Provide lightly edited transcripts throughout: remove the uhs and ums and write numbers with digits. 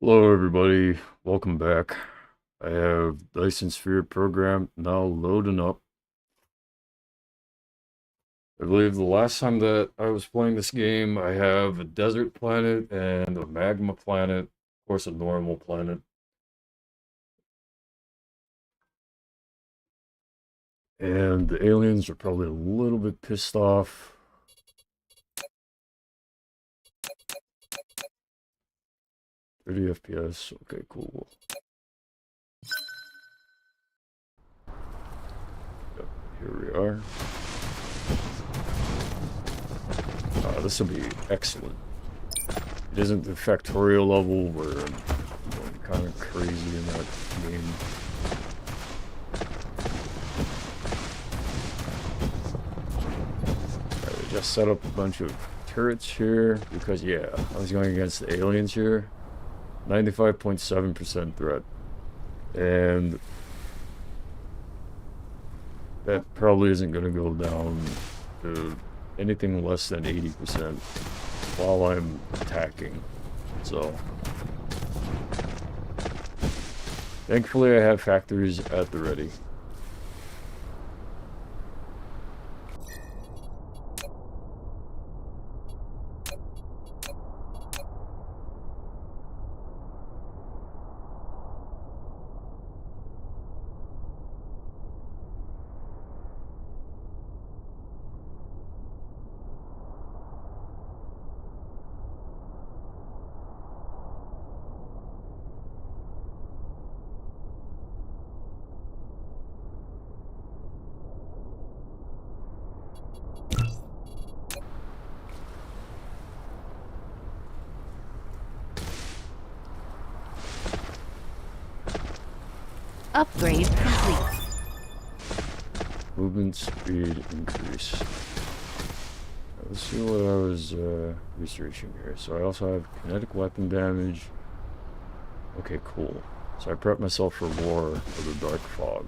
Hello, everybody. Welcome back. I have Dyson Sphere program now loading up. I believe the last time that I was playing this game, I have a desert planet and a magma planet, of course, a normal planet. And the aliens are probably a little bit pissed off. Thirty FPS. Okay, cool. Yep, here we are. This will be excellent. It isn't the Factorio level where I'm going kind of crazy in that game. I just set up a bunch of turrets here because, yeah, I was going against the aliens here. 95.7% threat. And that probably isn't going to go down to anything less than 80% while I'm attacking. So, thankfully I have factories at the ready. Upgrade complete. Movement speed increase. Let's see what I was researching here. So I also have kinetic weapon damage. Okay, cool. So I prep myself for war of the dark fog.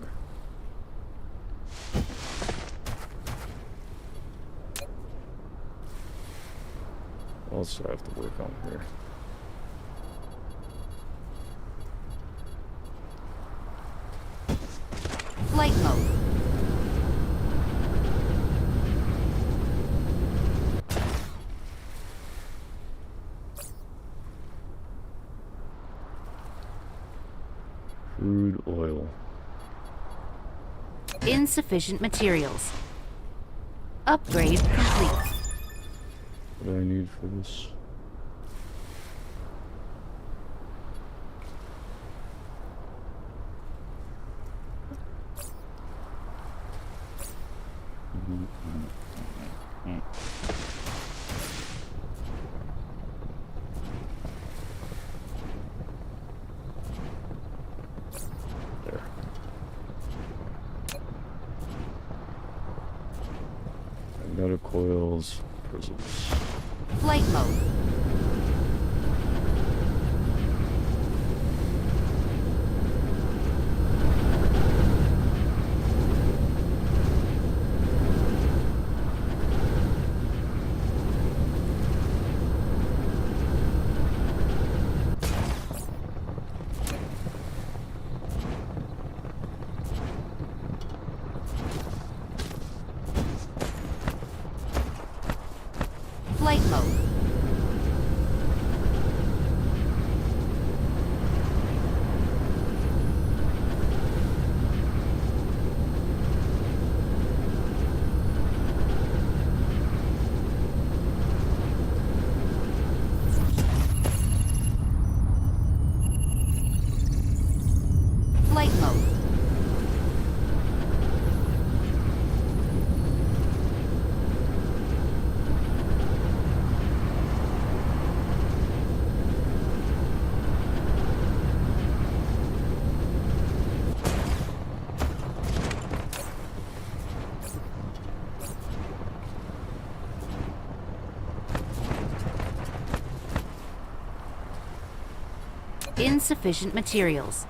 What else do I have to work on here? Flight mode. Crude oil. Insufficient materials. Upgrade complete. What do I need for this? There. Magnetic coils, prisms. Flight mode. Flight mode. Flight mode. Insufficient materials.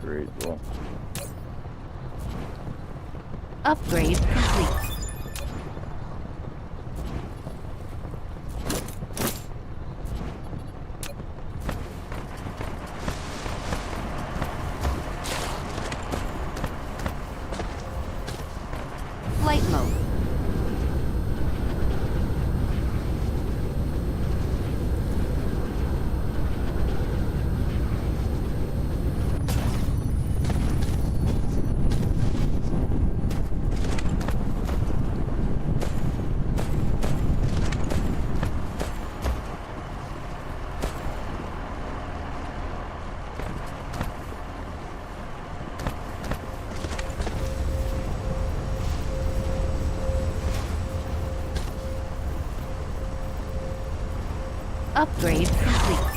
Great. Well, Upgrade complete. Flight mode. Upgrade complete.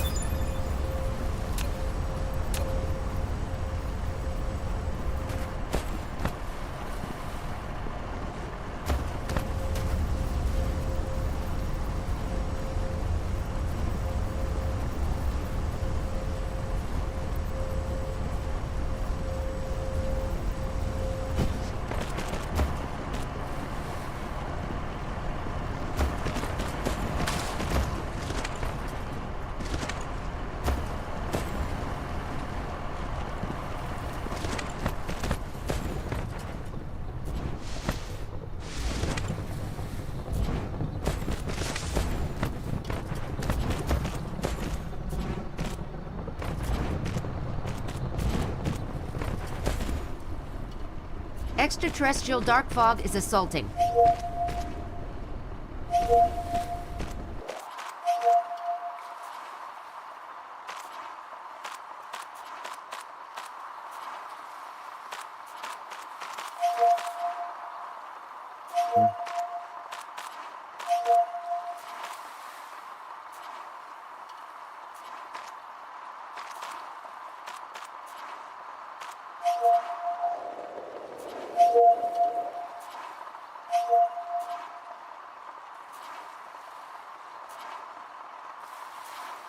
Extraterrestrial dark fog is assaulting.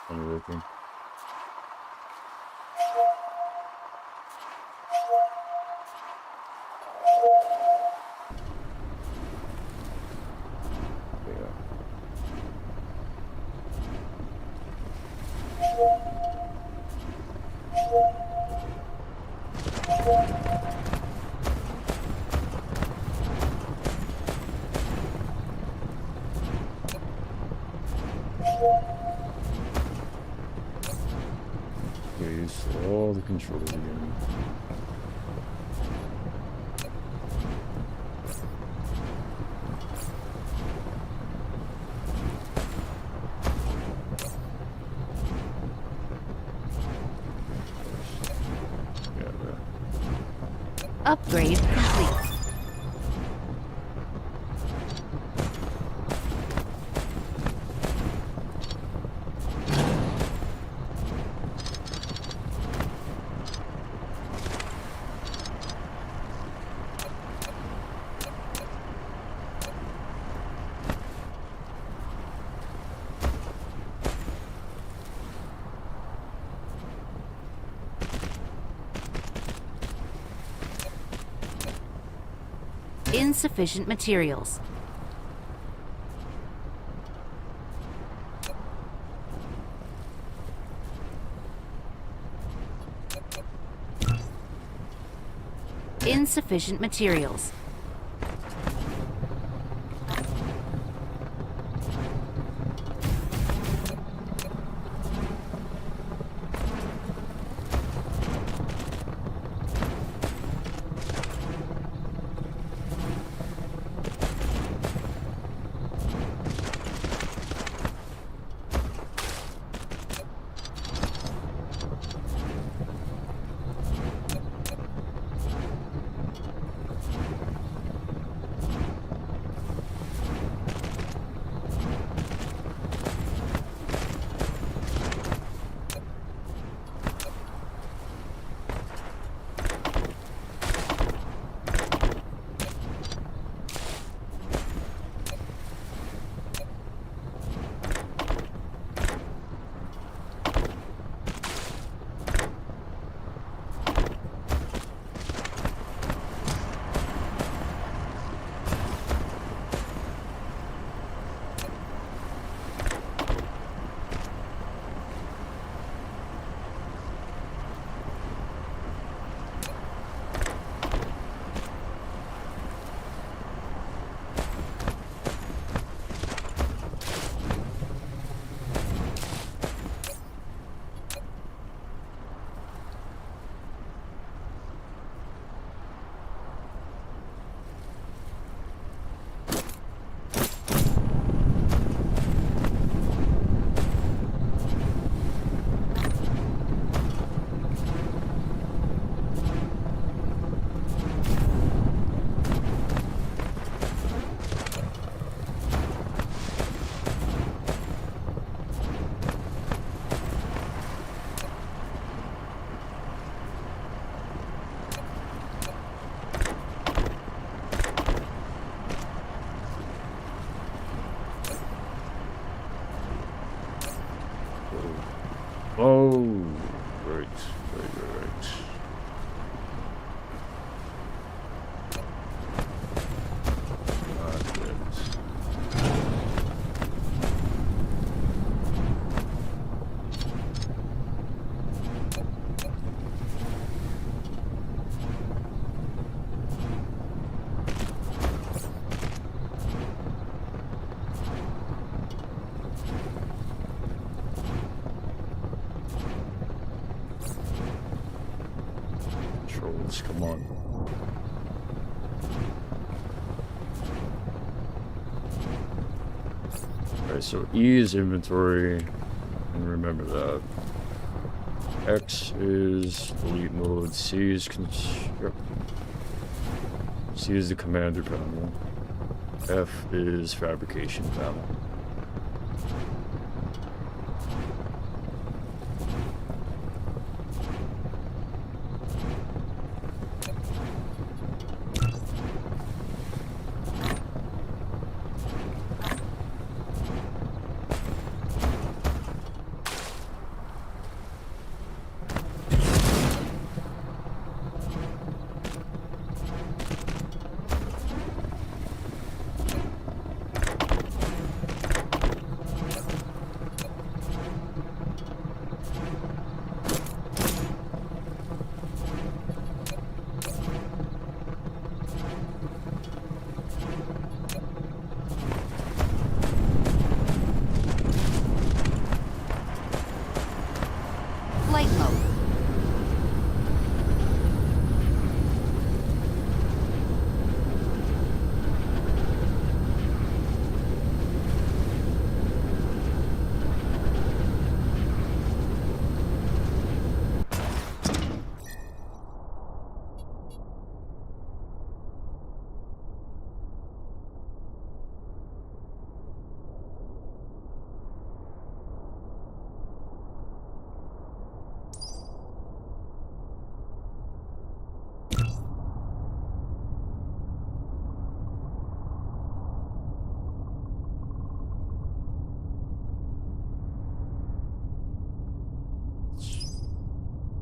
Unworking. Yeah. Use all the controls again. Yeah, there. Upgrade complete. Insufficient materials. Insufficient materials. buttons. Come on. Alright, so E is inventory, and remember that. X is delete mode, C is the commander panel, F is fabrication panel. Flight mode.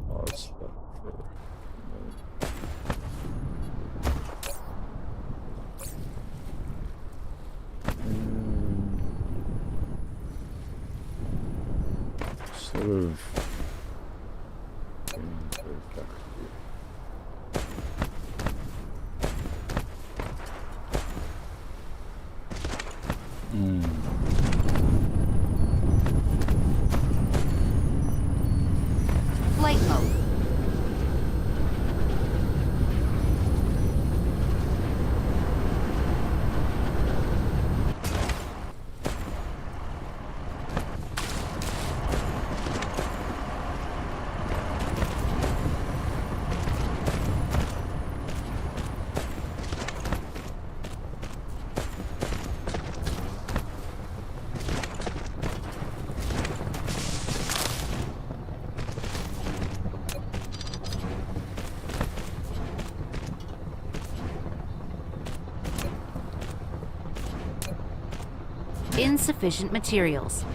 Pause that for a minute. Sort of. Flight mode. Insufficient materials.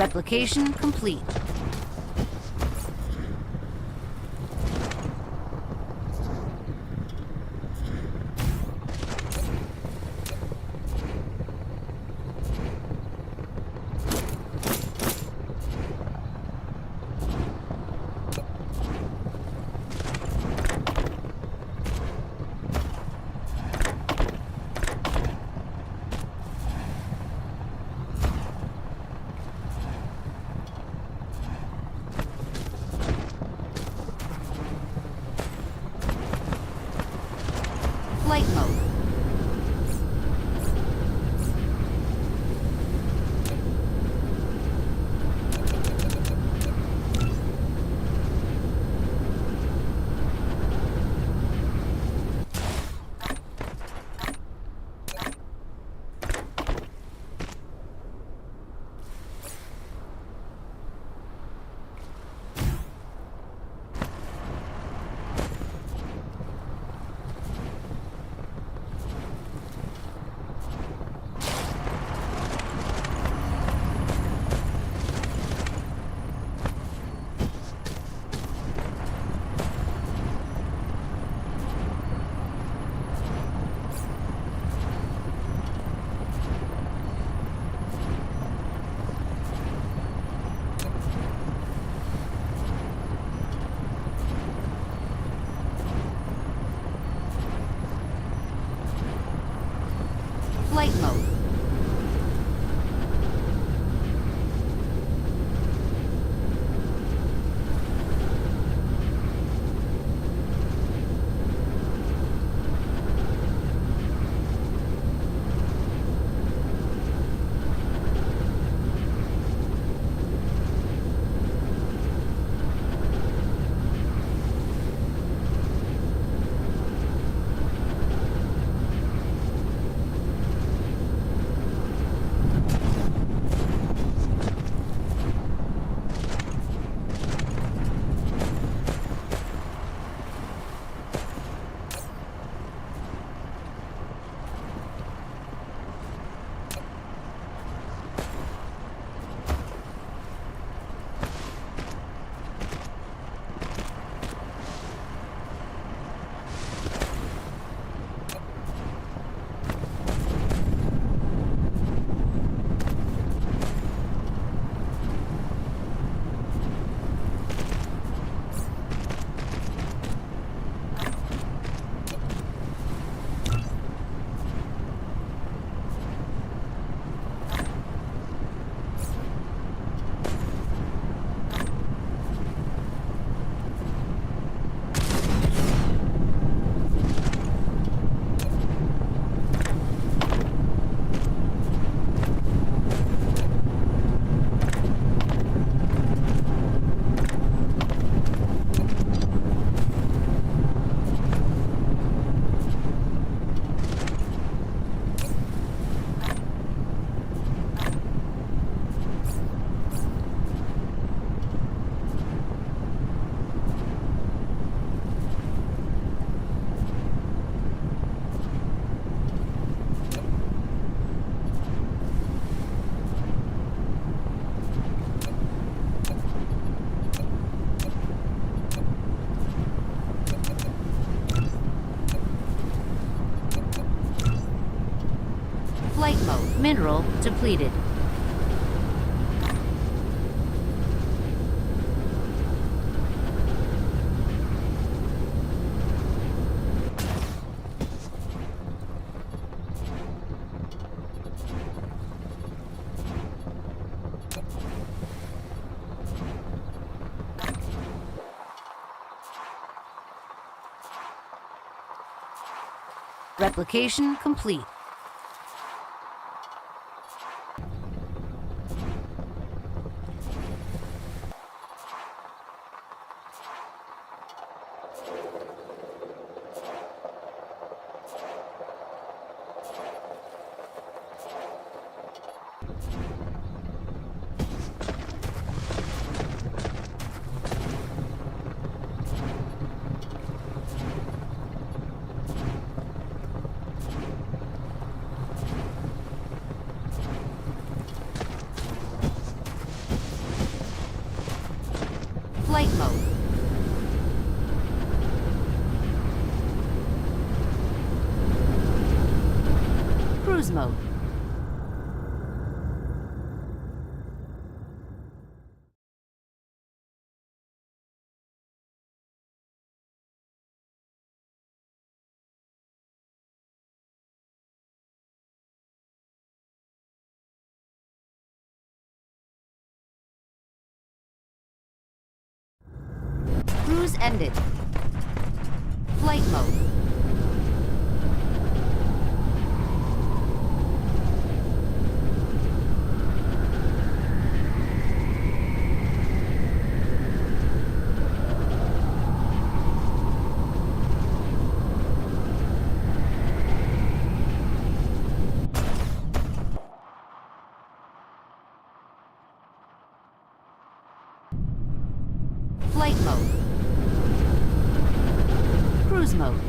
Replication complete. Flight mode. Flight mode. Flight mode. Mineral depleted. Replication complete. Flight mode. Cruise mode. Cruise ended. Flight mode. Flight mode. Cruise mode.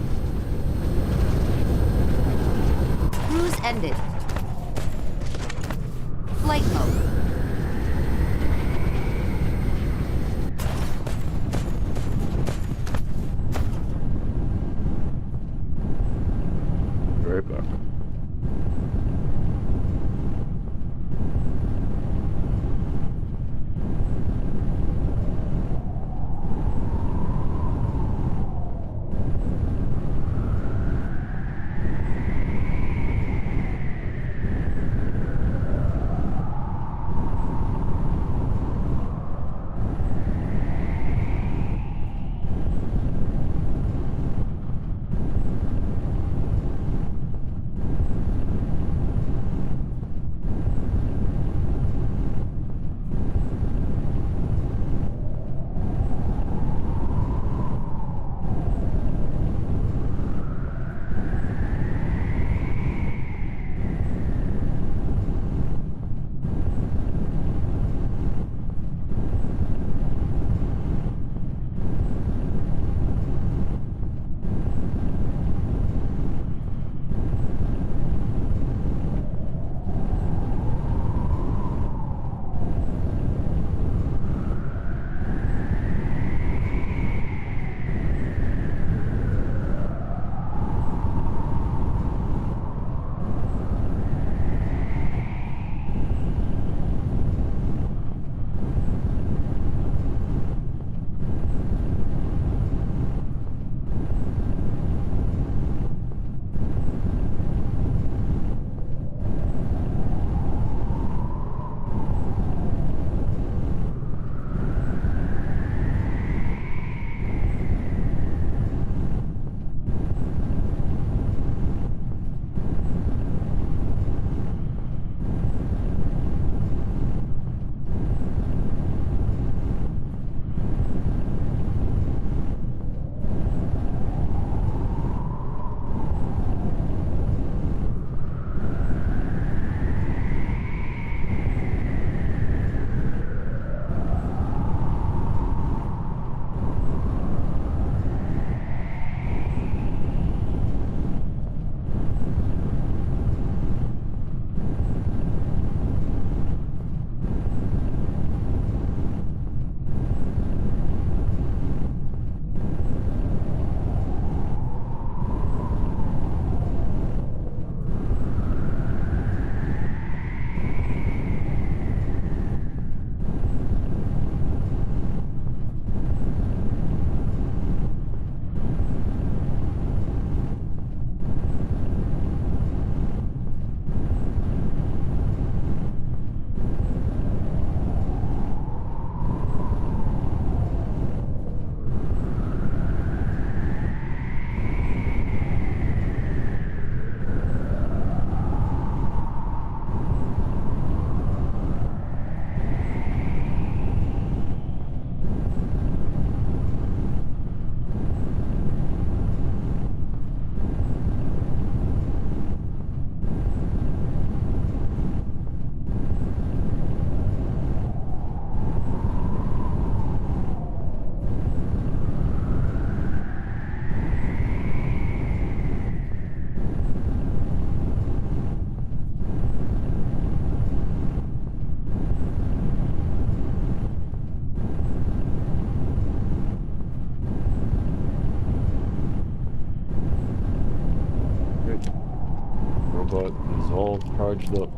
Cruise ended. Flight mode. Be right back. all charged up.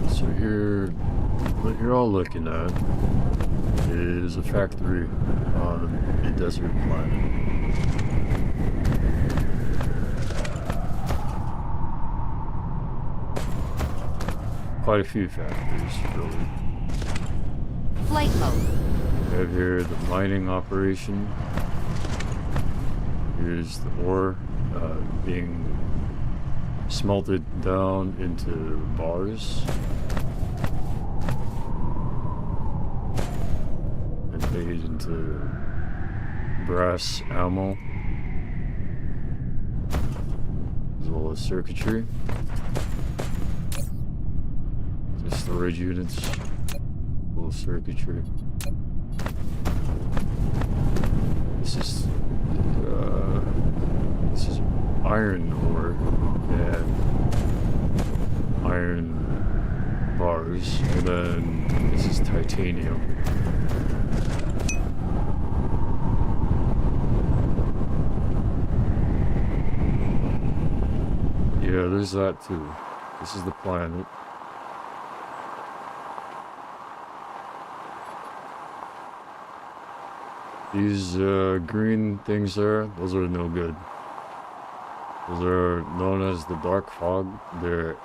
So here, what you're all looking at is a factory on a desert planet. Quite a few factories, really. Flight mode. We have here the mining operation. Here's the ore being smelted down into bars and made into brass ammo, as well as circuitry. The storage units, full of circuitry. This is iron ore and iron bars, and then this is titanium. Yeah, there's that too. This is the planet. These green things there, those are no good. Those are known as the dark fog. They're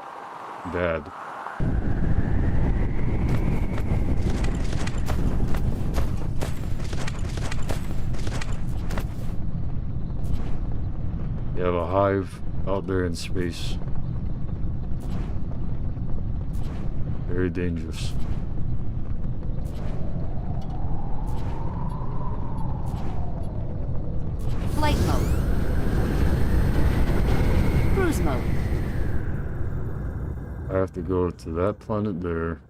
bad. You have a hive out there in space. Very dangerous. Flight mode. Cruise mode. I have to go to that planet there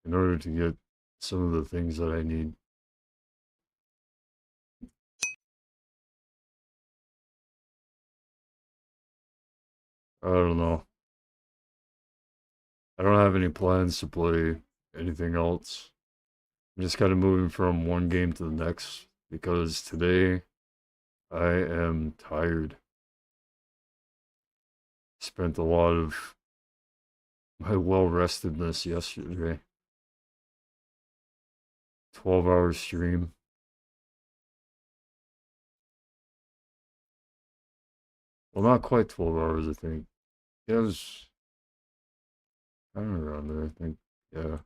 in order to get some of the things that I need. I don't know. I don't have any plans to play anything else. I'm just kind of moving from one game to the next because today I am tired. Spent a lot of my well-restedness yesterday. 12-hour stream. Well, not quite 12 hours, I think. It was kind of around there, I think. Yeah.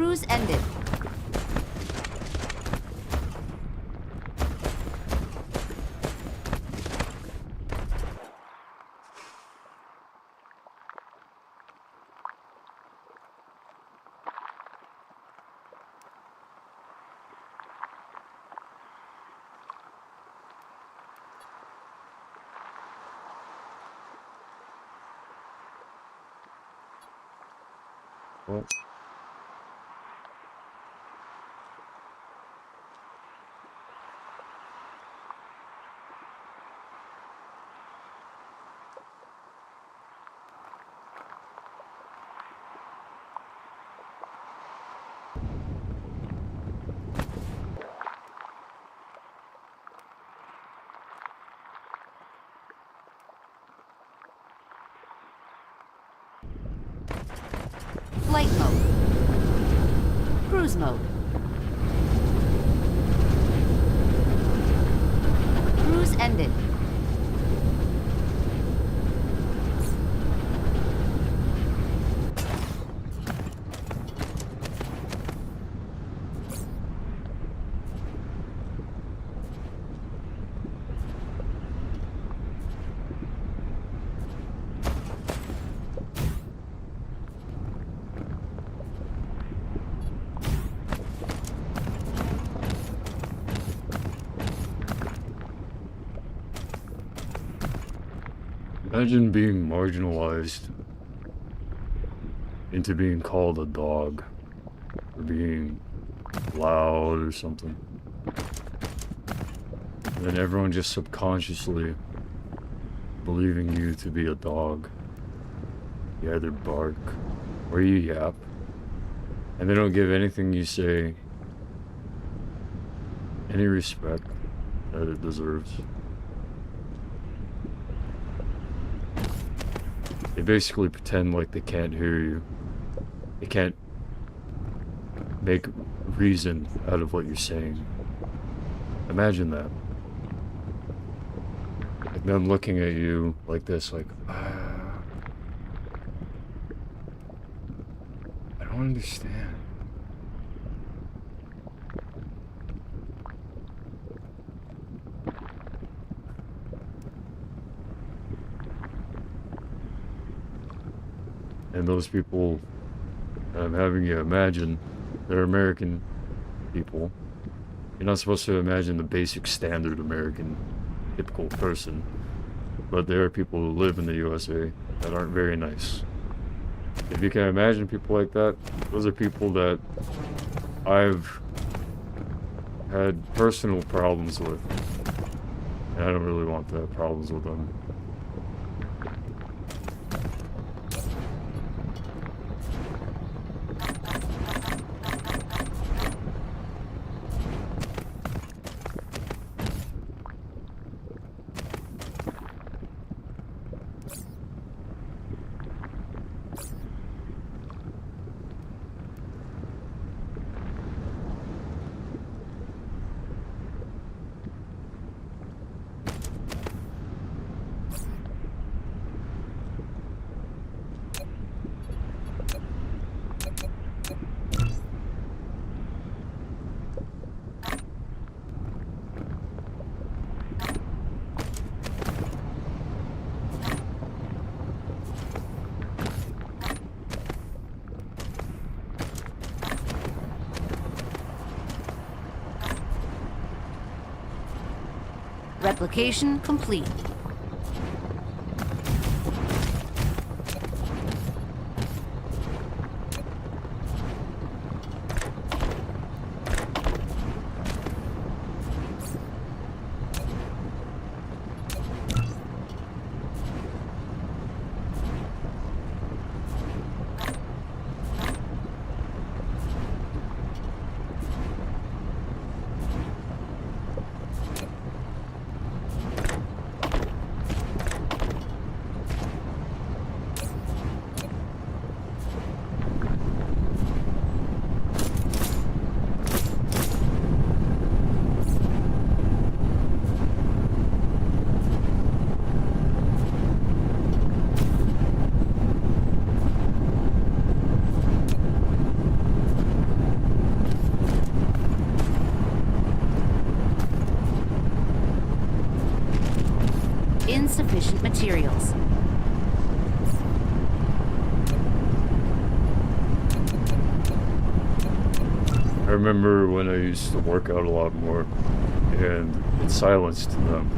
Cruise ended. Well, Flight mode. Cruise mode. Cruise ended. imagine being marginalized into being called a dog, or being loud or something. And then everyone just subconsciously believing you to be a dog. You either bark or you yap, and they don't give anything you say any respect that it deserves. They basically pretend like they can't hear you. They can't make reason out of what you're saying. Imagine that. Like them looking at you like this, like, I don't understand. And those people that I'm having you imagine, they're American people. You're not supposed to imagine the basic standard American typical person, but there are people who live in the USA that aren't very nice. If you can imagine people like that, those are people that I've had personal problems with, and I don't really want to have problems with them. Replication complete. Insufficient materials. I remember when I used to work out a lot more, and it silenced them.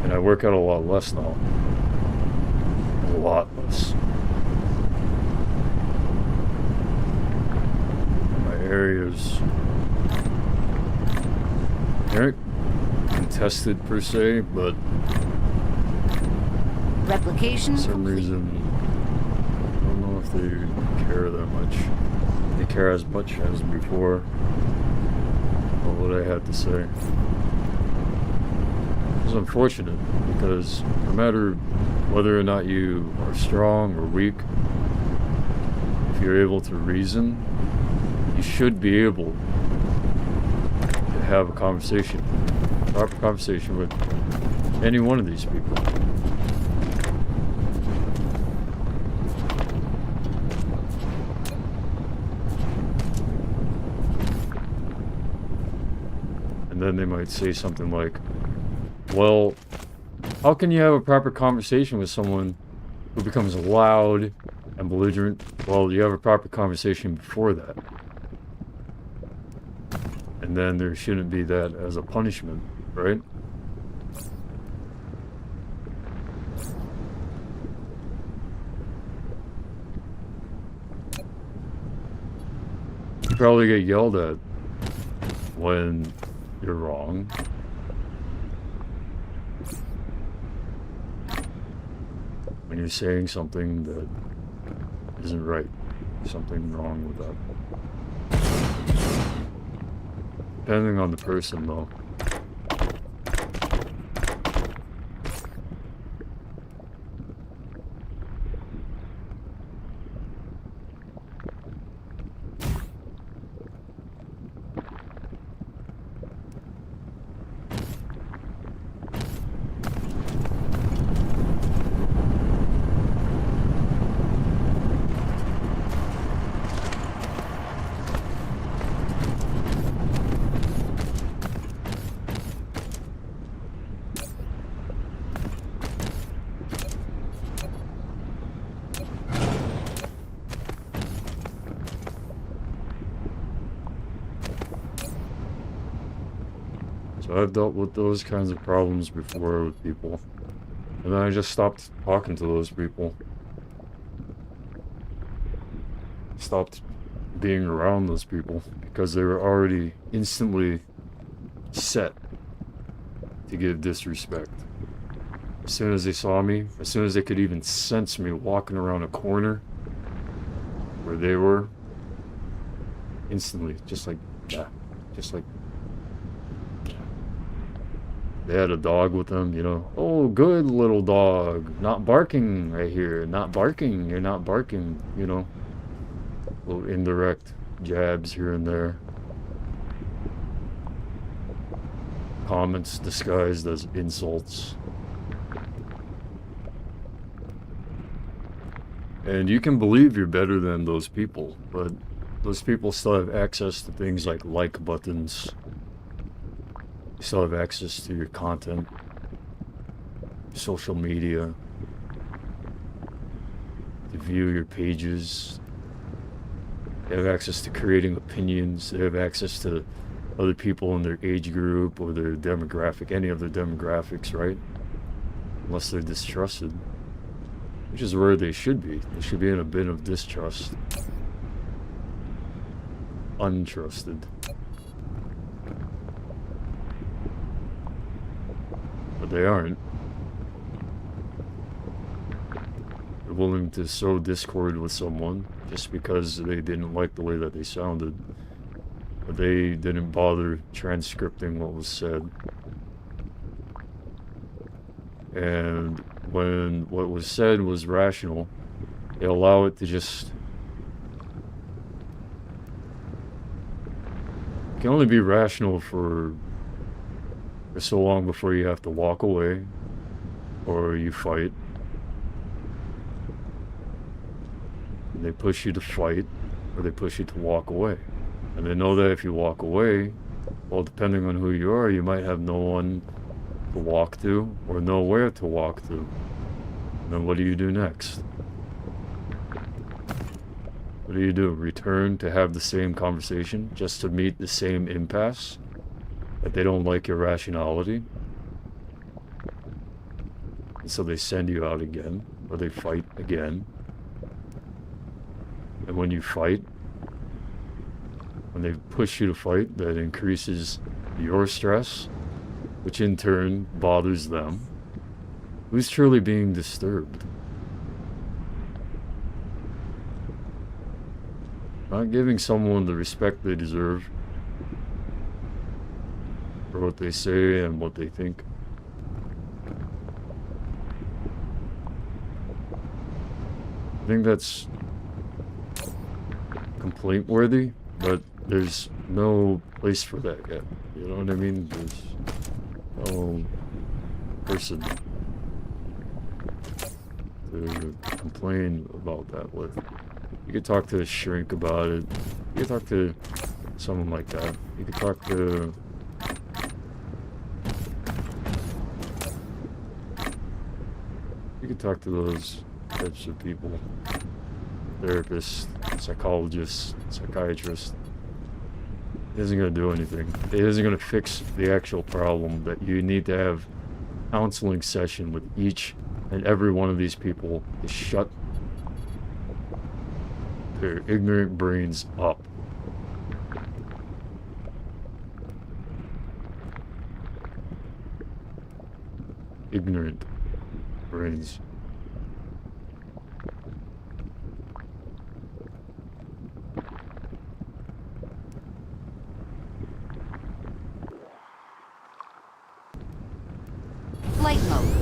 And I work out a lot less now. A lot less. My areas aren't contested per se, but Replication for some complete. reason, I don't know if they care that much. They care as much as before. What I had to say. It's unfortunate because no matter whether or not you are strong or weak, if you're able to reason, you should be able to have a conversation, proper conversation with any one of these people. And then they might say something like, well, how can you have a proper conversation with someone who becomes loud and belligerent? Well, you have a proper conversation before that. And then there shouldn't be that as a punishment, right? You probably get yelled at when you're wrong. When you're saying something that isn't right. Something wrong with that. Depending on the person, though. So I've dealt with those kinds of problems before with people. And then I just stopped talking to those people. Stopped being around those people because they were already instantly set to give disrespect. As soon as they saw me, as soon as they could even sense me walking around a corner where they were, instantly, just like, yeah, just like, they had a dog with them, you know. Oh, good little dog. Not barking right here. Not barking. You're not barking, you know. Little indirect jabs here and there. Comments disguised as insults. And you can believe you're better than those people, but those people still have access to things like buttons. You still have access to your content, social media, to view your pages. They have access to creating opinions. They have access to other people in their age group or their demographic, any of their demographics, right? Unless they're distrusted, which is where they should be. They should be in a bin of distrust. Untrusted. But they aren't. They're willing to sow discord with someone just because they didn't like the way that they sounded. But they didn't bother transcripting what was said. And when what was said was rational, they allow it to just... It can only be rational for so long before you have to walk away or you fight. And they push you to fight or they push you to walk away. And they know that if you walk away, well, depending on who you are, you might have no one to walk to or know where to walk to. And then what do you do next? What do you do? Return to have the same conversation just to meet the same impasse? That they don't like your rationality? And so they send you out again, or they fight again. And when you fight, when they push you to fight, that increases your stress, which in turn bothers them. Who's truly being disturbed? Not giving someone the respect they deserve for what they say and what they think. I think that's complaint worthy, but there's no place for that yet. You know what I mean? There's no person to complain about that with. You could talk to a shrink about it. You could talk to someone like that. You could talk to... You could talk to those types of people. Therapists, psychologists, psychiatrists. It isn't going to do anything. It isn't going to fix the actual problem that you need to have a counseling session with each and every one of these people to shut their ignorant brains up. Ignorant brains. Flight mode.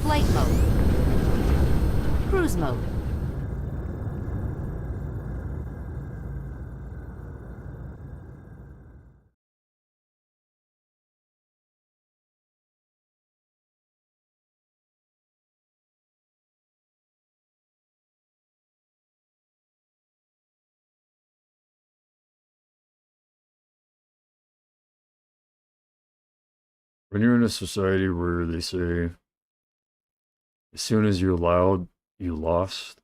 Flight mode. Cruise mode. When you're in a society where they say, as soon as you're loud, you lost.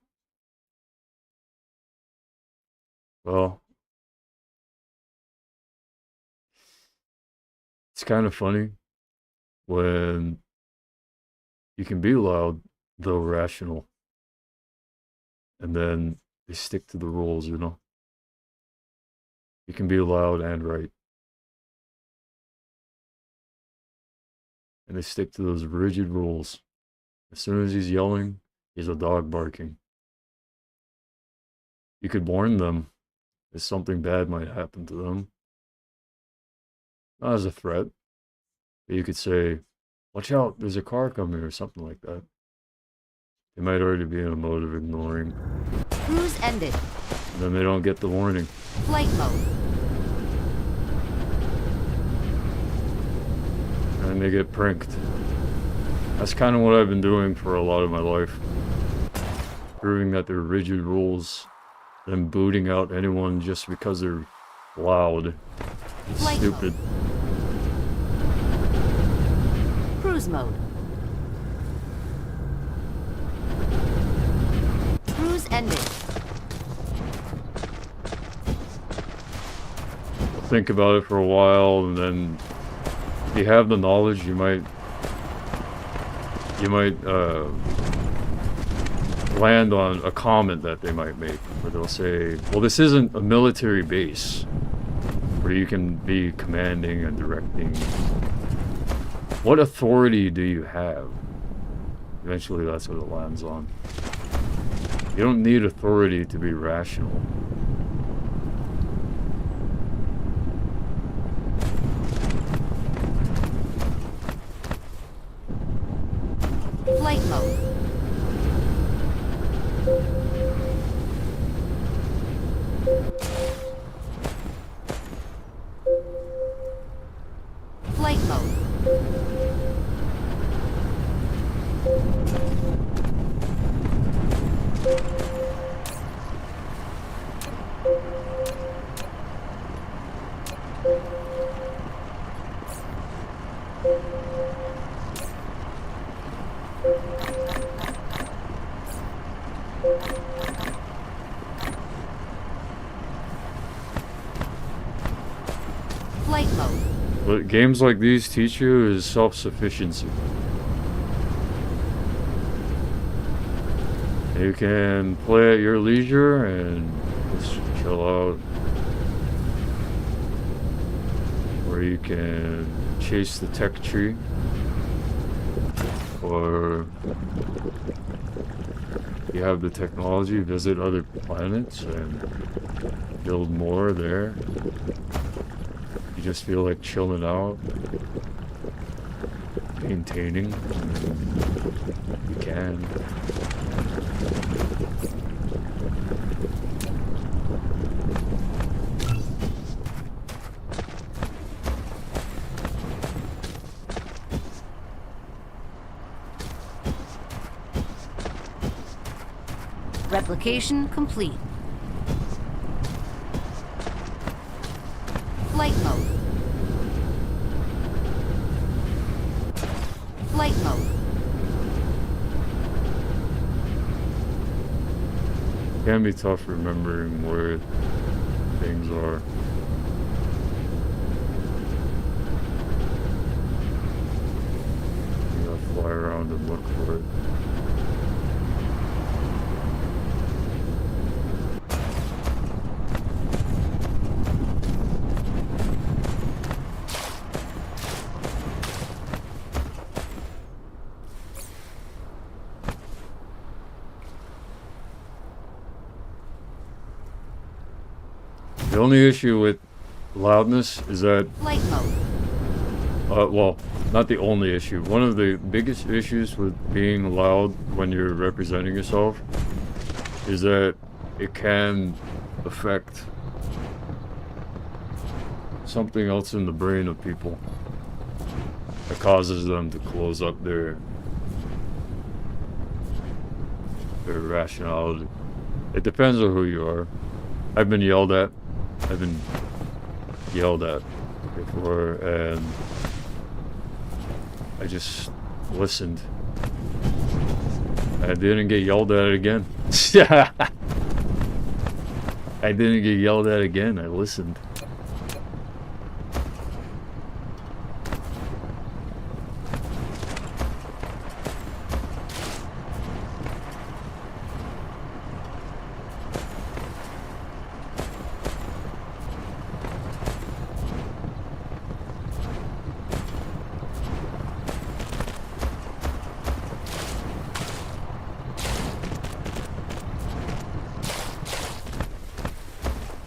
Well, it's kind of funny when you can be loud, though rational. And then they stick to the rules, you know? You can be loud and right. And they stick to those rigid rules. As soon as he's yelling, he's a dog barking. You could warn them if something bad might happen to them. Not as a threat. But you could say, watch out, there's a car coming or something like that. They might already be in a mode of ignoring. Cruise ended. And then they don't get the warning. Flight mode. And they get pranked. That's kind of what I've been doing for a lot of my life. Proving that they're rigid rules. Then booting out anyone just because they're loud. It's Flight stupid. Cruise mode. Cruise ended. Think about it for a while, and then if you have the knowledge, you might land on a comment that they might make, where they'll say, well, this isn't a military base where you can be commanding and directing. What authority do you have? Eventually that's what it lands on. You don't need authority to be rational. Flight mode. what games like these teach you is self-sufficiency. You can play at your leisure and just chill out. Or you can chase the tech tree. Or you have the technology, visit other planets and build more there. You just feel like chilling out, maintaining. You can. Replication complete. Flight mode. Flight mode. It can be tough remembering where things are. You gotta fly around and look for it. The only issue with loudness is that, Flight mode. well, not the only issue. One of the biggest issues with being loud when you're representing yourself is that it can affect something else in the brain of people that causes them to close up their rationality. It depends on who you are. I've been yelled at before, and I just listened. I didn't get yelled at again. I didn't get yelled at again. I listened.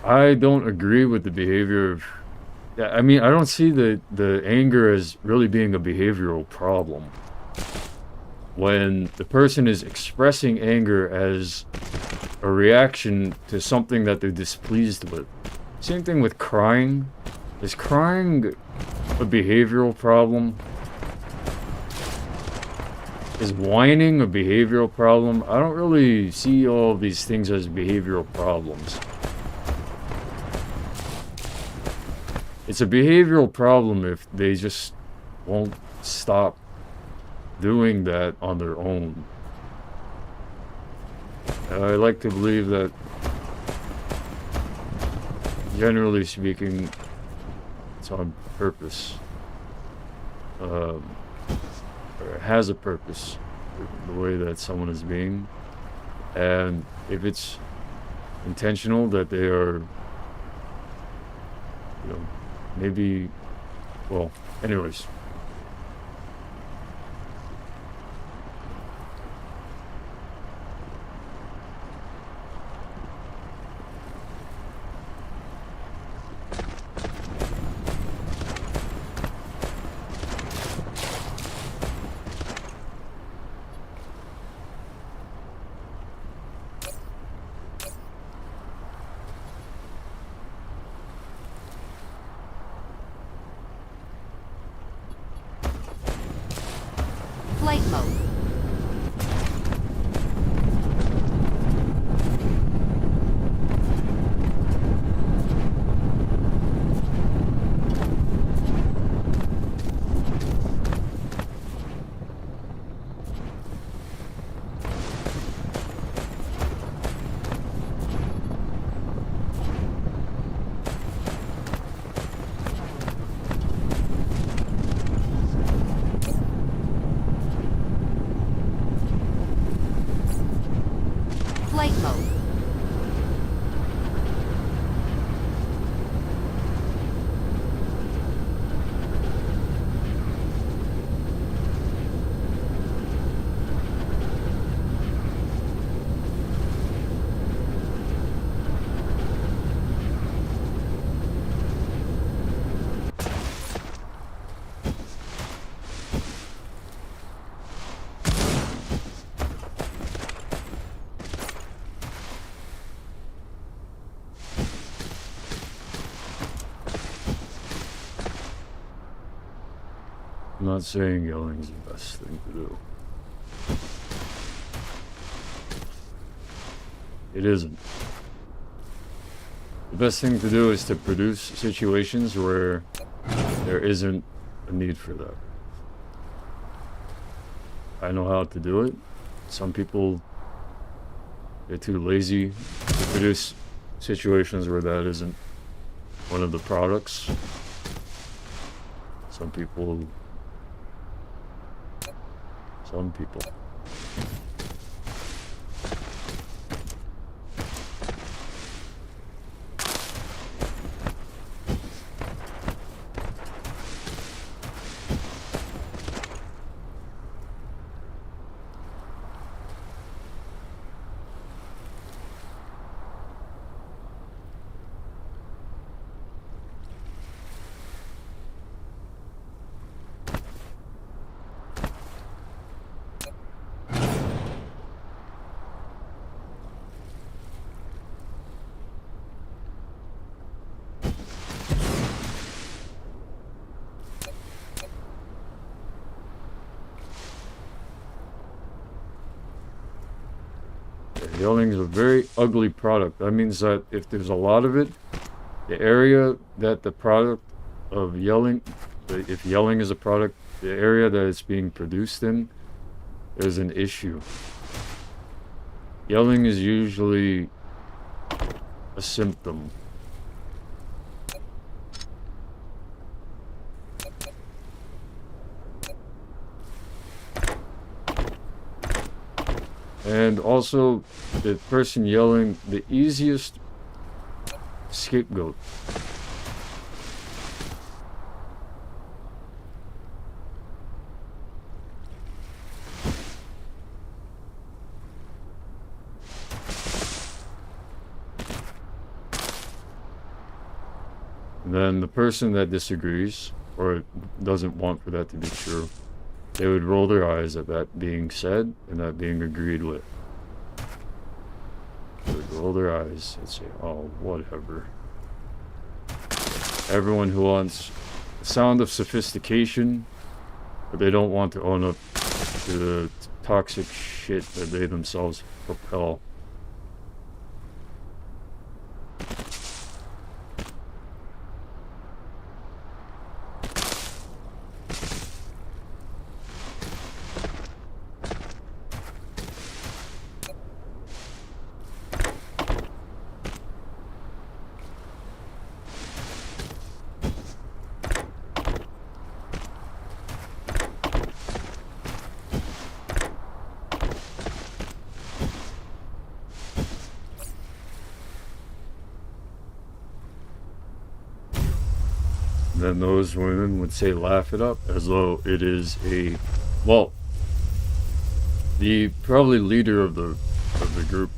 I don't agree with the behavior of... Yeah, I mean, I don't see the anger as really being a behavioral problem. When the person is expressing anger as a reaction to something that they're displeased with. Same thing with crying. Is crying a behavioral problem? Is whining a behavioral problem? I don't really see all of these things as behavioral problems. It's a behavioral problem if they just won't stop doing that on their own. I like to believe that, generally speaking, it's on purpose. Or it has a purpose, the way that someone is being. And if it's intentional, that they are, you know, maybe, well, anyways. Flight mode. Flight mode. I'm not saying yelling's the best thing to do. It isn't. The best thing to do is to produce situations where there isn't a need for that. I know how to do it. Some people, they're too lazy to produce situations where that isn't one of the products. Some people. Yelling is a very ugly product. That means that if there's a lot of it, the area that the product of yelling, if yelling is a product, the area that it's being produced in, there's an issue. Yelling is usually a symptom. And also, the person yelling, the easiest scapegoat. And then the person that disagrees, or doesn't want for that to be true, they would roll their eyes at that being said and that being agreed with. They would roll their eyes and say, oh, whatever. Everyone who wants the sound of sophistication, but they don't want to own up to the toxic shit that they themselves propel. Then those women would say, laugh it up, as though it is a, well, the probably leader of the group,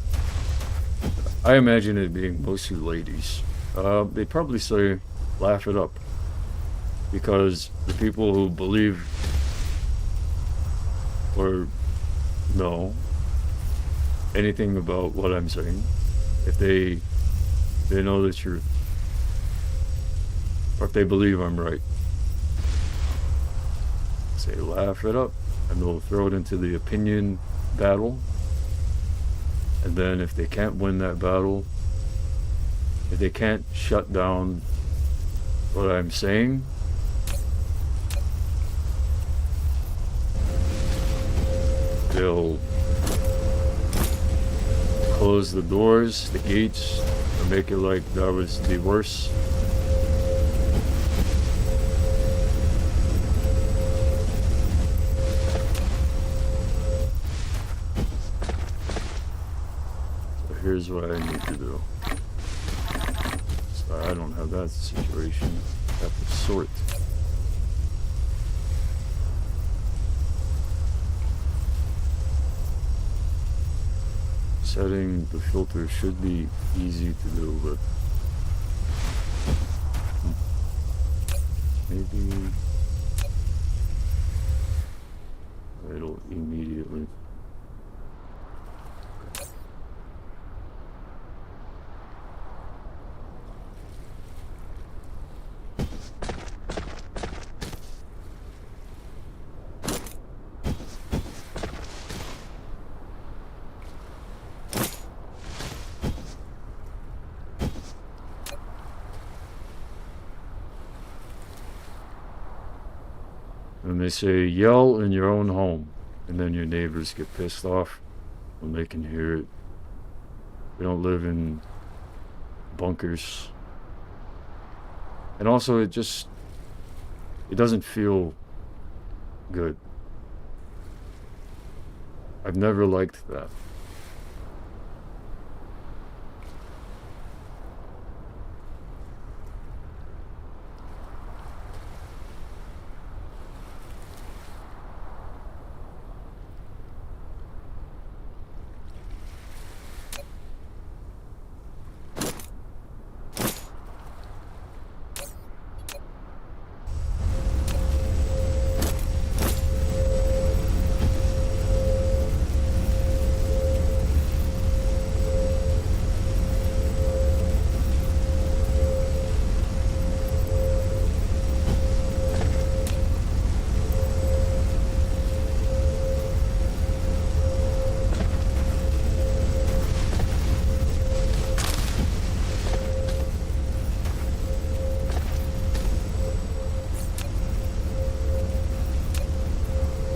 I imagine it being mostly ladies. They probably say, laugh it up, because the people who believe or know anything about what I'm saying, if they know the truth, or if they believe I'm right, say laugh it up, and they'll throw it into the opinion battle. And then if they can't win that battle, if they can't shut down what I'm saying, they'll close the doors, the gates, and make it like that was the worst. here's what I need to do. So I don't have that situation. I have to sort. Setting the filter should be easy to do, but maybe it'll immediately. And they say, yell in your own home, and then your neighbors get pissed off when they can hear it. We don't live in bunkers. And also, it doesn't feel good. I've never liked that.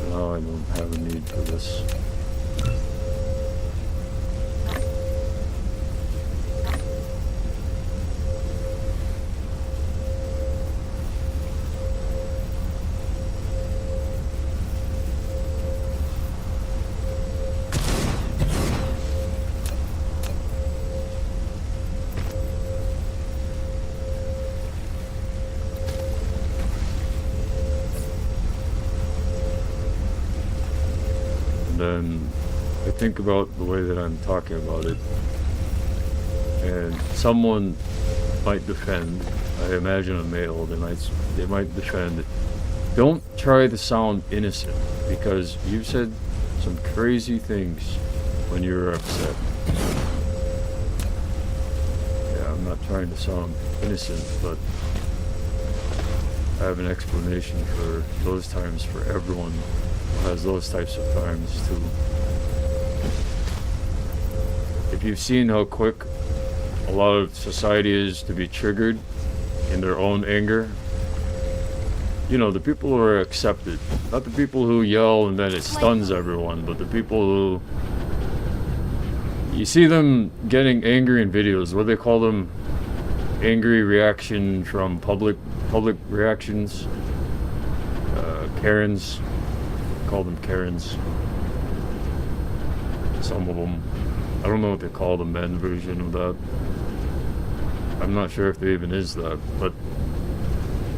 Now I don't have a need for this. Then I think about the way that I'm talking about it, and someone might defend, I imagine a male, they might defend, don't try to sound innocent, because you've said some crazy things when you were upset. Yeah, I'm not trying to sound innocent, but I have an explanation for those times for everyone who has those types of times too. If you've seen how quick a lot of society is to be triggered in their own anger, you know, the people who are accepted, not the people who yell and then it stuns everyone, but the people who, you see them getting angry in videos, what do they call them? Angry reaction from public reactions. Karens, call them Karens. Some of them, I don't know what they call the men version of that. I'm not sure if there even is that, but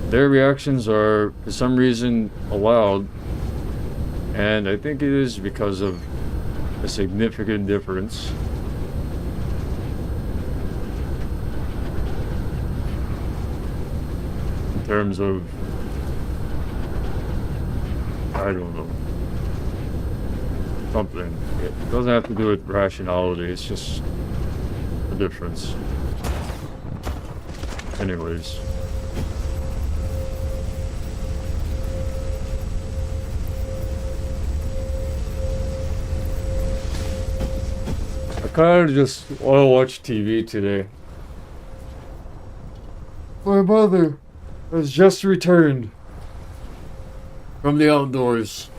their reactions are for some reason allowed, and I think it is because of a significant difference in terms of, I don't know, something. It doesn't have to do with rationality, it's just a difference. Anyways. I kind of just want to watch TV today. My mother has just returned from the outdoors,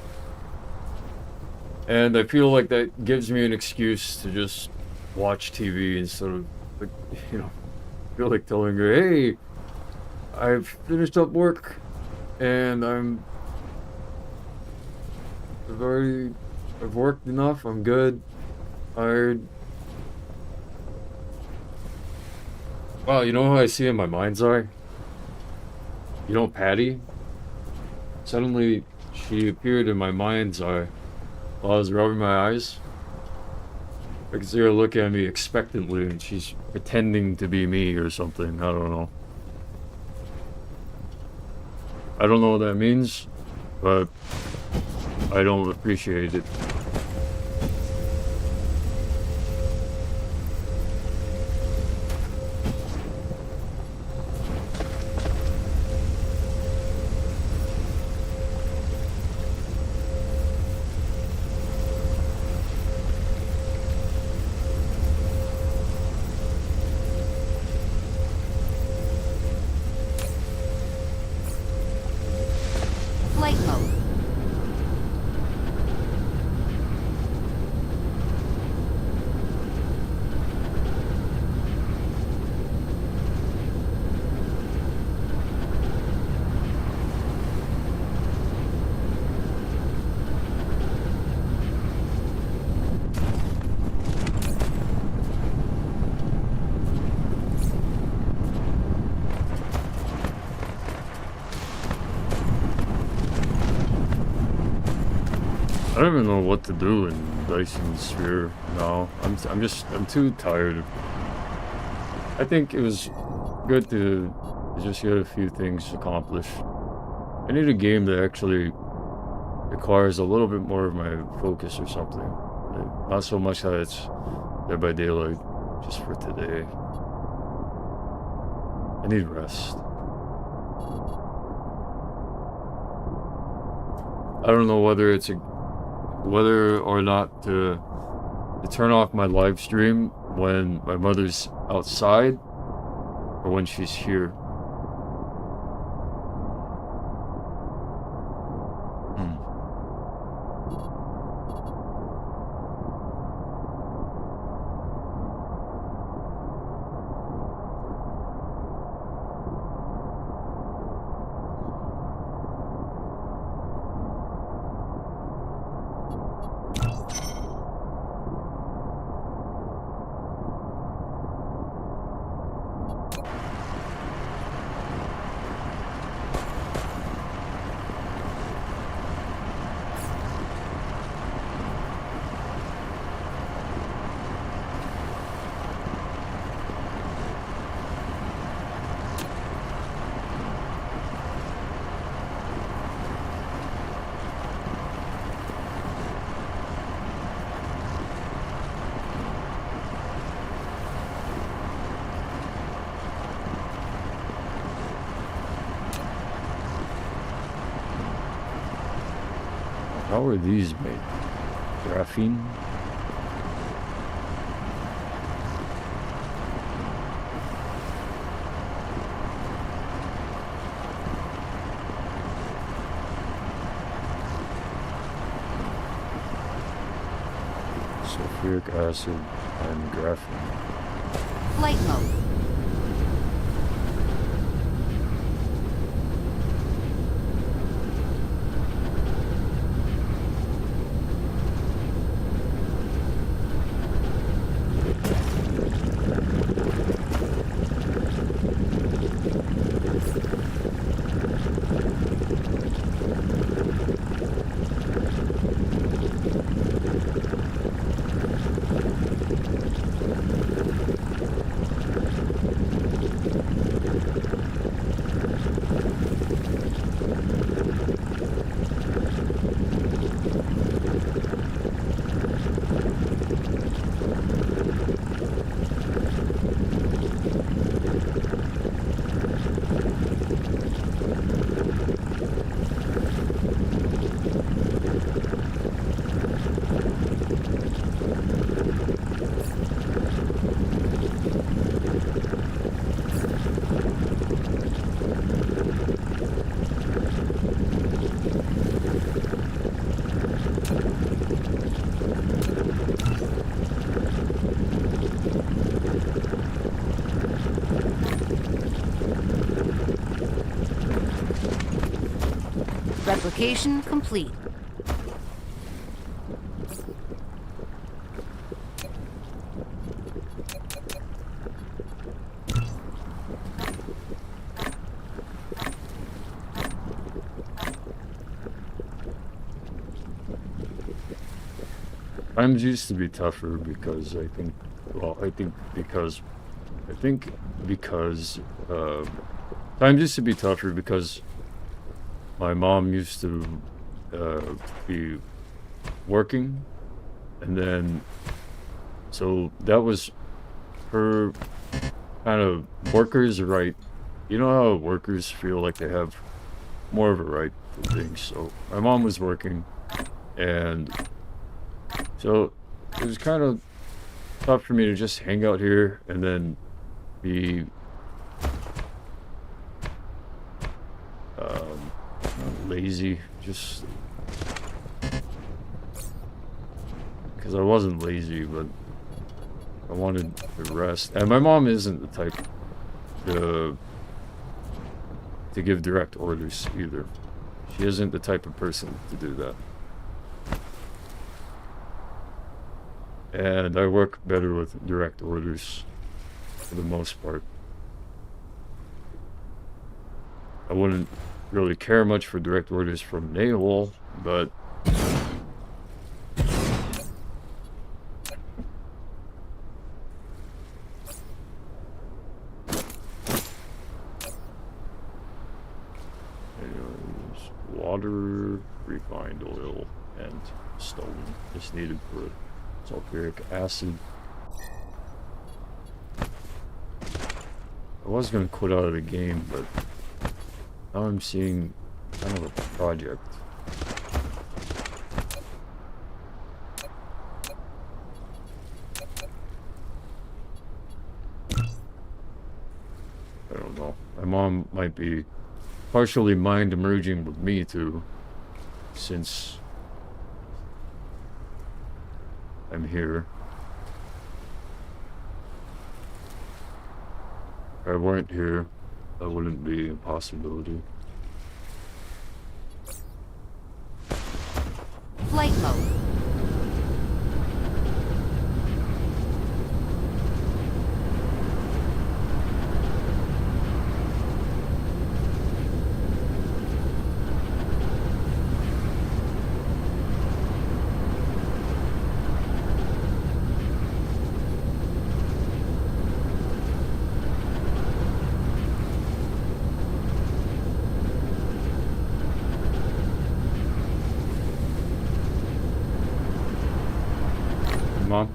and I feel like that gives me an excuse to just watch TV instead of, like, you know, I feel like telling her, hey, I've finished up work and I've worked enough, I'm good, tired, Well, you know who I see in my mind's eye? You know Patty? Suddenly, she appeared in my mind's eye while I was rubbing my eyes. I could see her looking at me expectantly, and she's pretending to be me or something. I don't know. I don't know what that means, but I don't appreciate it. Flight mode. I don't even know what to do in Dyson Sphere now. I'm too tired. I think it was good to just get a few things accomplished. I need a game that actually requires a little bit more of my focus or something. Not so much that it's Dead by Daylight, just for today. I need rest. I don't know whether or not to turn off my live stream when my mother's outside or when she's here. How are these made? Graphene? Sulfuric acid and graphene. Flight mode. Replication complete. times used to be tougher because because times used to be tougher because my mom used to be working, and then so that was her kind of workers' right. You know how workers feel like they have more of a right to things. So my mom was working, and so it was kind of tough for me to just hang out here and then be not lazy, just because I wasn't lazy, but I wanted to rest. And my mom isn't the type to give direct orders either. She isn't the type of person to do that. And I work better with direct orders for the most part. I wouldn't really care much for direct orders from Naval, but anyways, water, refined oil, and stone is needed for sulfuric acid. I was gonna quit out of the game, but now I'm seeing kind of a project. I don't know. My mom might be partially mind merging with me too, since I'm here. If I weren't here, that wouldn't be a possibility. Flight mode. Mom,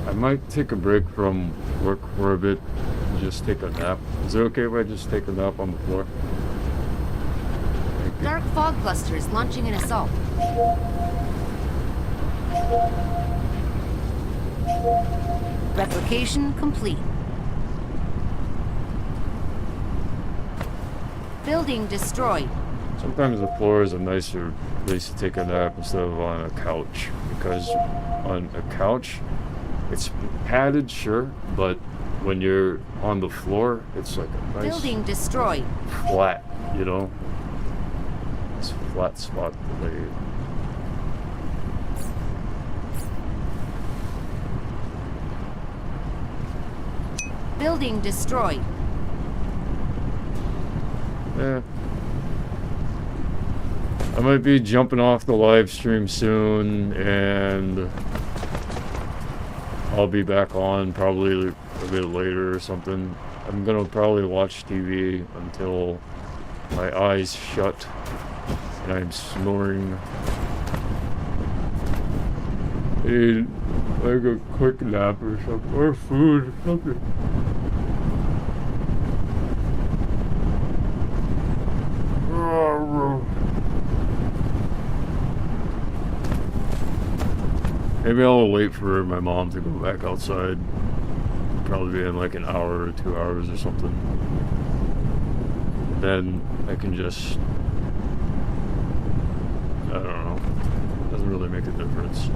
I might take a break from work for a bit and just take a nap. Is it okay if I just take a nap on the floor? Thank you. Dark fog cluster is launching an assault. Replication complete. Building destroyed. Sometimes the floor is a nicer place to take a nap instead of on a couch, because on a couch, it's padded, sure, but when you're on the floor, it's like a nice Building destroyed. flat, you know? It's a flat spot to lay. Building destroyed. Yeah. I might be jumping off the live stream soon, and I'll be back on probably a bit later or something. I'm gonna probably watch TV until my eyes shut and I'm snoring. And like a quick nap or something, or food or something. Maybe I'll wait for my mom to go back outside. Probably be in like an hour or 2 hours or something. Then I can just, I don't know. Doesn't really make a difference.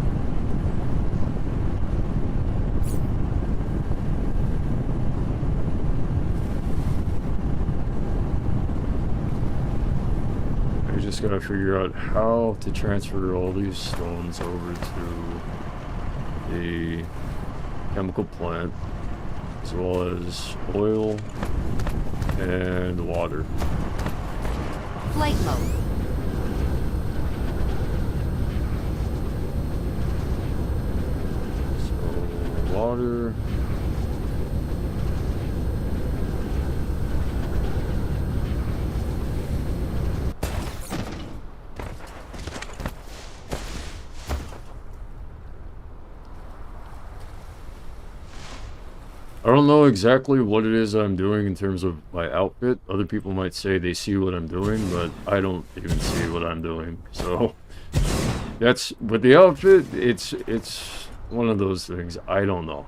I just gotta figure out how to transfer all these stones over to a chemical plant, as well as oil and water. Flight mode. water. I don't know exactly what it is I'm doing in terms of my outfit. Other people might say they see what I'm doing, but I don't even see what I'm doing. So that's with the outfit, it's one of those things. I don't know.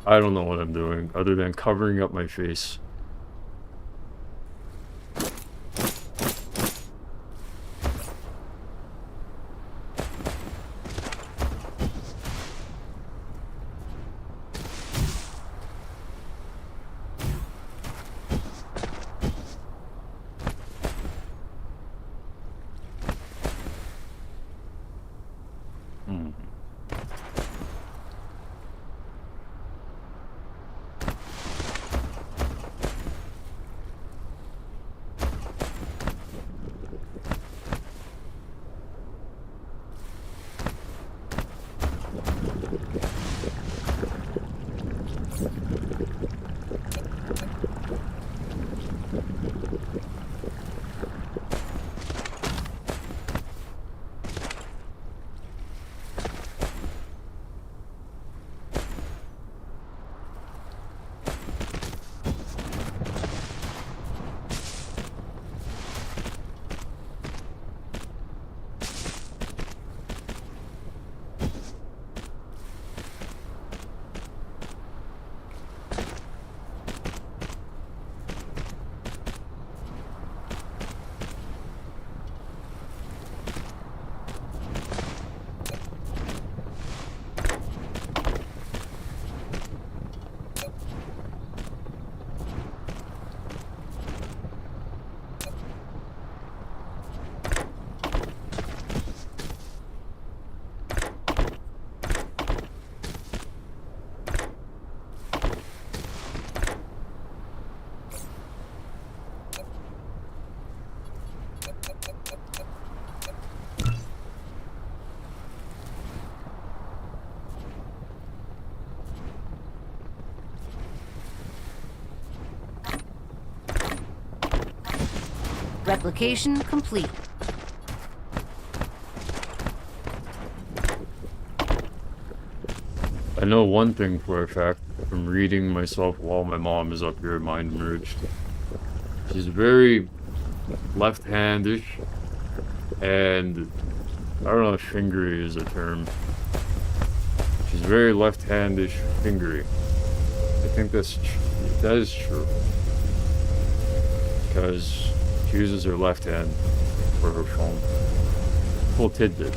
I don't know what I'm doing other than covering up my face. Hmm. Replication complete. I know one thing for a fact from reading myself while my mom is up here mind merged. She's very left-handish, and I don't know if fingery is a term. She's very left-handish, fingery. I think that is true. Because she uses her left hand for her phone. Cool tidbit.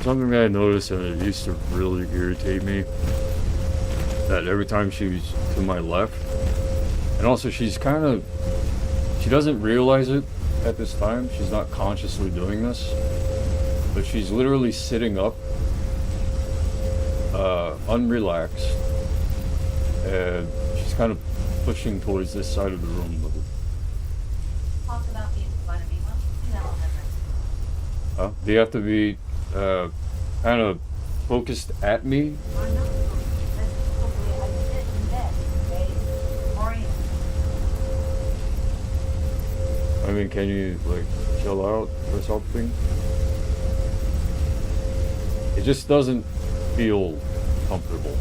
Something that I noticed, and it used to really irritate me, that every time she's to my left, and also she doesn't realize it at this time, she's not consciously doing this, but she's literally sitting up, unrelaxed, and she's kind of pushing towards this side of the room. Talk about being in front of me. Why don't you do that on the They have to be kind of focused at me. I'm not. That's probably how you sit in bed. Okay? Orient. I mean, can you like chill out or something? It just doesn't feel comfortable.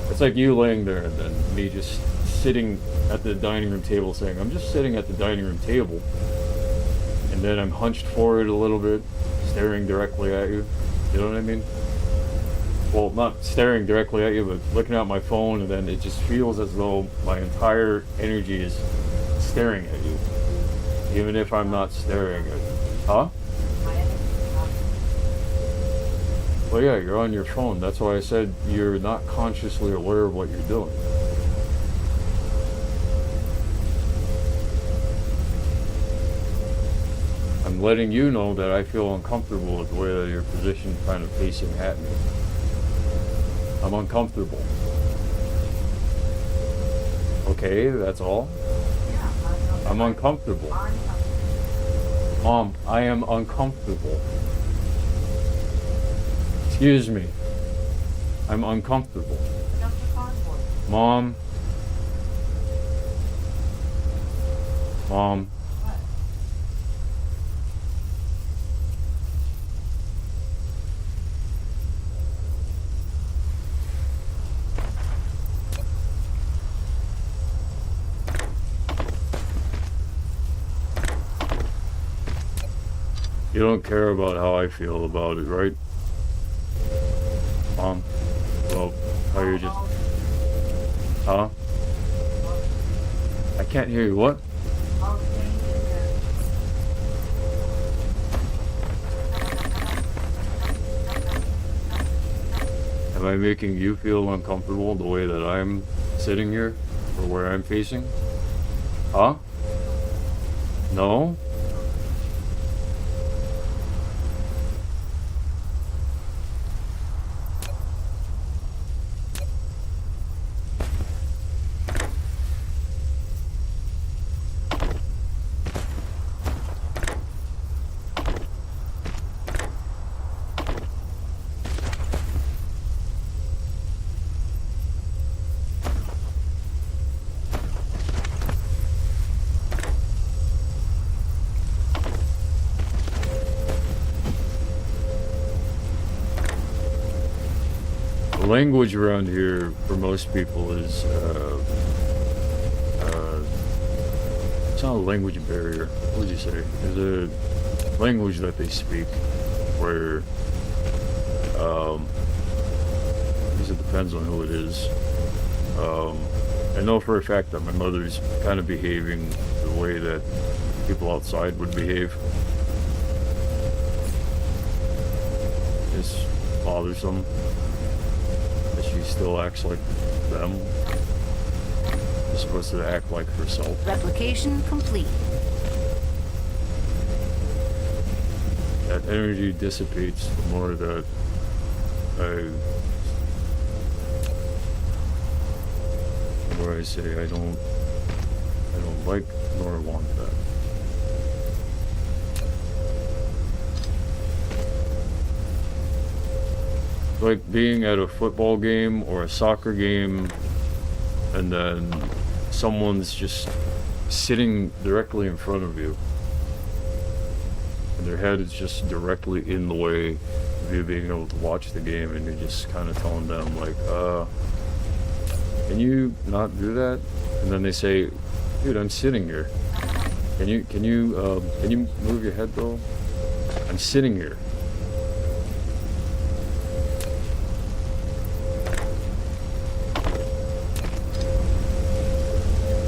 It's like you laying there and then me just sitting at the dining room table saying, I'm just sitting at the dining room table. and then I'm hunched forward a little bit, staring directly at you. You know what I mean? Well, not staring directly at you, but looking at my phone, and then it just feels as though my entire energy is staring at you, even if I'm not staring at you. Huh? My energy is not. Well, yeah, you're on your phone. That's why I said you're not consciously aware of what you're doing. I'm letting you know that I feel uncomfortable with the way that you're positioned, kind of facing at me. I'm uncomfortable. Okay, that's all. Yeah, I'm uncomfortable. Uncomfortable. Mom, I am uncomfortable. Excuse me. I'm uncomfortable. Enough for cardboard. Mom. Mom. What? You don't care about how I feel about it, right? Mom. Well, how you're just... Huh? I can't hear you. What? All changes Am I making you feel uncomfortable the way that I'm sitting here? Or where I'm facing? Huh? No? The language around here for most people is it's not a language barrier. What would you say? There's a language that they speak where I guess it depends on who it is. I know for a fact that my mother's kind of behaving the way that people outside would behave. It's bothersome that she still acts like them. She's supposed to act like herself. Replication complete. That energy dissipates the more that I say I don't like nor want that. Like being at a football game or a soccer game, and then someone's just sitting directly in front of you, and their head is just directly in the way of you being able to watch the game, and you're just kind of telling them like, can you not do that? And then they say, dude, I'm sitting here. Can you move your head though? I'm sitting here.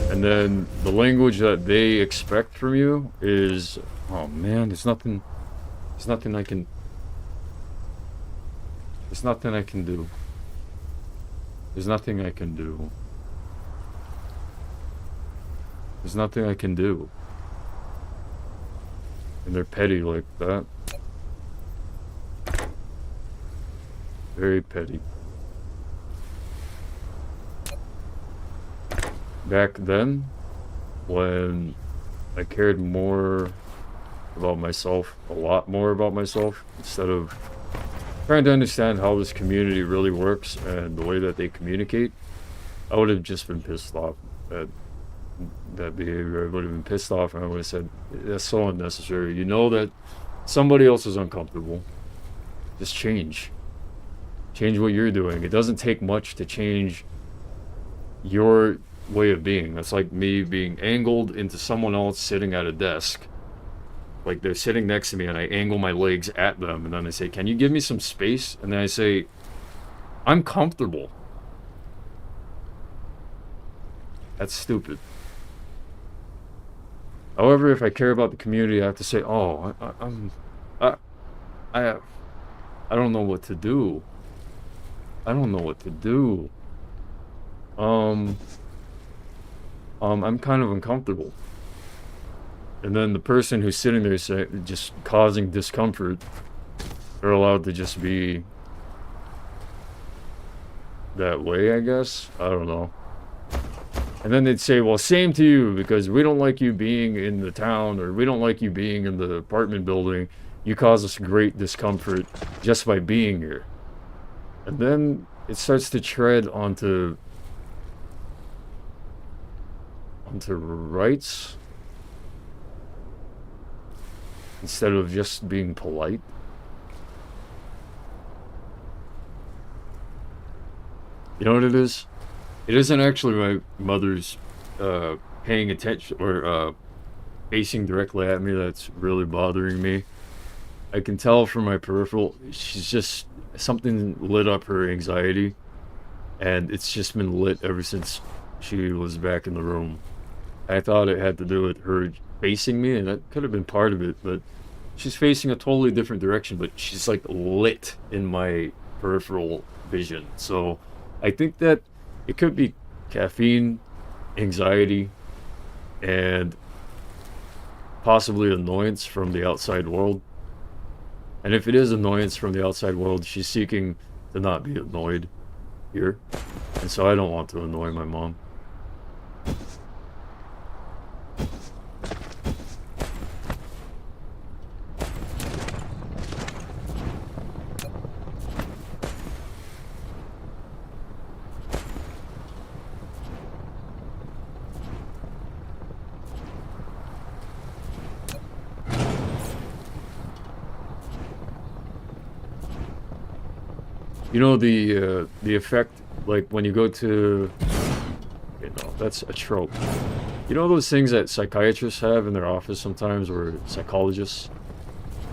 And then the language that they expect from you is, oh man, there's nothing I can do. There's nothing I can do. There's nothing I can do. And they're petty like that. Very petty. Back then, when I cared more about myself, a lot more about myself, instead of trying to understand how this community really works and the way that they communicate, I would have just been pissed off at that behavior. I would have been pissed off and I would have said, that's so unnecessary. You know that somebody else is uncomfortable. Just change. Change what you're doing. It doesn't take much to change your way of being. That's like me being angled into someone else sitting at a desk. like they're sitting next to me and I angle my legs at them and then I say, "Can you give me some space?" And then I say, "I'm comfortable." That's stupid. However, if I care about the community, I have to say, "Oh, I, I, I don't know what to do. I don't know what to do. Um, I'm kind of uncomfortable." And then the person who's sitting there just causing discomfort, they're allowed to just be that way, I guess. I don't know. And then they'd say, "Well, same to you, because we don't like you being in the town, or we don't like you being in the apartment building. You cause us great discomfort just by being here." And then it starts to tread onto rights instead of just being polite. You know what it is? It isn't actually my mother's paying attention or facing directly at me that's really bothering me. I can tell from my peripheral, she's just, something lit up her anxiety, and it's just been lit ever since she was back in the room. I thought it had to do with her facing me, and that could have been part of it, but she's facing a totally different direction, but she's like lit in my peripheral vision. So I think that it could be caffeine, anxiety, and possibly annoyance from the outside world. And if it is annoyance from the outside world, she's seeking to not be annoyed here. And so I don't want to annoy my mom. You know the effect, like when you go to, that's a trope. You know those things that psychiatrists have in their office sometimes, or psychologists?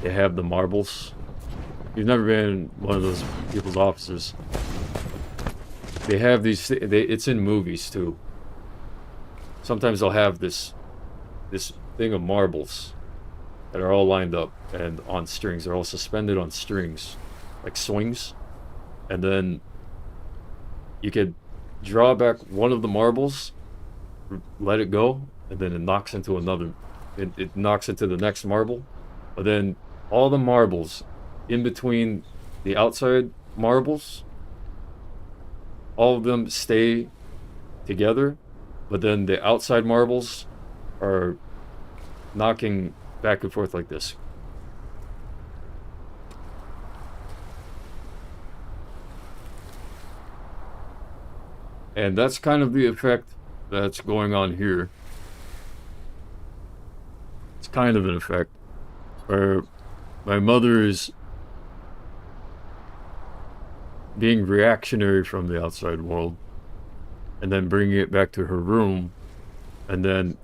They have the marbles. You've never been in one of those people's offices. They have these. It's in movies too. Sometimes they'll have this thing of marbles that are all lined up and on strings. They're all suspended on strings, like swings. And then you could draw back one of the marbles, let it go, and then it knocks into another. It knocks into the next marble. But then all the marbles in between the outside marbles, all of them stay together. But then the outside marbles are knocking back and forth like this. And that's kind of the effect that's going on here. It's kind of an effect where my mother is being reactionary from the outside world and then bringing it back to her room. And then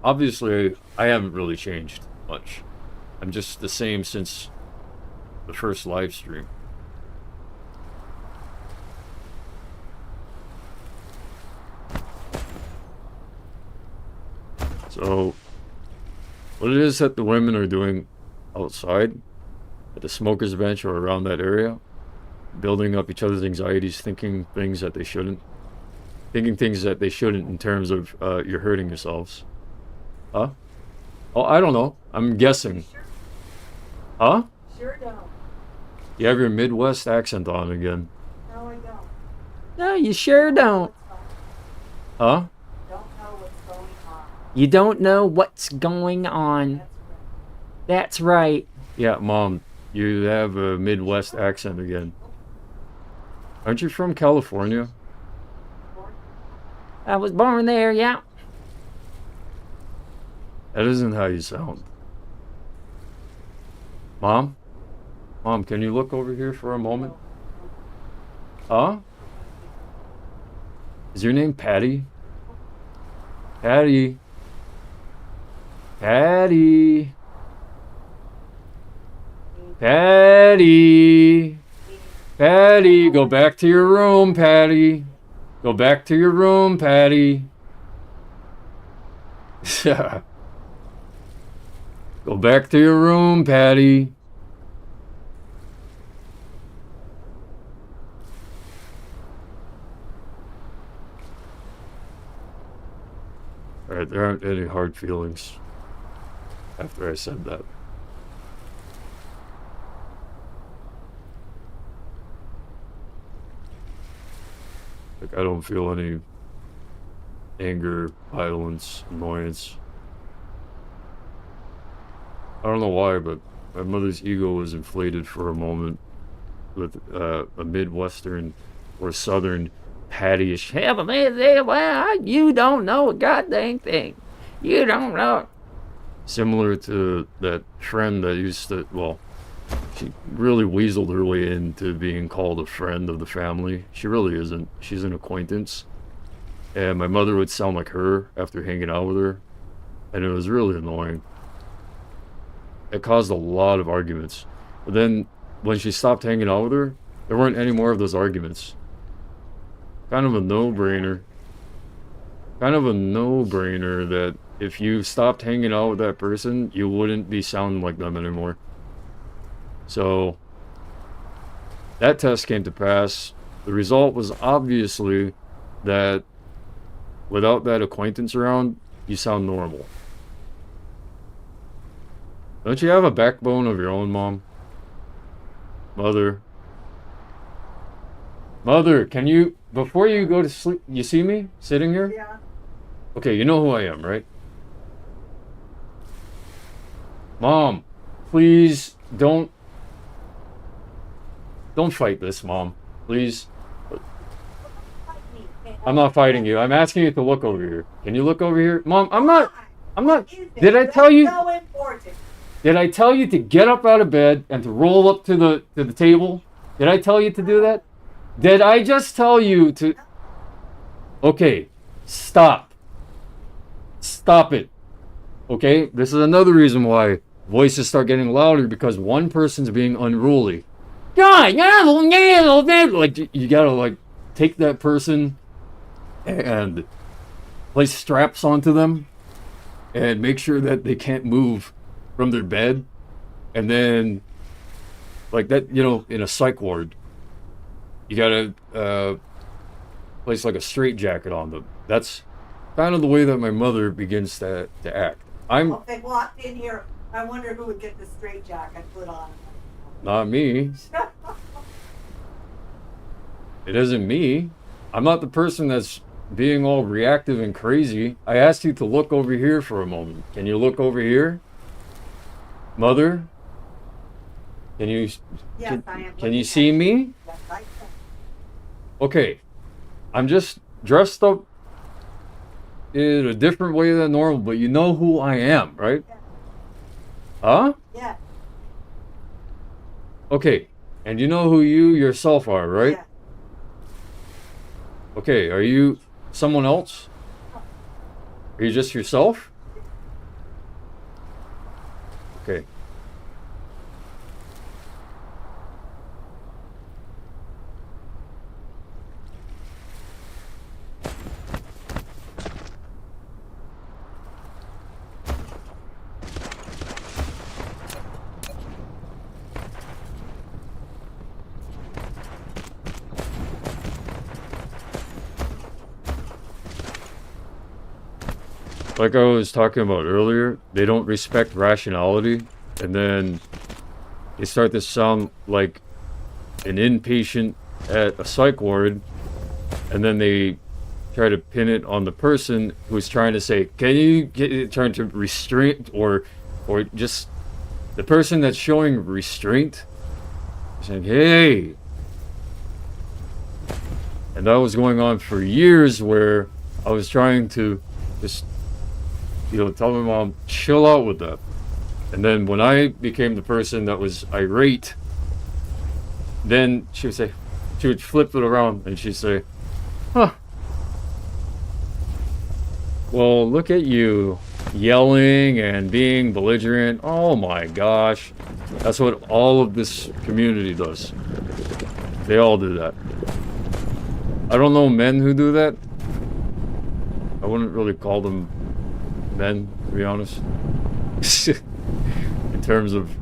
obviously I haven't really changed much. I'm just the same since the first live stream. So, what it is that the women are doing outside at the smoker's bench or around that area, building up each other's anxieties, thinking things that they shouldn't in terms of you're hurting yourselves. Huh? Oh, I don't know. I'm guessing. Huh? Sure don't. You have your Midwest accent on again. No, I don't. No, you sure don't. Huh? Don't know what's going on. You don't know what's going on. That's right. Yeah, Mom, you have a Midwest accent again. Aren't you from California? I was born there, yeah. That isn't how you sound. Mom? Mom, can you look over here for a moment? Huh? Is your name Patty? Patty? Patty? Patty! Patty, go back to your room, Patty. Go back to your room, Patty. Go back to your room, Patty. Alright, there aren't any hard feelings after I said that. Like, I don't feel any anger, violence, annoyance. I don't know why, but my mother's ego was inflated for a moment with a Midwestern or Southern pattyish. Yeah, but well, you don't know a goddamn thing. You don't know. Similar to that friend that used to, well, she really weaseled her way into being called a friend of the family. She really isn't. She's an acquaintance. And my mother would sound like her after hanging out with her. And it was really annoying. It caused a lot of arguments. But then when she stopped hanging out with her, there weren't any more of those arguments. Kind of a no-brainer. Kind of a no-brainer that if you stopped hanging out with that person, you wouldn't be sounding like them anymore. So that test came to pass. The result was obviously that without that acquaintance around, you sound normal. Don't you have a backbone of your own, Mom? Mother. Mother, can you, before you go to sleep, you see me sitting here? Yeah. Okay, you know who I am, right? Mom, please don't fight this, Mom. Please. I'm not fighting you. I'm asking you to look over here. Can you look over here? Mom, I'm not. Did I tell you? So important. Did I tell you to get up out of bed and to roll up to the table? Did I tell you to do that? Did I just tell you to? Okay, stop. Stop it. Okay? This is another reason why voices start getting louder, because one person's being unruly. Like, you gotta, like, take that person and place straps onto them and make sure that they can't move from their bed. And then, like that, you know, in a psych ward, you gotta place like a straitjacket on them. That's kind of the way that my mother begins to act. Well, if they walked in here, I wonder who would get the straitjacket put on. Not me. It isn't me. I'm not the person that's being all reactive and crazy. I asked you to look over here for a moment. Can you look over here? Mother? Can you Yes, I am. can you see me? Yes, I can. Okay. I'm just dressed up in a different way than normal, but you know who I am, right? Yeah. Huh? Yeah. Okay. And you know who you yourself are, right? Yeah. Okay, are you someone else? Are you just yourself? Okay. Like I was talking about earlier, they don't respect rationality, and then they start to sound like an inpatient at a psych ward, and then they try to pin it on the person who's trying to say, can you get, trying to restrain, or just the person that's showing restraint, saying, hey. And that was going on for years, where I was trying to just, you know, tell my mom, chill out with that. And then when I became the person that was irate, then she would flip it around and she'd say, huh, well, look at you yelling and being belligerent. Oh my gosh. That's what all of this community does. They all do that. I don't know men who do that. I wouldn't really call them men, to be honest. In terms of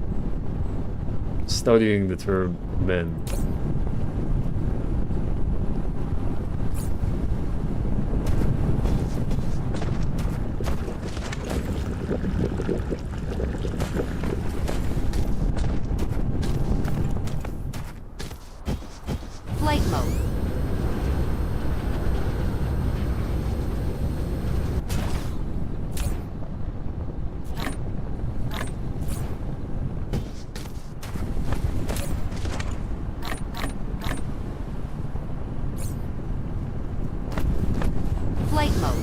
studying the term men. Flight mode. Flight mode.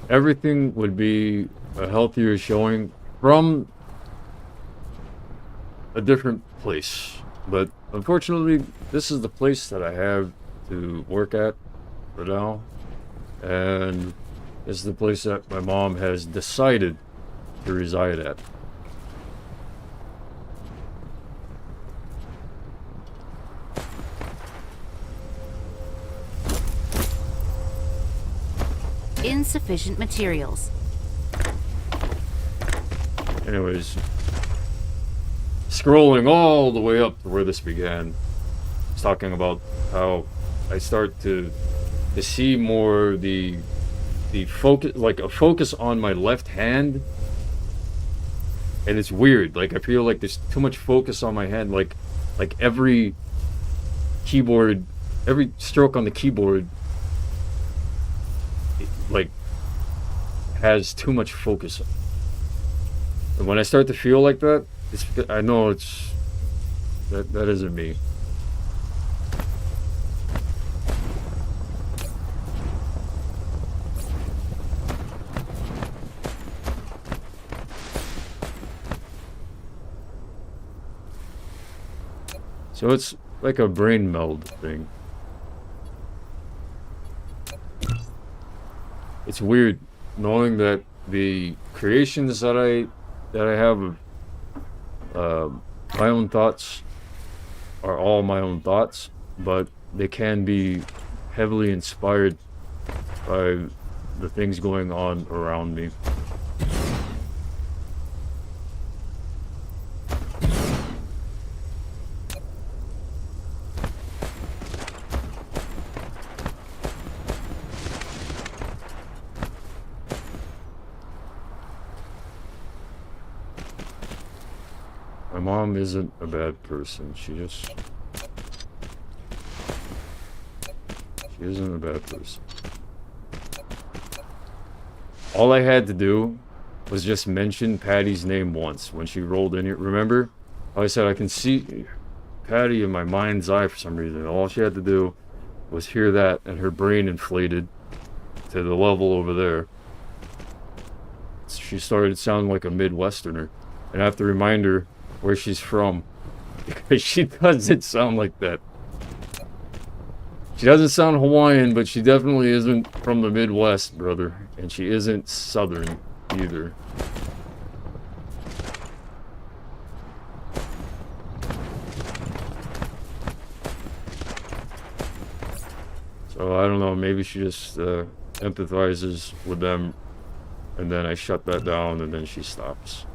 Everything would be a healthier showing from a different place. But unfortunately, this is the place that I have to work at for now. And this is the place that my mom has decided to reside at. Insufficient materials. Anyways, scrolling all the way up to where this began, it's talking about how I start to see more the focus, like a focus on my left hand, and it's weird. Like I feel like there's too much focus on my hand. Like every keyboard, every stroke on the keyboard, like has too much focus. And when I start to feel like that, I know it's that isn't me. So it's like a brain meld thing. It's weird knowing that the creations that I have of my own thoughts are all my own thoughts, but they can be heavily inspired by the things going on around me. My mom isn't a bad person. She isn't a bad person. All I had to do was just mention Patty's name once when she rolled in here. Remember? I said I can see Patty in my mind's eye for some reason. All she had to do was hear that, and her brain inflated to the level over there. She started sounding like a Midwesterner, and I have to remind her where she's from, because she doesn't sound like that. She doesn't sound Hawaiian, but she definitely isn't from the Midwest, brother. And she isn't Southern either. So I don't know, maybe she just empathizes with them, and then I shut that down, and then she stops.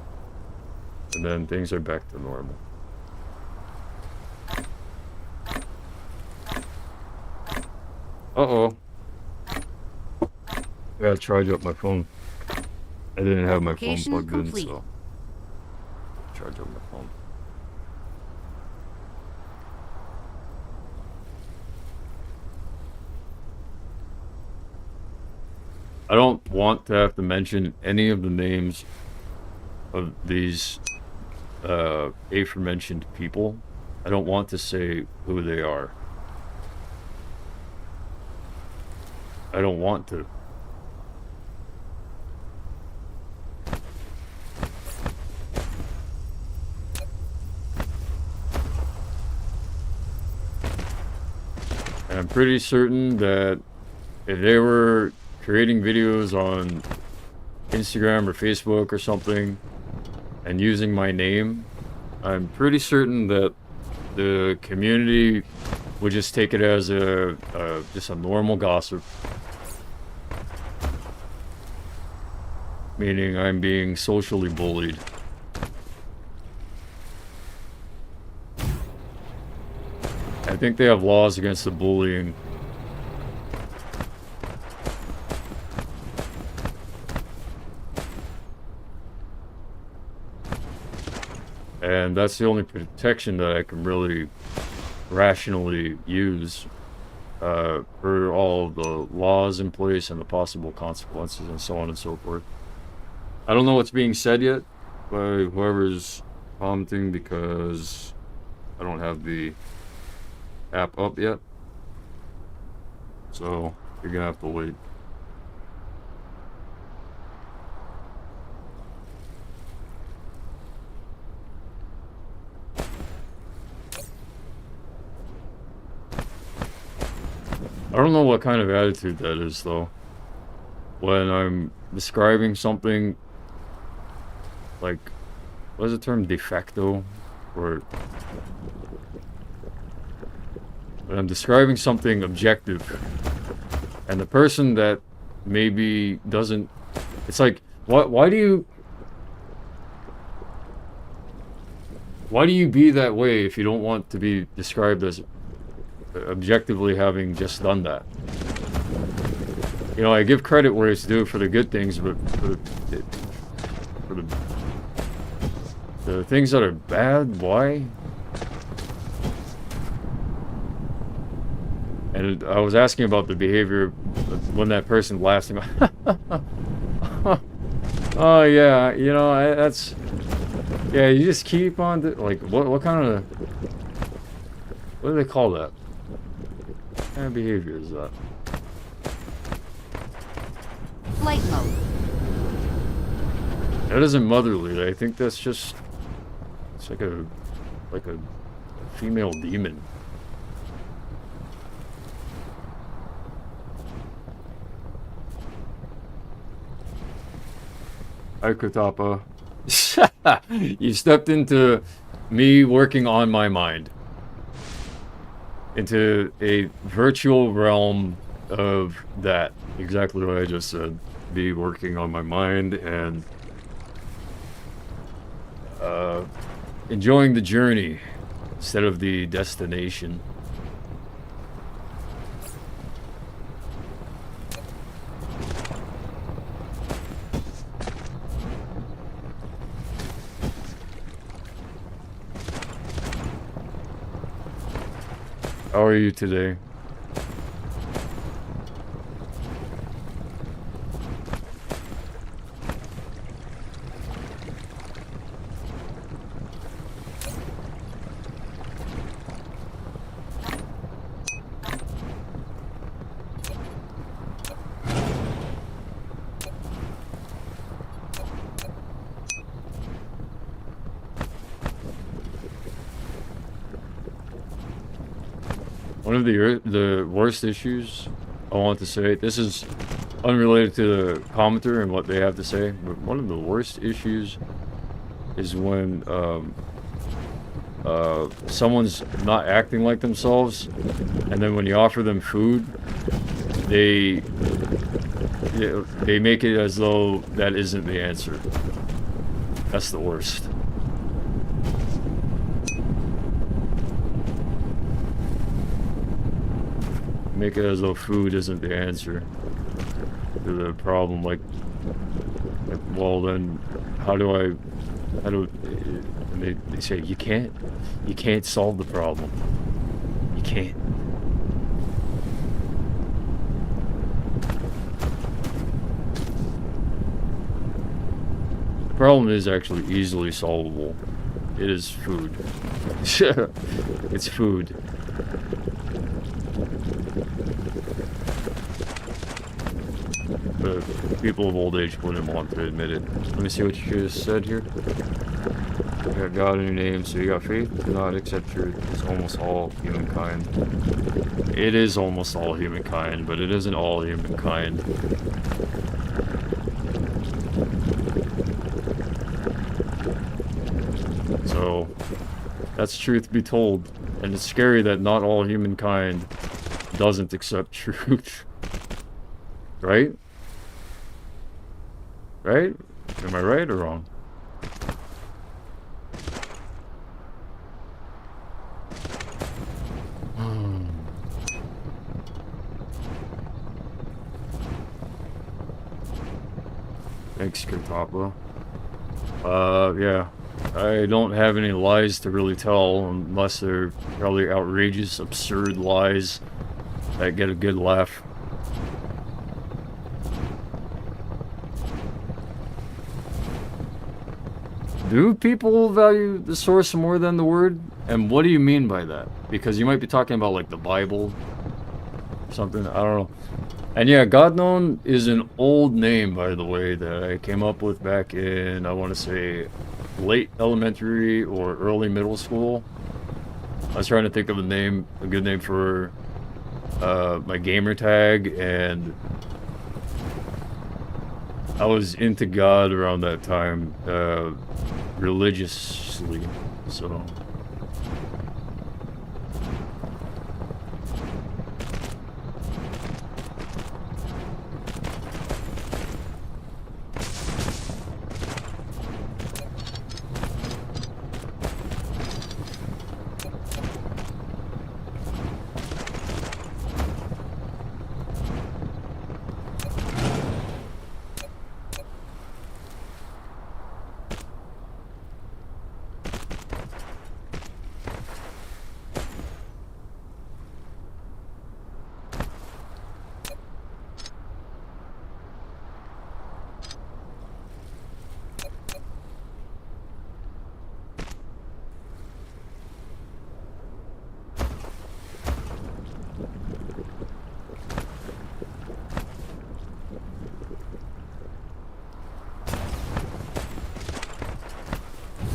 And then things are back to normal. Uh-oh. I gotta charge up my phone. I didn't have my phone Location plugged complete. in, so charge up my phone. I don't want to have to mention any of the names of these aforementioned people. I don't want to say who they are. I don't want to. And I'm pretty certain that if they were creating videos on Instagram or Facebook or something and using my name, I'm pretty certain that the community would just take it as just a normal gossip. Meaning I'm being socially bullied. I think they have laws against the bullying. And that's the only protection that I can really rationally use for all the laws in place and the possible consequences and so on and so forth. I don't know what's being said yet by whoever's commenting because I don't have the app up yet. So you're gonna have to wait. I don't know what kind of attitude that is though. When I'm describing something like, what is the term, de facto? Or when I'm describing something objective and the person that maybe doesn't, it's like, why do you be that way if you don't want to be described as objectively having just done that? You know, I give credit where it's due for the good things, but for the things that are bad, why? And I was asking about the behavior when that person laughs. Oh yeah, you know, that's, yeah, you just keep on, like, what kind of, what do they call that? What kind of behavior is that? Flight mode. That isn't motherly. I think that's just, it's like a female demon. Hi, Kutapa. You stepped into me working on my mind. Into a virtual realm of that. Exactly what I just said. Be working on my mind and enjoying the journey instead of the destination. How are you today? One of the worst issues I want to say, this is unrelated to the commenter and what they have to say, but one of the worst issues is when someone's not acting like themselves, and then when you offer them food, they make it as though that isn't the answer. That's the worst. Make it as though food isn't the answer to the problem. Like, well then, how do and they say you can't solve the problem. You can't. The problem is actually easily solvable. It is food. It's food. But people of old age wouldn't want to admit it. Let me see what you just said here. You got God in your name, so you got faith, do not accept truth. It's almost all humankind. It is almost all humankind, but it isn't all humankind. So, that's truth be told. And it's scary that not all humankind doesn't accept truth. Right? Right? Am I right or wrong? Thanks, Kirtapa. Yeah. I don't have any lies to really tell, unless they're probably outrageous, absurd lies that get a good laugh. Do people value the source more than the word? And what do you mean by that? Because you might be talking about, like, the Bible or something. I don't know. And yeah, God known is an old name, by the way, that I came up with back in, I want to say, late elementary or early middle school. I was trying to think of a good name for my gamer tag, and I was into God around that time, religiously, so...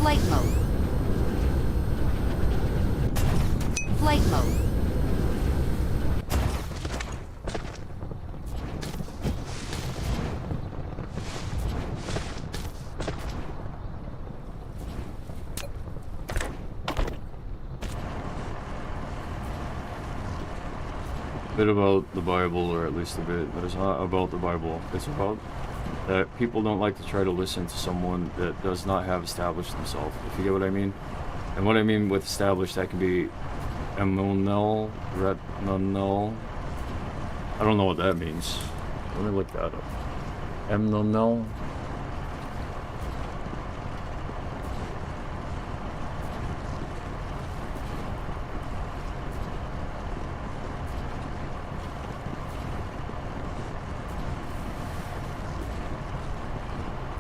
Flight mode. Flight mode. Bit about the Bible, or at least a bit, but it's not about the Bible. It's about that people don't like to try to listen to someone that does not have established themselves, if you get what I mean. And what I mean with established, that can be emunel, retinol. I don't know what that means. Let me look that up. Emunel.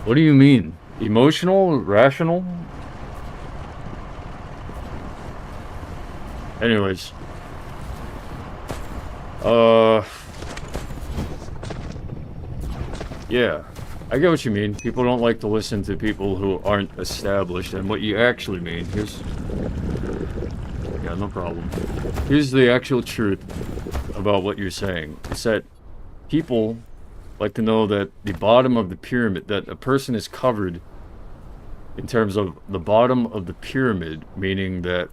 What do you mean? Emotional? Rational? Anyways. Yeah. I get what you mean. People don't like to listen to people who aren't established. And what you actually mean, here's... Yeah, no problem. Here's the actual truth about what you're saying. It's that people like to know that the bottom of the pyramid, that a person is covered in terms of the bottom of the pyramid, meaning that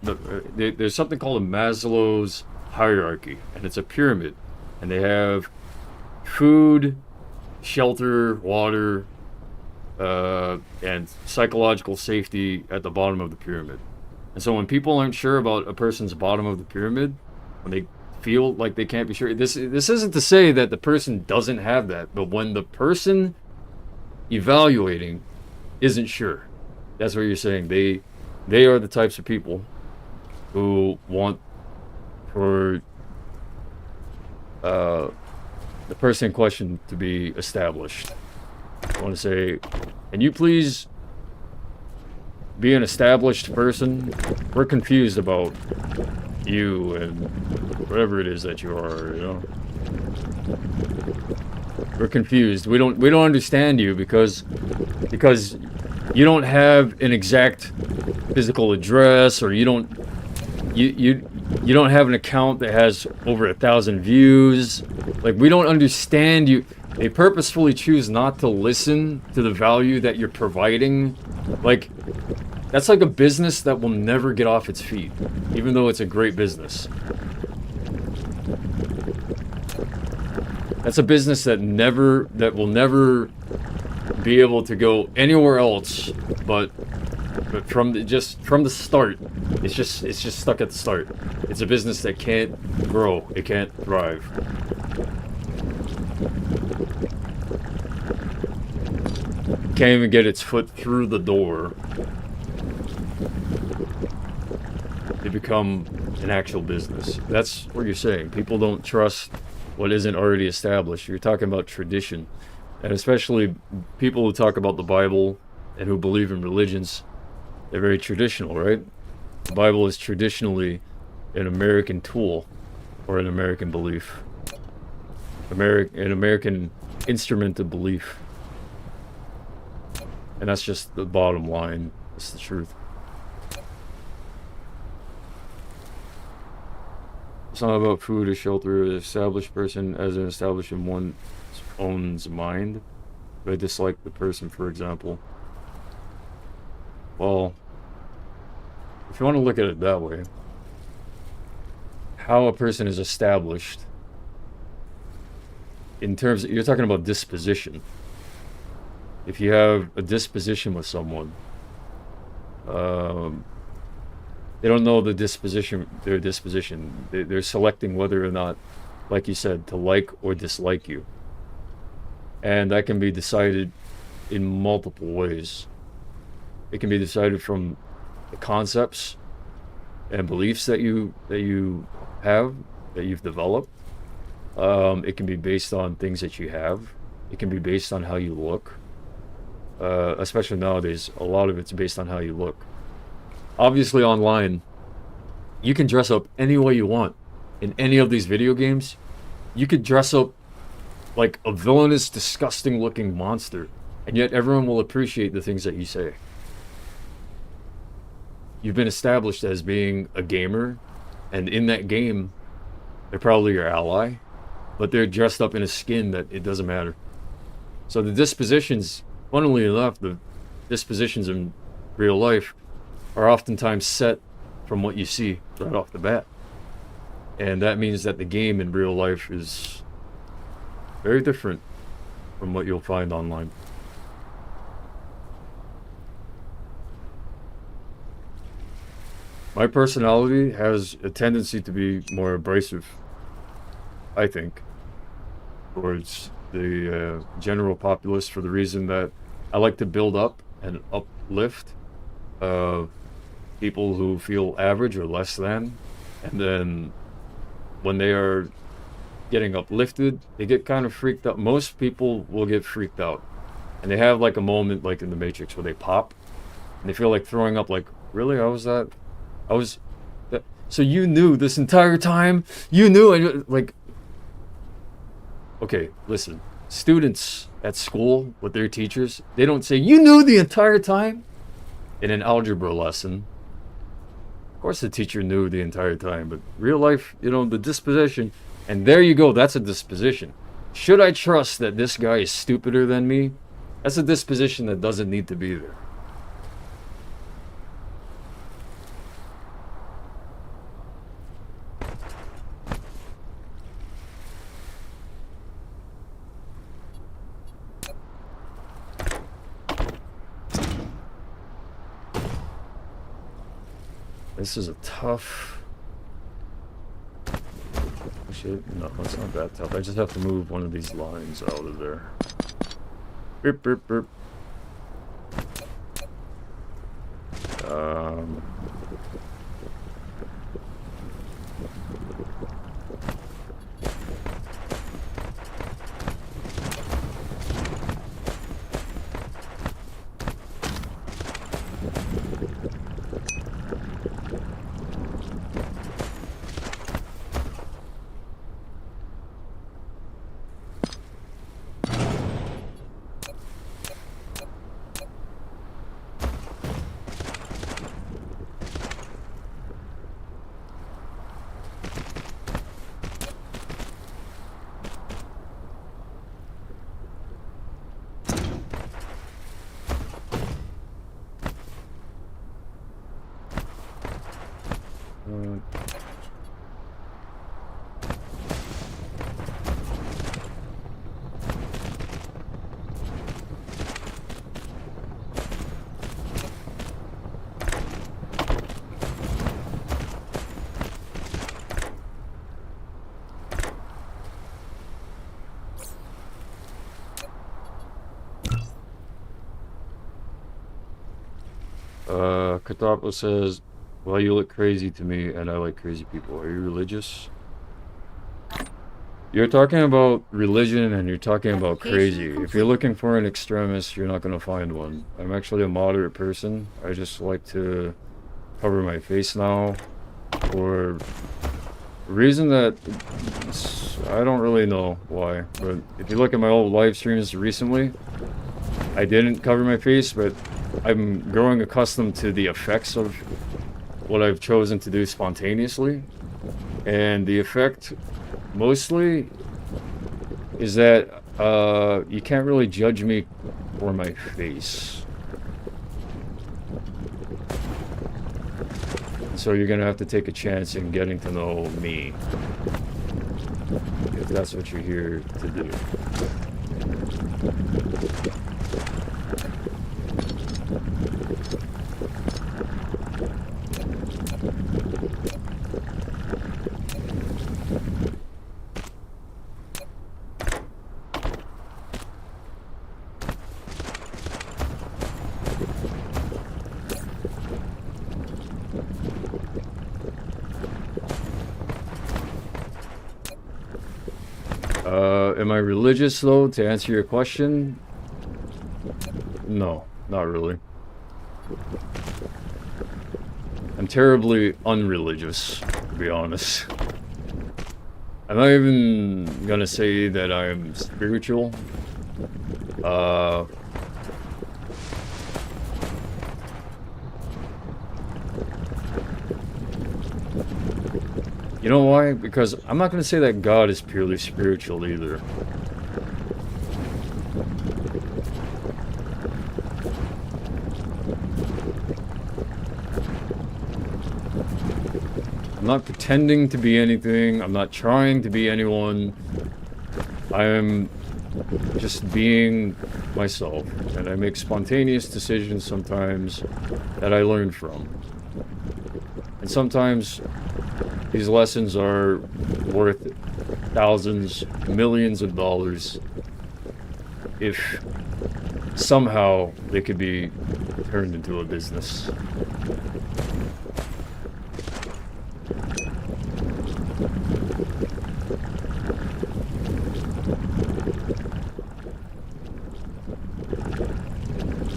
there's something called a Maslow's hierarchy, and it's a pyramid, and they have food, shelter, water, and psychological safety at the bottom of the pyramid. And so when people aren't sure about a person's bottom of the pyramid, when they feel like they can't be sure, this isn't to say that the person doesn't have that, but when the person evaluating isn't sure, that's what you're saying. They are the types of people who want for the person in question to be established. I want to say, can you please be an established person? We're confused about you and whatever it is that you are, you know. We're confused. We don't understand you because you don't have an exact physical address, or you don't have an account that has over 1,000 views. Like, we don't understand you. They purposefully choose not to listen to the value that you're providing. Like, that's like a business that will never get off its feet, even though it's a great business. That's a business that will never be able to go anywhere else, but from the start, it's just stuck at the start. It's a business that can't grow, it can't thrive. Can't even get its foot through the door to become an actual business. That's what you're saying. People don't trust what isn't already established. You're talking about tradition. And especially people who talk about the Bible and who believe in religions, they're very traditional, right? The Bible is traditionally an American tool or an American belief. An American instrument of belief. And that's just the bottom line. That's the truth. It's not about food or shelter. An established person as an established in one's own mind. If I dislike the person, for example. Well, if you want to look at it that way, how a person is established in terms of, you're talking about disposition. If you have a disposition with someone, they don't know their disposition. They're selecting whether or not, like you said, to like or dislike you. And that can be decided in multiple ways. It can be decided from the concepts and beliefs that you have, that you've developed. It can be based on things that you have. It can be based on how you look. Especially nowadays, a lot of it's based on how you look. Obviously, online, you can dress up any way you want. In any of these video games, you could dress up like a villainous, disgusting-looking monster, and yet everyone will appreciate the things that you say. You've been established as being a gamer, and in that game, they're probably your ally, but they're dressed up in a skin that it doesn't matter. So the dispositions, funnily enough, the dispositions in real life are oftentimes set from what you see right off the bat. And that means that the game in real life is very different from what you'll find online. My personality has a tendency to be more abrasive, I think, towards the general populace, for the reason that I like to build up and uplift people who feel average or less than, and then when they are getting uplifted, they get kind of freaked out. Most people will get freaked out, and they have like a moment like in the Matrix where they pop and they feel like throwing up, like, really? So you knew this entire time? You knew? And like, okay, listen, students at school with their teachers, they don't say, you knew the entire time? In an algebra lesson, of course the teacher knew the entire time, but real life, the disposition, and there you go, that's a disposition. Should I trust that this guy is stupider than me? That's a disposition that doesn't need to be there. This is a tough... Shit, no, it's not that tough. I just have to move one of these lines out of there. Burp, burp, burp. Katapa says, well, you look crazy to me, and I like crazy people. Are you religious? You're talking about religion, and you're talking about crazy. If you're looking for an extremist, you're not going to find one. I'm actually a moderate person. I just like to cover my face now for a reason that I don't really know why. But if you look at my old live streams recently, I didn't cover my face, but I'm growing accustomed to the effects of what I've chosen to do spontaneously. And the effect mostly is that you can't really judge me for my face. So you're gonna have to take a chance in getting to know me, if that's what you're here to do. Am I religious, though, to answer your question? No, not really. I'm terribly unreligious, to be honest. I'm not even gonna say that I'm spiritual. You know why? Because I'm not going to say that God is purely spiritual either. I'm not pretending to be anything. I'm not trying to be anyone. I am just being myself. And I make spontaneous decisions sometimes that I learn from. And sometimes these lessons are worth thousands, millions of dollars if somehow they could be turned into a business.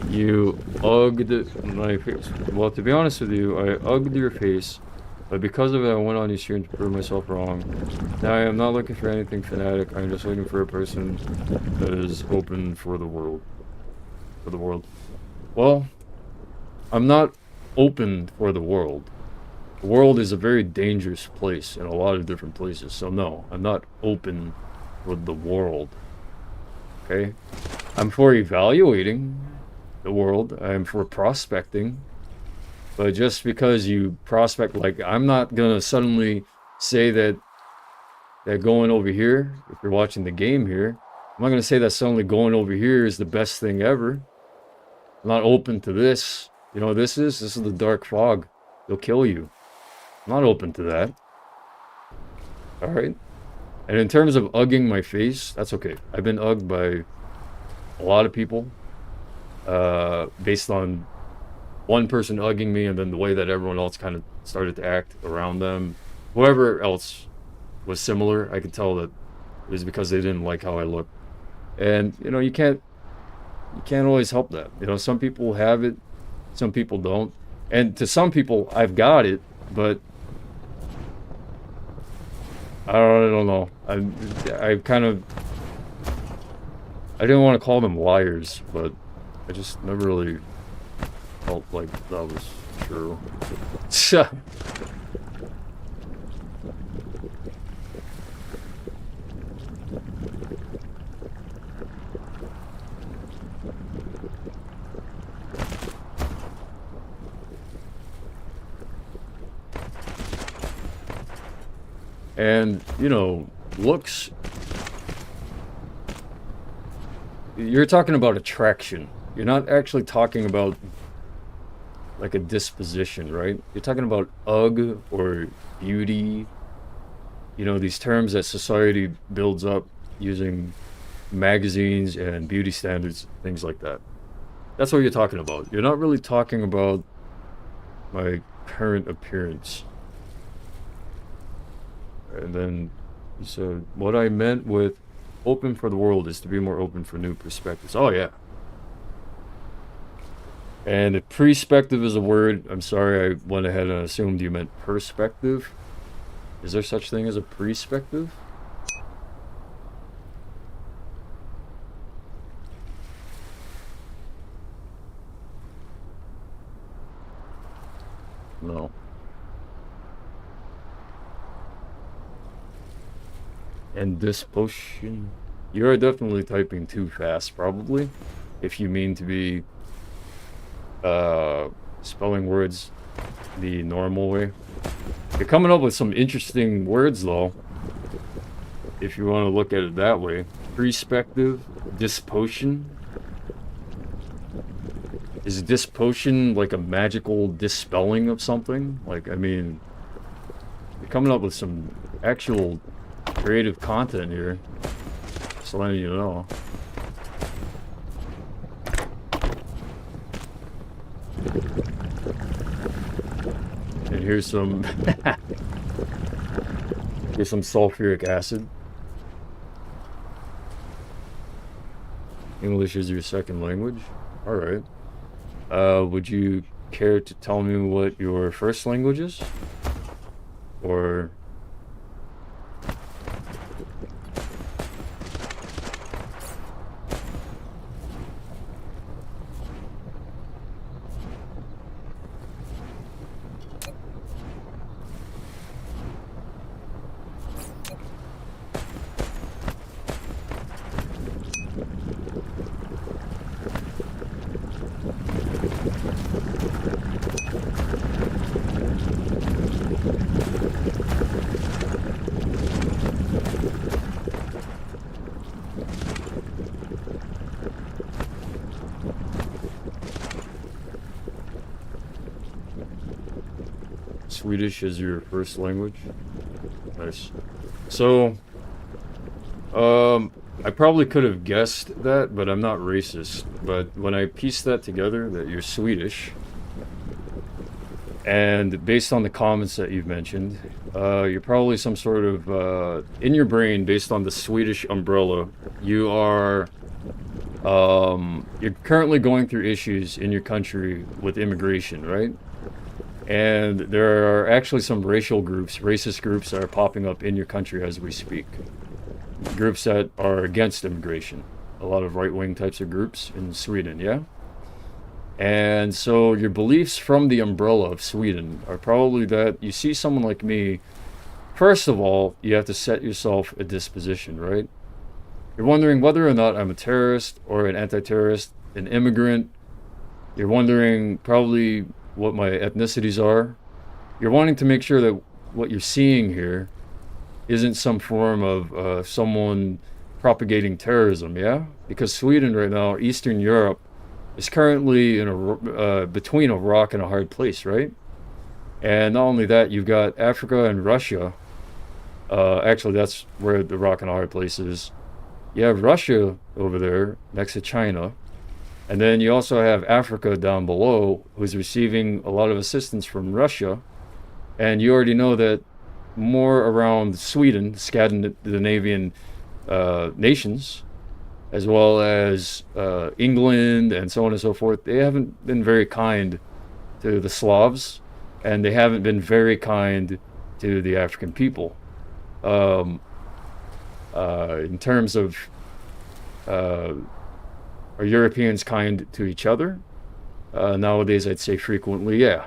You ugged my face. Well, to be honest with you, I ugged your face. But because of it, I went on these streams to prove myself wrong. Now, I am not looking for anything fanatic. I'm just looking for a person that is open for the world. For the world. Well, I'm not open for the world. The world is a very dangerous place in a lot of different places. So no, I'm not open for the world. Okay? I'm for evaluating the world. I'm for prospecting. But just because you prospect, like, I'm not gonna suddenly say that going over here, if you're watching the game here, I'm not gonna say that suddenly going over here is the best thing ever. I'm not open to this. You know what this is? This is the dark fog. It'll kill you. I'm not open to that. Alright? And in terms of ugging my face, that's okay. I've been ugged by a lot of people. Based on one person ugging me and then the way that everyone else kind of started to act around them. Whoever else was similar, I could tell that it was because they didn't like how I looked. And, you know, you can't always help that. You know, some people have it, some people don't. And to some people, I've got it, but I don't know. I didn't want to call them liars, but I just never really felt like that was true. And, you know, looks... You're talking about attraction. You're not actually talking about like a disposition, right? You're talking about ugh or beauty. You know, these terms that society builds up using magazines and beauty standards, things like that. That's what you're talking about. You're not really talking about my current appearance. And then he said, what I meant with open for the world is to be more open for new perspectives. Oh, yeah. And if perspective is a word, I'm sorry I went ahead and assumed you meant perspective. Is there such thing as a perspective? No. And this potion, you're definitely typing too fast, probably, if you mean to be spelling words the normal way. You're coming up with some interesting words, though, if you want to look at it that way. Perspective, dispotion. Is dispotion like a magical dispelling of something? Like, I mean, you're coming up with some actual creative content here. Just letting you know. And here's some here's some sulfuric acid. English is your second language. All right. Would you care to tell me what your first language is? Or Swedish is your first language? Nice. So, I probably could have guessed that, but I'm not racist. But when I pieced that together, that you're Swedish, and based on the comments that you've mentioned, you're probably some sort of, in your brain, based on the Swedish umbrella, you are, you're currently going through issues in your country with immigration, right? And there are actually some racial groups, racist groups that are popping up in your country as we speak. Groups that are against immigration. A lot of right-wing types of groups in Sweden, yeah? And so your beliefs from the umbrella of Sweden are probably that you see someone like me, first of all, you have to set yourself a disposition, right? You're wondering whether or not I'm a terrorist or an anti-terrorist, an immigrant. You're wondering probably what my ethnicities are. You're wanting to make sure that what you're seeing here isn't some form of someone propagating terrorism, yeah? Because Sweden right now, Eastern Europe, is currently in a between a rock and a hard place, right? And not only that, you've got Africa and Russia. Actually, that's where the rock and a hard place is. You have Russia over there next to China. And then you also have Africa down below, who's receiving a lot of assistance from Russia. And you already know that more around Sweden, Scandinavian nations, as well as England and so on and so forth, they haven't been very kind to the Slavs, and they haven't been very kind to the African people. In terms of are Europeans kind to each other? Nowadays, I'd say frequently, yeah.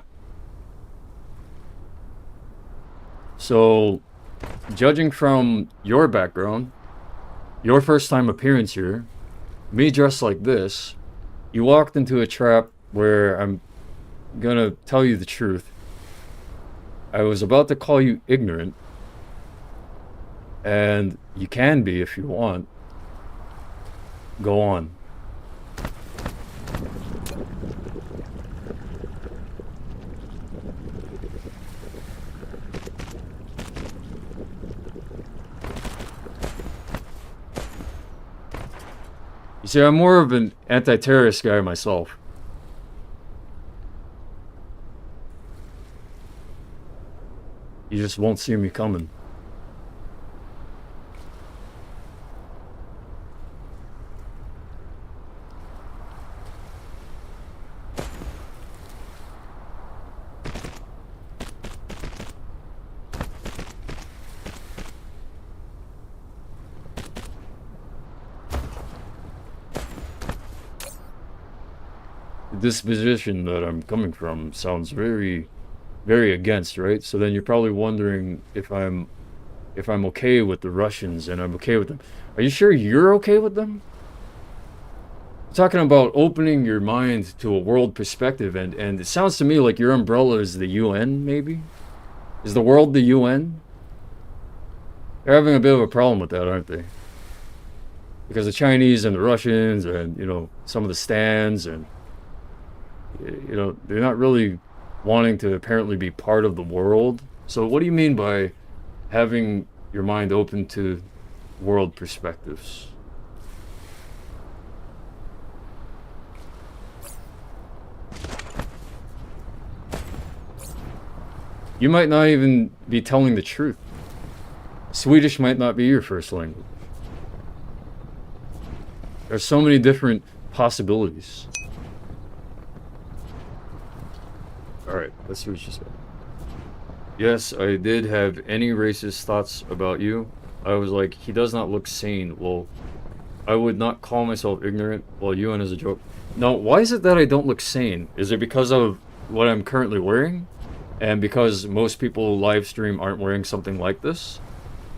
So, judging from your background, your first time appearance here, me dressed like this, you walked into a trap where I'm gonna tell you the truth. I was about to call you ignorant, and you can be if you want. Go on. You see, I'm more of an anti-terrorist guy myself. You just won't see me coming. This position that I'm coming from sounds very, very against, right? So then you're probably wondering if I'm okay with the Russians, and I'm okay with them. Are you sure you're okay with them? I'm talking about opening your mind to a world perspective, and it sounds to me like your umbrella is the UN, maybe? Is the world the UN? They're having a bit of a problem with that, aren't they? Because the Chinese and the Russians and, you know, some of the stands and, you know, they're not really wanting to apparently be part of the world. So what do you mean by having your mind open to world perspectives? You might not even be telling the truth. Swedish might not be your first language. There's so many different possibilities. Alright, let's see what she said. Yes, I did have any racist thoughts about you. I was like, he does not look sane. Well, I would not call myself ignorant. Well, UN is a joke. No, why is it that I don't look sane? Is it because of what I'm currently wearing? And because most people live stream aren't wearing something like this?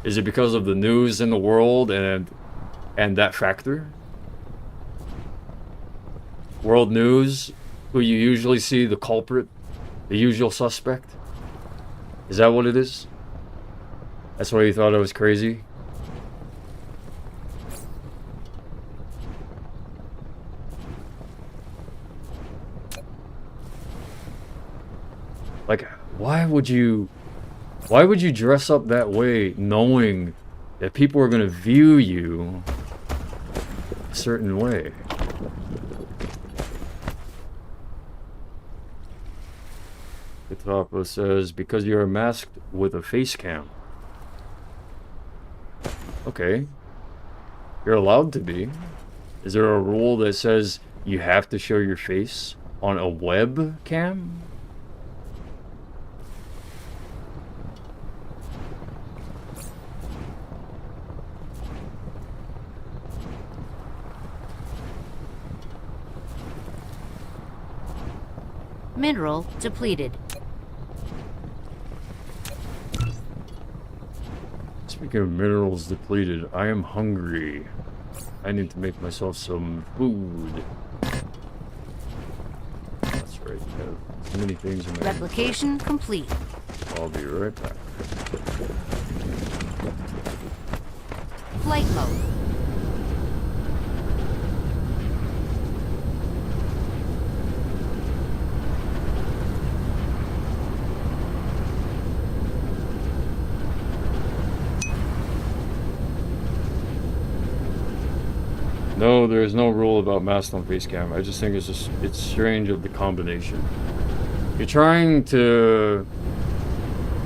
Is it because of the news in the world and that factor? World news, who you usually see the culprit, the usual suspect? Is that what it is? That's why you thought I was crazy? Like, why would you dress up that way knowing that people are gonna view you a certain way? The top says, because you are masked with a face cam. Okay. You're allowed to be. Is there a rule that says you have to show your face on a webcam? Mineral depleted. Speaking of minerals depleted, I am hungry. I need to make myself some food. That's right. I have too many things in my Replication complete. I'll be right back. Flight mode. No, there is no rule about masked on face cam. I just think it's strange of the combination. You're trying to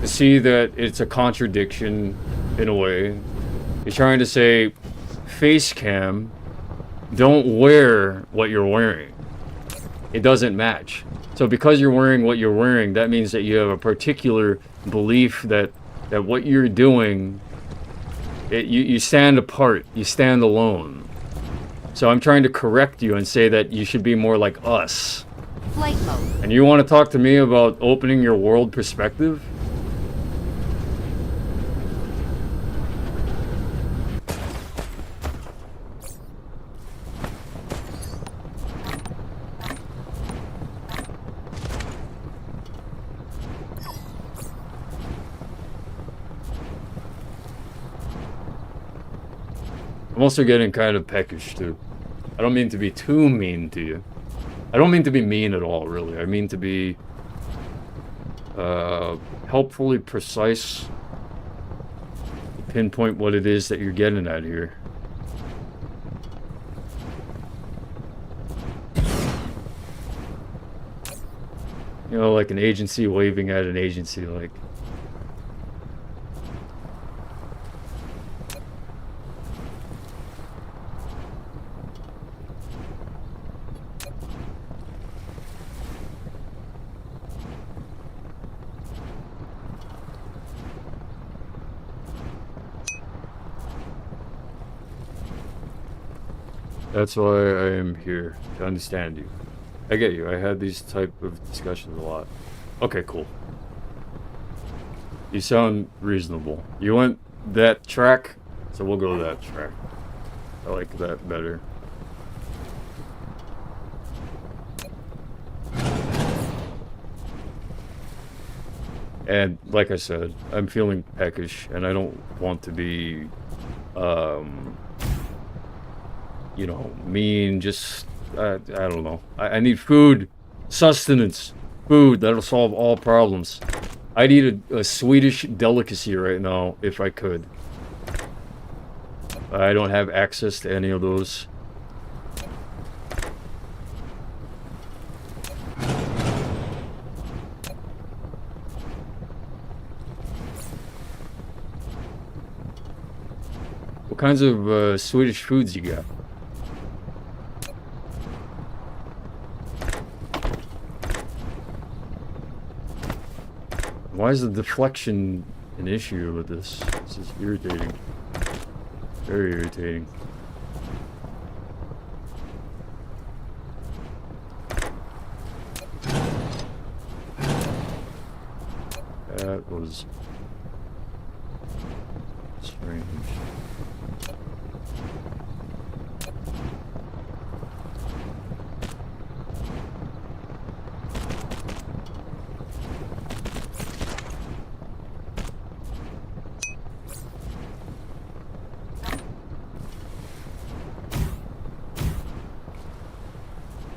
see that it's a contradiction in a way. You're trying to say, face cam, don't wear what you're wearing. It doesn't match. So because you're wearing what you're wearing, that means that you have a particular belief that what you're doing, you stand apart, you stand alone. So I'm trying to correct you and say that you should be more like us. Flight mode. And you want to talk to me about opening your world perspective? I'm also getting kind of peckish too. I don't mean to be too mean to you. I don't mean to be mean at all, really. I mean to be helpfully precise, to pinpoint what it is that you're getting at here. You know, like an agency waving at an agency, like, That's why I am here, to understand you. I get you. I had these type of discussions a lot. Okay, cool. You sound reasonable. You went that track, so we'll go that track. I like that better. And like I said, I'm feeling peckish, and I don't want to be, you know, mean. Just I don't know. I need food, sustenance, food that'll solve all problems. I'd eat a Swedish delicacy right now if I could. I don't have access to any of those. What kinds of Swedish foods you got? Why is the deflection an issue with this? This is irritating. Very irritating. That was strange.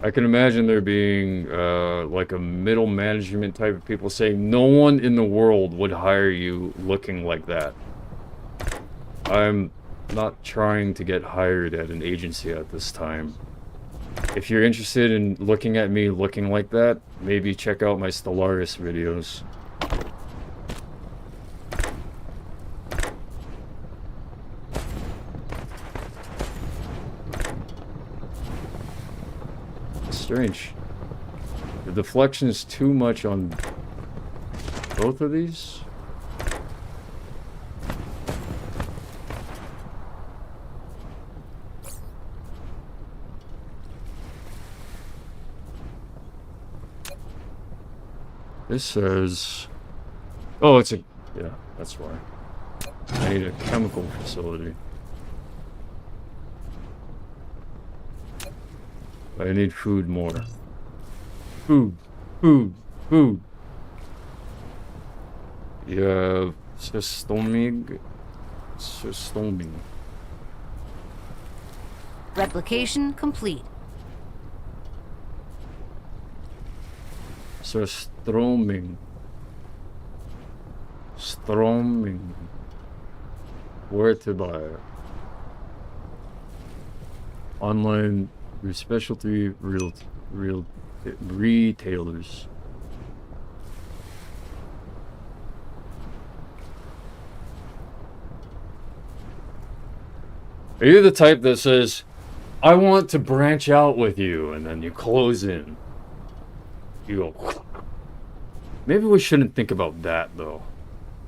I can imagine there being like a middle management type of people saying no one in the world would hire you looking like that. I'm not trying to get hired at an agency at this time. If you're interested in looking at me looking like that, maybe check out my Stellaris videos. Strange. The deflection is too much on both of these. This says, oh, it's a, yeah, that's why. I need a chemical facility. I need food more. Food. Yeah, systemic. Replication complete. Stroming. Where to buy? Online specialty real retailers. Are you the type that says, I want to branch out with you, and then you close in? You go, maybe we shouldn't think about that, though.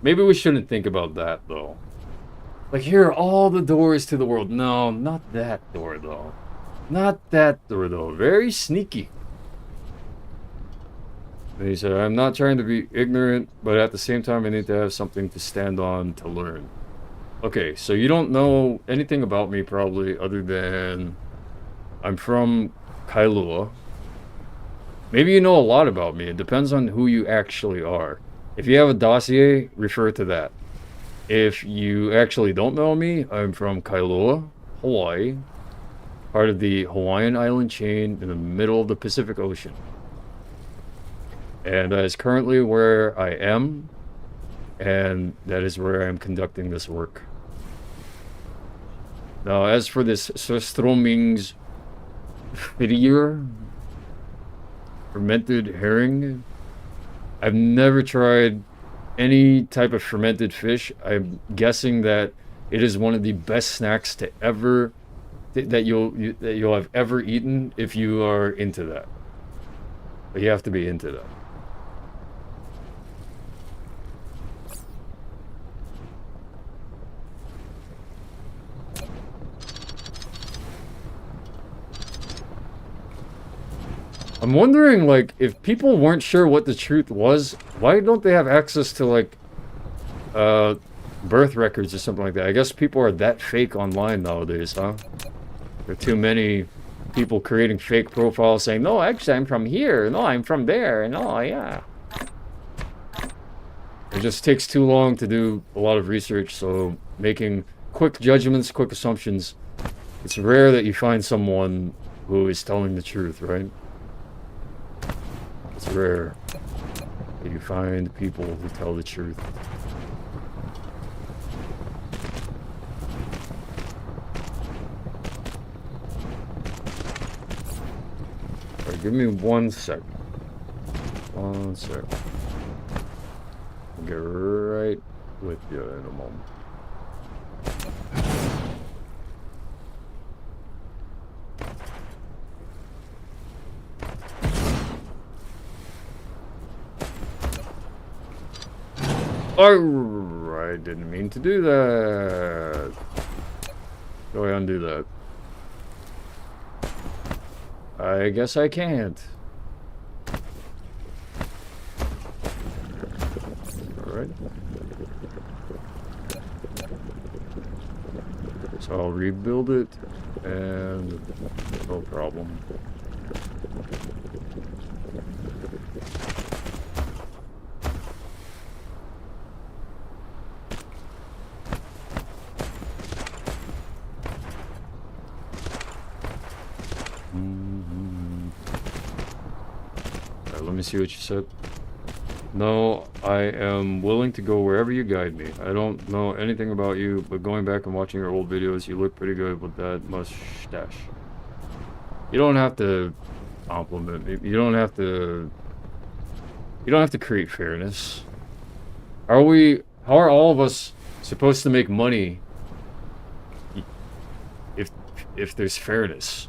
Maybe we shouldn't think about that, though. Like, here are all the doors to the world. No, not that door, though. Not that door, though. Very sneaky. And he said, I'm not trying to be ignorant, but at the same time, I need to have something to stand on to learn. Okay, so you don't know anything about me, probably, other than I'm from Kailua. Maybe you know a lot about me. It depends on who you actually are. If you have a dossier, refer to that. If you actually don't know me, I'm from Kailua, Hawaii. Part of the Hawaiian island chain in the middle of the Pacific Ocean. And that is currently where I am. And that is where I am conducting this work. Now, as for this Surströmmings fermented herring, I've never tried any type of fermented fish. I'm guessing that it is one of the best snacks to ever that you'll have ever eaten if you are into that. But you have to be into that. I'm wondering, like, if people weren't sure what the truth was, why don't they have access to, like, birth records or something like that? I guess people are that fake online nowadays, huh? There are too many people creating fake profiles saying, no, actually, I'm from here. No, I'm from there. No, yeah. It just takes too long to do a lot of research, so making quick judgments, quick assumptions, it's rare that you find someone who is telling the truth, right? It's rare that you find people who tell the truth. Alright, give me 1 sec. 1 sec. I'll get right with you in a moment. Oh, I didn't mean to do that. Go ahead and do that. I guess I can't. Alright. So I'll rebuild it, and no problem. Alright, let me see what you said. No, I am willing to go wherever you guide me. I don't know anything about you, but going back and watching your old videos, you look pretty good with that mustache. You don't have to compliment me. You don't have to create fairness. How are all of us supposed to make money if there's fairness?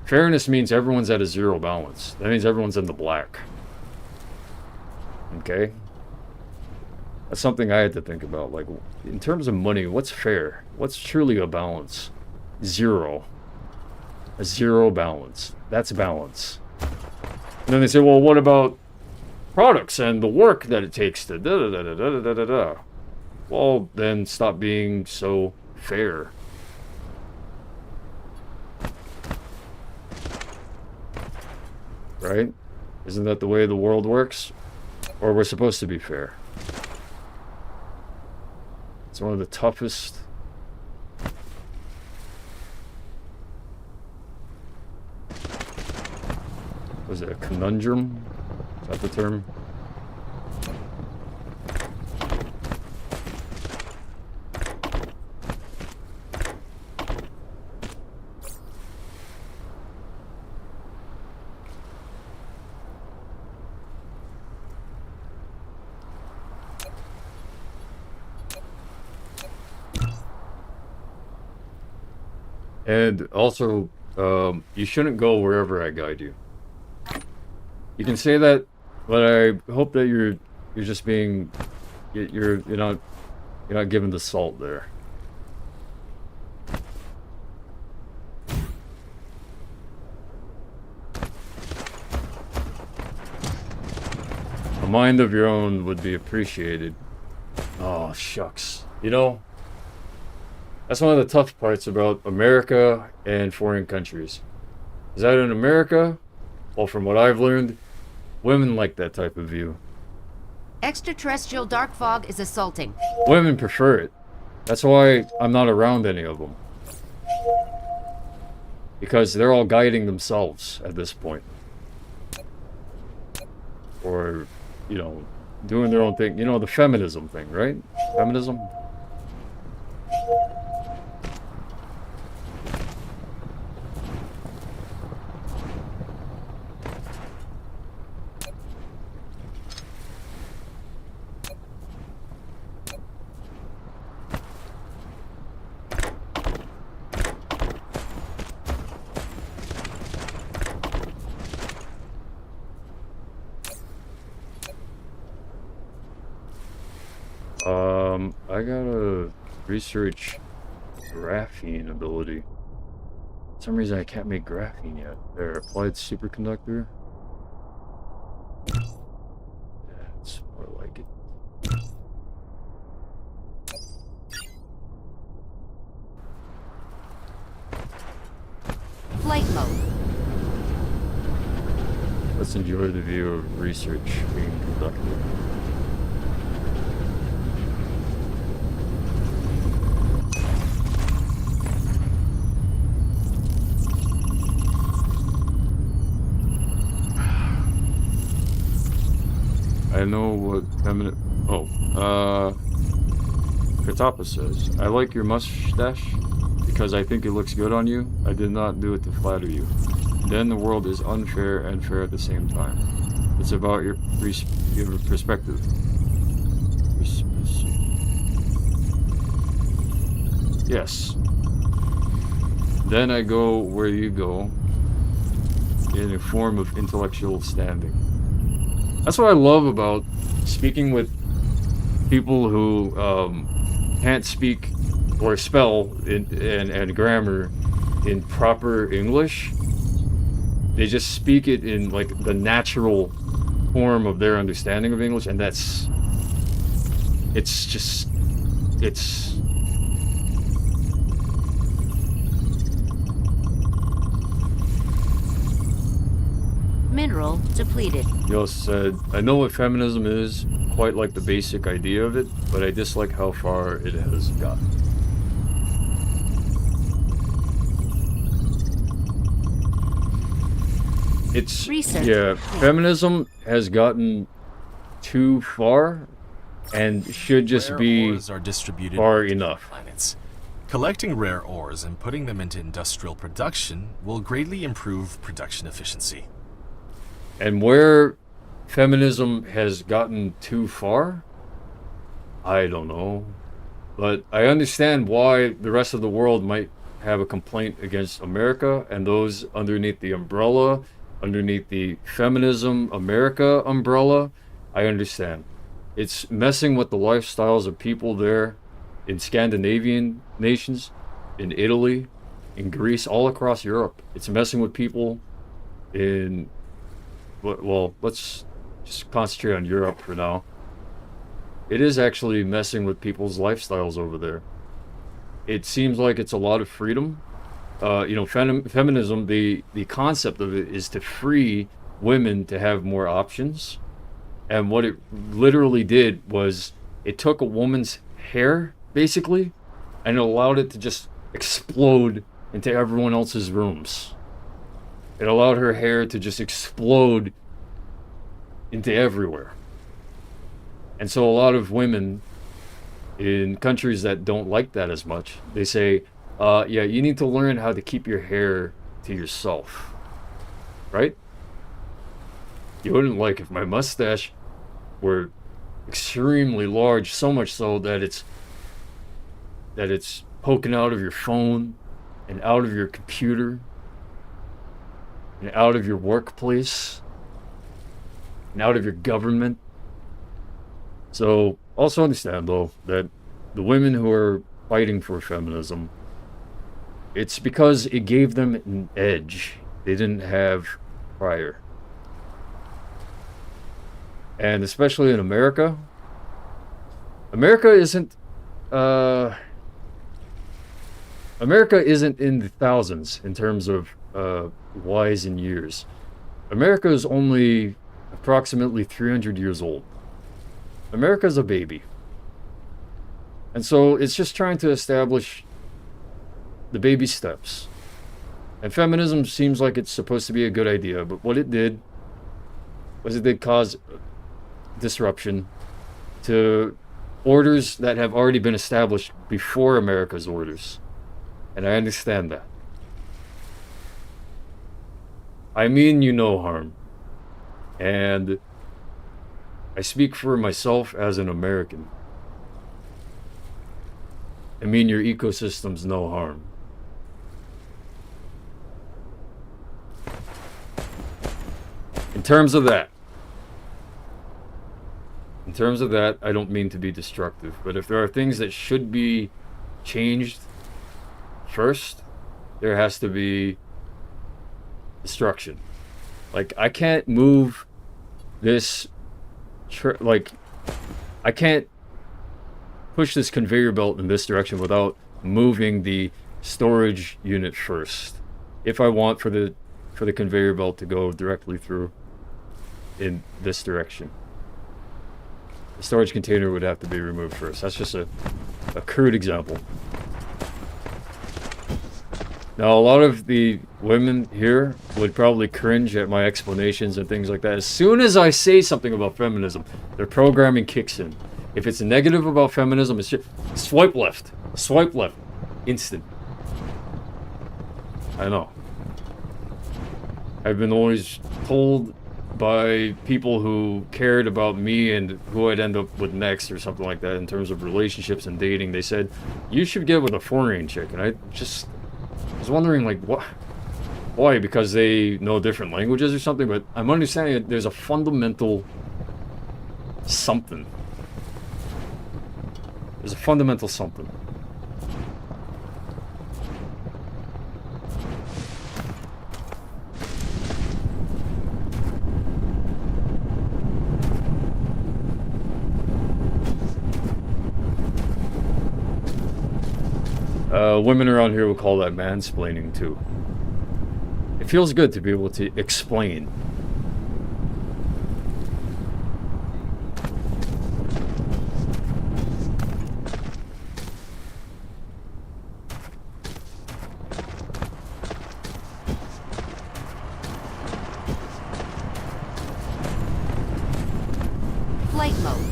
Fairness means everyone's at a zero balance. That means everyone's in the black. Okay? That's something I had to think about. Like, in terms of money, what's fair? What's truly a balance? Zero. A zero balance. That's balance. And then they say, well, what about products and the work that it takes to da-da-da-da-da-da-da-da? Well, then stop being so fair. Right? Isn't that the way the world works? Or we're supposed to be fair. It's one of the toughest. Was it a conundrum? Is that the term? And also, you shouldn't go wherever I guide you. You can say that, but I hope that you're just being, you're not giving the salt there. A mind of your own would be appreciated. Oh, shucks. You know, that's one of the tough parts about America and foreign countries. Is that in America? Well, from what I've learned, women like that type of view. Extraterrestrial dark fog is assaulting. Women prefer it. That's why I'm not around any of them. Because they're all guiding themselves at this point. Or, you know, doing their own thing. You know, the feminism thing, right? Feminism? I gotta research graphene ability. For some reason I can't make graphene yet. There, applied superconductor. flight mode. Let's enjoy the view of research being conducted. I know what feminine. Oh, Katapa says, I like your mustache because I think it looks good on you. I did not do it to flatter you. Then the world is unfair and fair at the same time. It's about your perspective. Yes. Then I go where you go in a form of intellectual standing. That's what I love about speaking with people who can't speak or spell and grammar in proper English. They just speak it in like the natural form of their understanding of English, and it's Mineral depleted. Yo said, I know what feminism is, quite like the basic idea of it, but I dislike how far it has gotten. Research. Yeah, feminism has gotten too far and should just Rare be ores are distributed far to enough. planets. Collecting rare ores and putting them into industrial production will greatly improve production efficiency. And where feminism has gotten too far, I don't know. But I understand why the rest of the world might have a complaint against America and those underneath the umbrella, underneath the feminism America umbrella. I understand. It's messing with the lifestyles of people there in Scandinavian nations, in Italy, in Greece, all across Europe. It's messing with people in, well, let's just concentrate on Europe for now. It is actually messing with people's lifestyles over there. It seems like it's a lot of freedom. Feminism, the concept of it is to free women to have more options. And what it literally did was it took a woman's hair, basically, and it allowed it to just explode into everyone else's rooms. It allowed her hair to just explode into everywhere. And so a lot of women in countries that don't like that as much, they say, yeah, you need to learn how to keep your hair to yourself. Right? You wouldn't like if my mustache were extremely large, so much so that it's poking out of your phone and out of your computer and out of your workplace and out of your government. So also understand though that the women who are fighting for feminism, it's because it gave them an edge they didn't have prior. And especially in America, America isn't in the thousands in terms of Ys in years. America is only approximately 300 years old. America's a baby. And so it's just trying to establish the baby steps. And feminism seems like it's supposed to be a good idea, but what it did was it did cause disruption to orders that have already been established before America's orders. And I understand that. I mean you no harm. And I speak for myself as an American. I mean your ecosystem's no harm. In terms of that, I don't mean to be destructive, but if there are things that should be changed first, there has to be destruction. Like, I can't move this, I can't push this conveyor belt in this direction without moving the storage unit first. if I want for the conveyor belt to go directly through in this direction. The storage container would have to be removed first. That's just a crude example. Now, a lot of the women here would probably cringe at my explanations and things like that. As soon as I say something about feminism, their programming kicks in. If it's negative about feminism, it's just swipe left. Swipe left. Instant. I know. I've been always told by people who cared about me and who I'd end up with next or something like that in terms of relationships and dating. They said, you should get with a foreign chick. And I was wondering, like, what? Why? Because they know different languages or something? But I'm understanding that there's a fundamental something. There's a fundamental something. Women around here will call that mansplaining too. It feels good to be able to explain. Flight mode.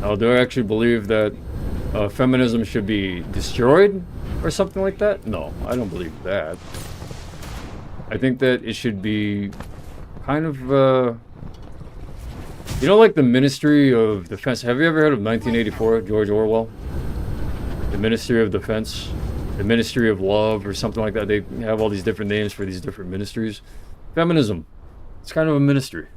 Now, do I actually believe that feminism should be destroyed or something like that? No, I don't believe that. I think that it should be kind of, you know, like the Ministry of Defense. Have you ever heard of 1984, George Orwell? The Ministry of Defense, the Ministry of Love, or something like that. They have all these different names for these different ministries. Feminism, it's kind of a ministry.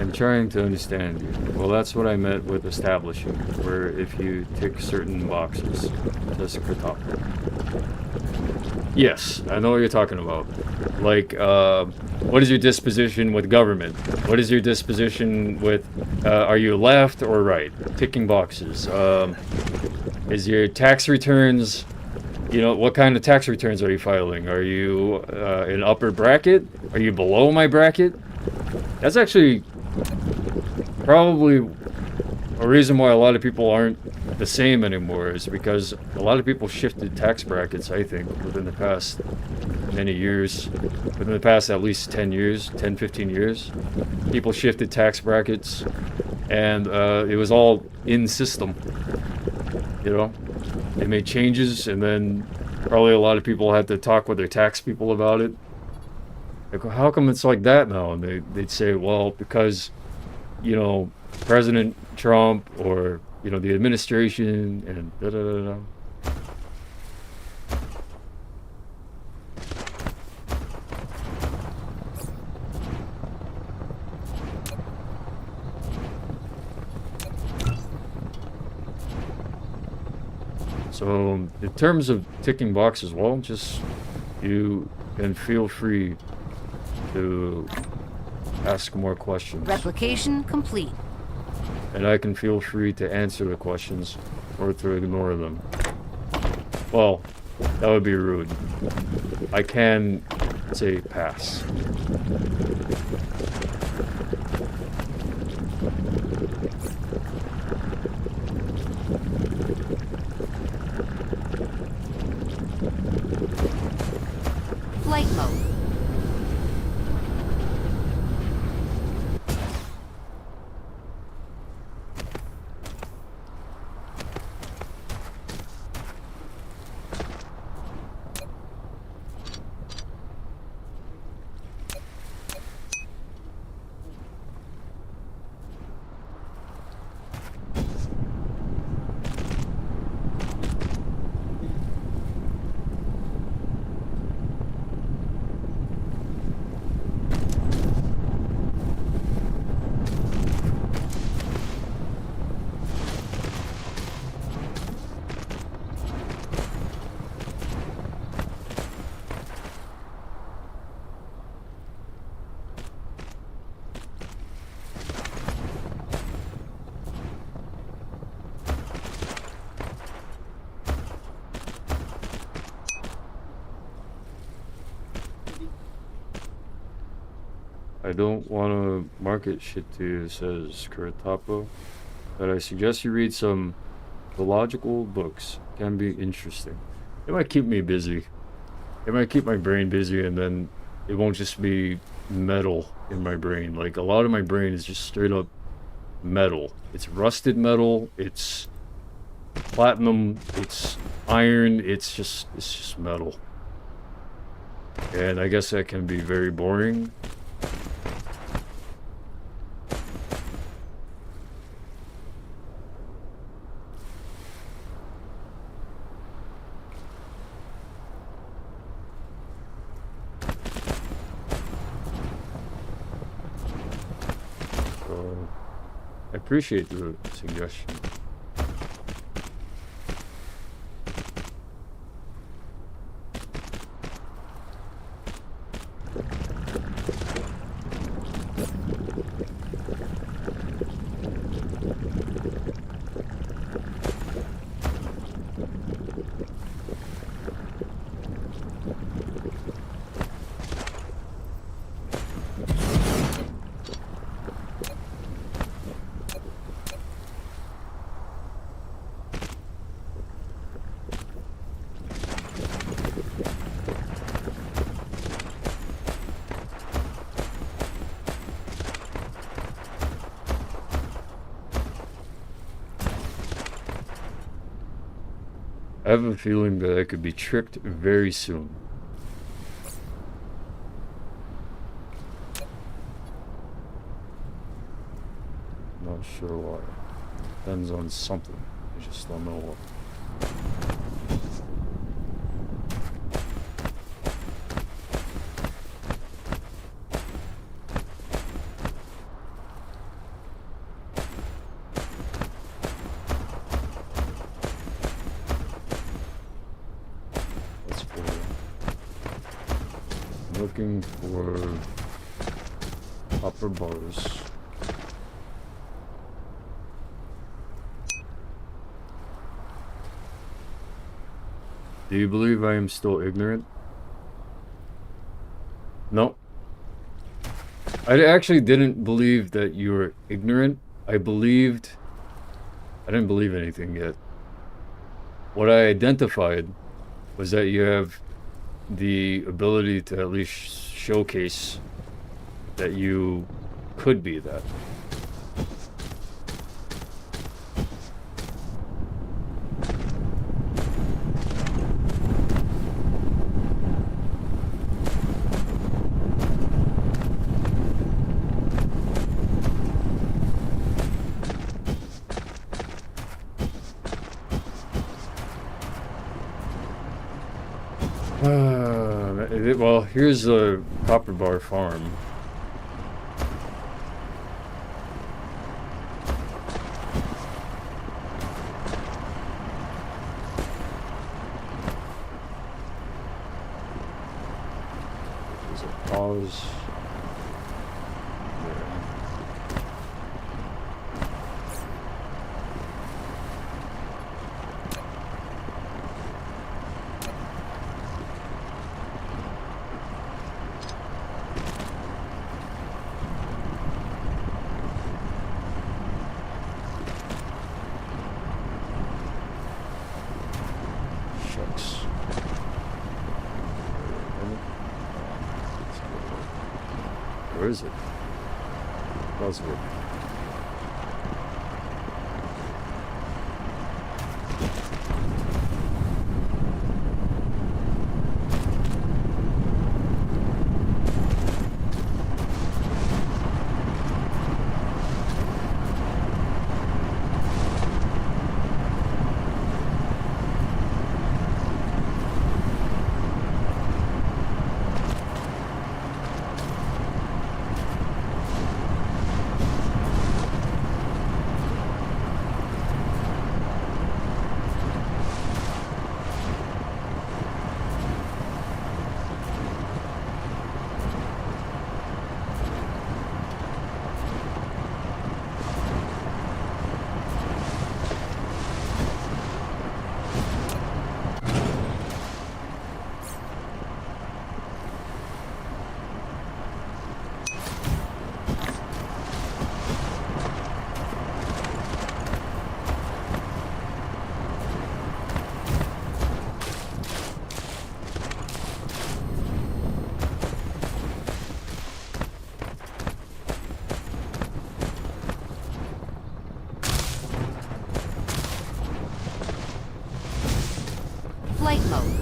I'm trying to understand you. Well, that's what I meant with establishing, where if you tick certain boxes, just top. Yes, I know what you're talking about. Like, what is your disposition with government? What is your disposition with, are you left or right? Ticking boxes. Is your tax returns, you know, what kind of tax returns are you filing? Are you in upper bracket? Are you below my bracket? That's actually probably a reason why a lot of people aren't the same anymore, is because a lot of people shifted tax brackets, I think, within the past many years. Within the past at least 10 years, 10, 15 years. People shifted tax brackets, and it was all in system. You know? They made changes, and then probably a lot of people had to talk with their tax people about it. Like, how come it's like that now? And they'd say, well, because, you know, President Trump or, you know, the administration and da-da-da-da. So, in terms of ticking boxes, well, just you can feel free to ask more questions. Replication complete. And I can feel free to answer the questions or to ignore them. Well, that would be rude. I can say pass. Flight mode. I don't want to market shit to you, says Kuratapo, but I suggest you read some philological books. Can be interesting. It might keep me busy. It might keep my brain busy, and then it won't just be metal in my brain. Like, a lot of my brain is just straight up metal. It's rusted metal, it's platinum, it's iron, it's just metal. And I guess that can be very boring. I appreciate the suggestion. I have a feeling that I could be tricked very soon. Not sure why. Depends on something. I just don't know what. Looking for copper bars. Do you believe I am still ignorant? No. I actually didn't believe that you were ignorant. I didn't believe anything yet. What I identified was that you have the ability to at least showcase that you could be that. Well, here's a copper bar farm. There's a pause. Where is it? Buzzword. Flight mode.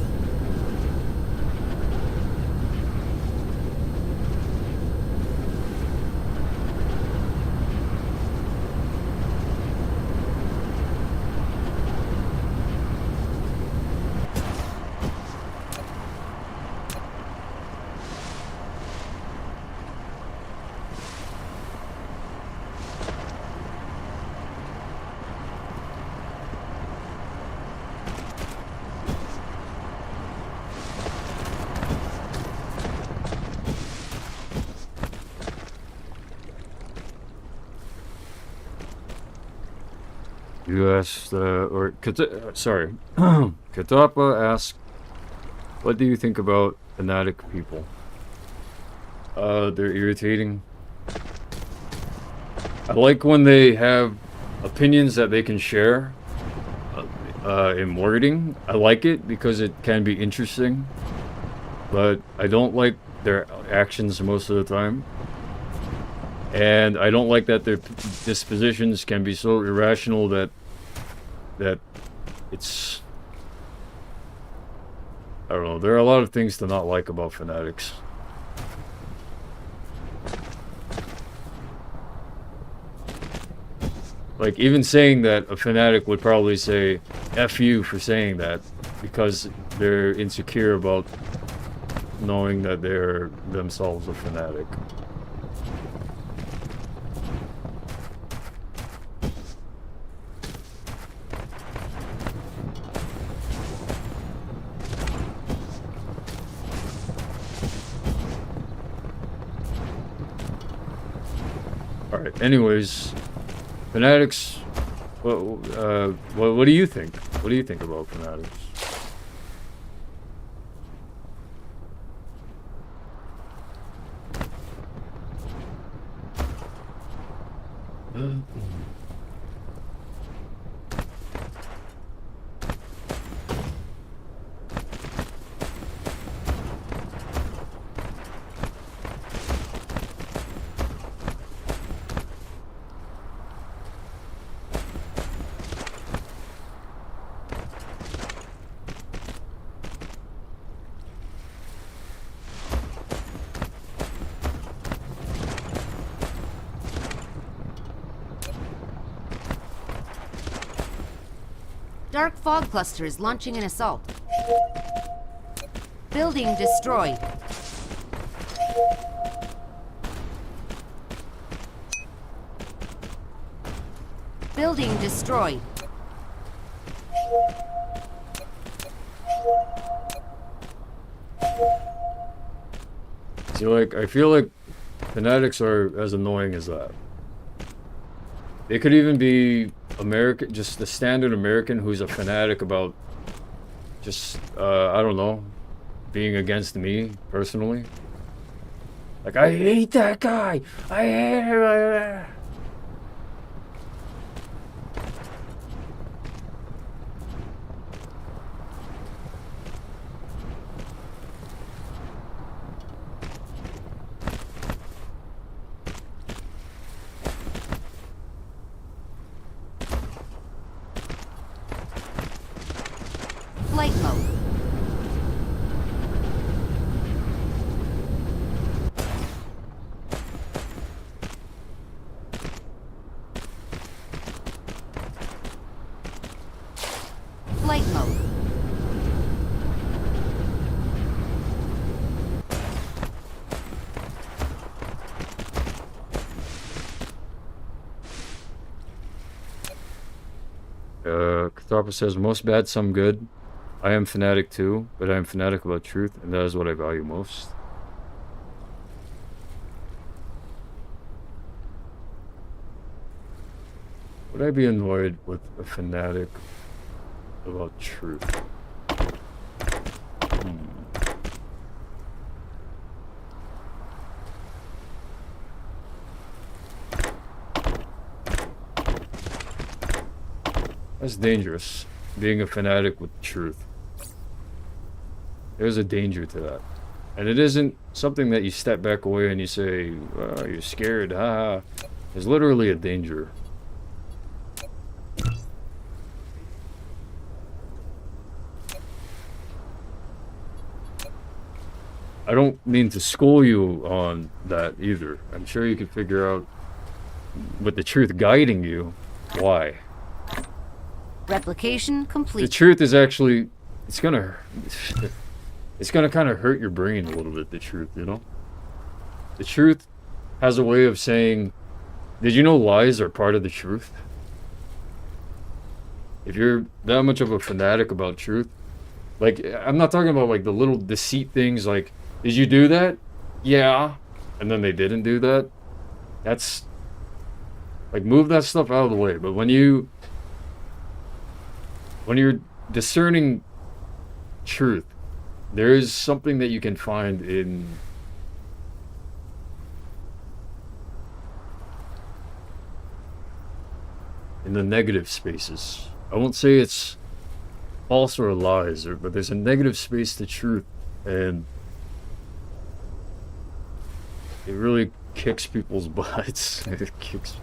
You asked, sorry, Katapa asked, what do you think about fanatic people? They're irritating. I like when they have opinions that they can share in wording. I like it because it can be interesting, but I don't like their actions most of the time. And I don't like that their dispositions can be so irrational that it's... I don't know. There are a lot of things to not like about fanatics. Like, even saying that, a fanatic would probably say, F you for saying that, because they're insecure about knowing that they're themselves a fanatic. Alright, anyways, fanatics, what do you think? What do you think about fanatics? Dark fog cluster is launching an assault. Building destroyed. Building destroyed. See, like, I feel like fanatics are as annoying as that. They could even be American, just the standard American who's a fanatic about just, I don't know, being against me, personally. Like, I hate that guy! I hate him! Flight mode. Flight mode. Katharpa says, most bad, some good. I am fanatic too, but I am fanatic about truth, and that is what I value most. Would I be annoyed with a fanatic about truth? That's dangerous, being a fanatic with truth. There's a danger to that. And it isn't something that you step back away and you say, oh, you're scared, haha. There's literally a danger. don't mean to school you on that either. I'm sure you can figure out, with the truth guiding you, why. Replication The complete. truth is actually, it's gonna kind of hurt your brain a little bit, the truth, you know? The truth has a way of saying, did you know lies are part of the truth? If you're that much of a fanatic about truth, like, I'm not talking about like the little deceit things like, did you do that? Yeah. And then they didn't do that. That's, like, move that stuff out of the way. But when you're discerning truth, there is something that you can find in the negative spaces. I won't say it's false or lies, but there's a negative space to truth, and it really kicks people's butts. It kicks.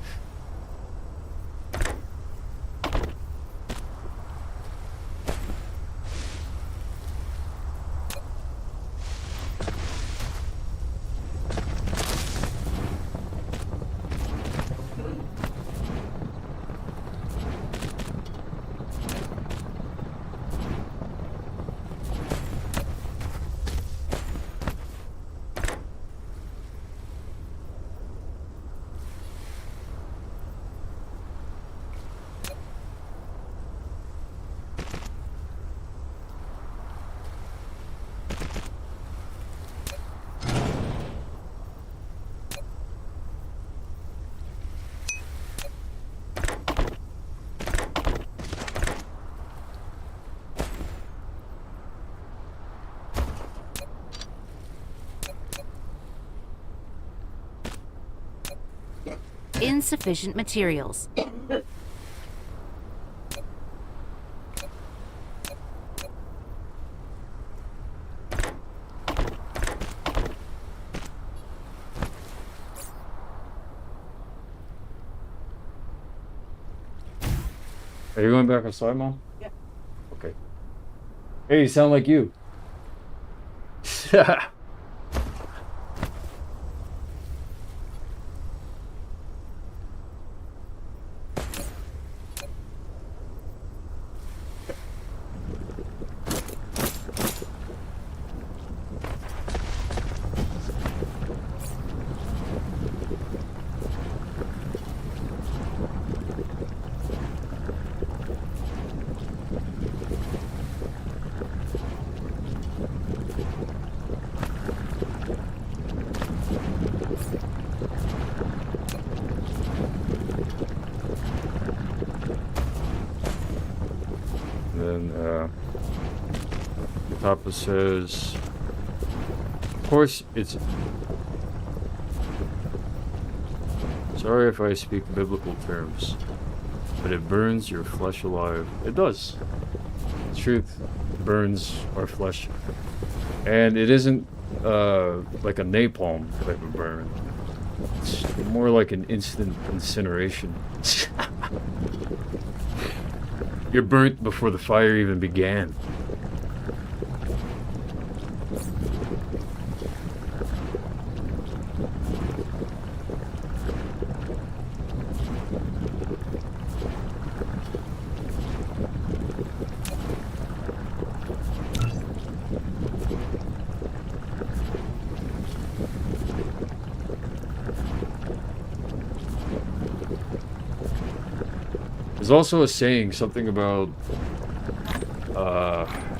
Insufficient materials. Are you going back outside, Mom? Yeah. Okay. Hey, you sound like you. Then the Papa says, of course it's, sorry if I speak biblical terms, but it burns your flesh alive. It does. Truth burns our flesh. And it isn't like a napalm type of burn. It's more like an instant incineration. You're burnt before the fire even began. There's also a saying, something about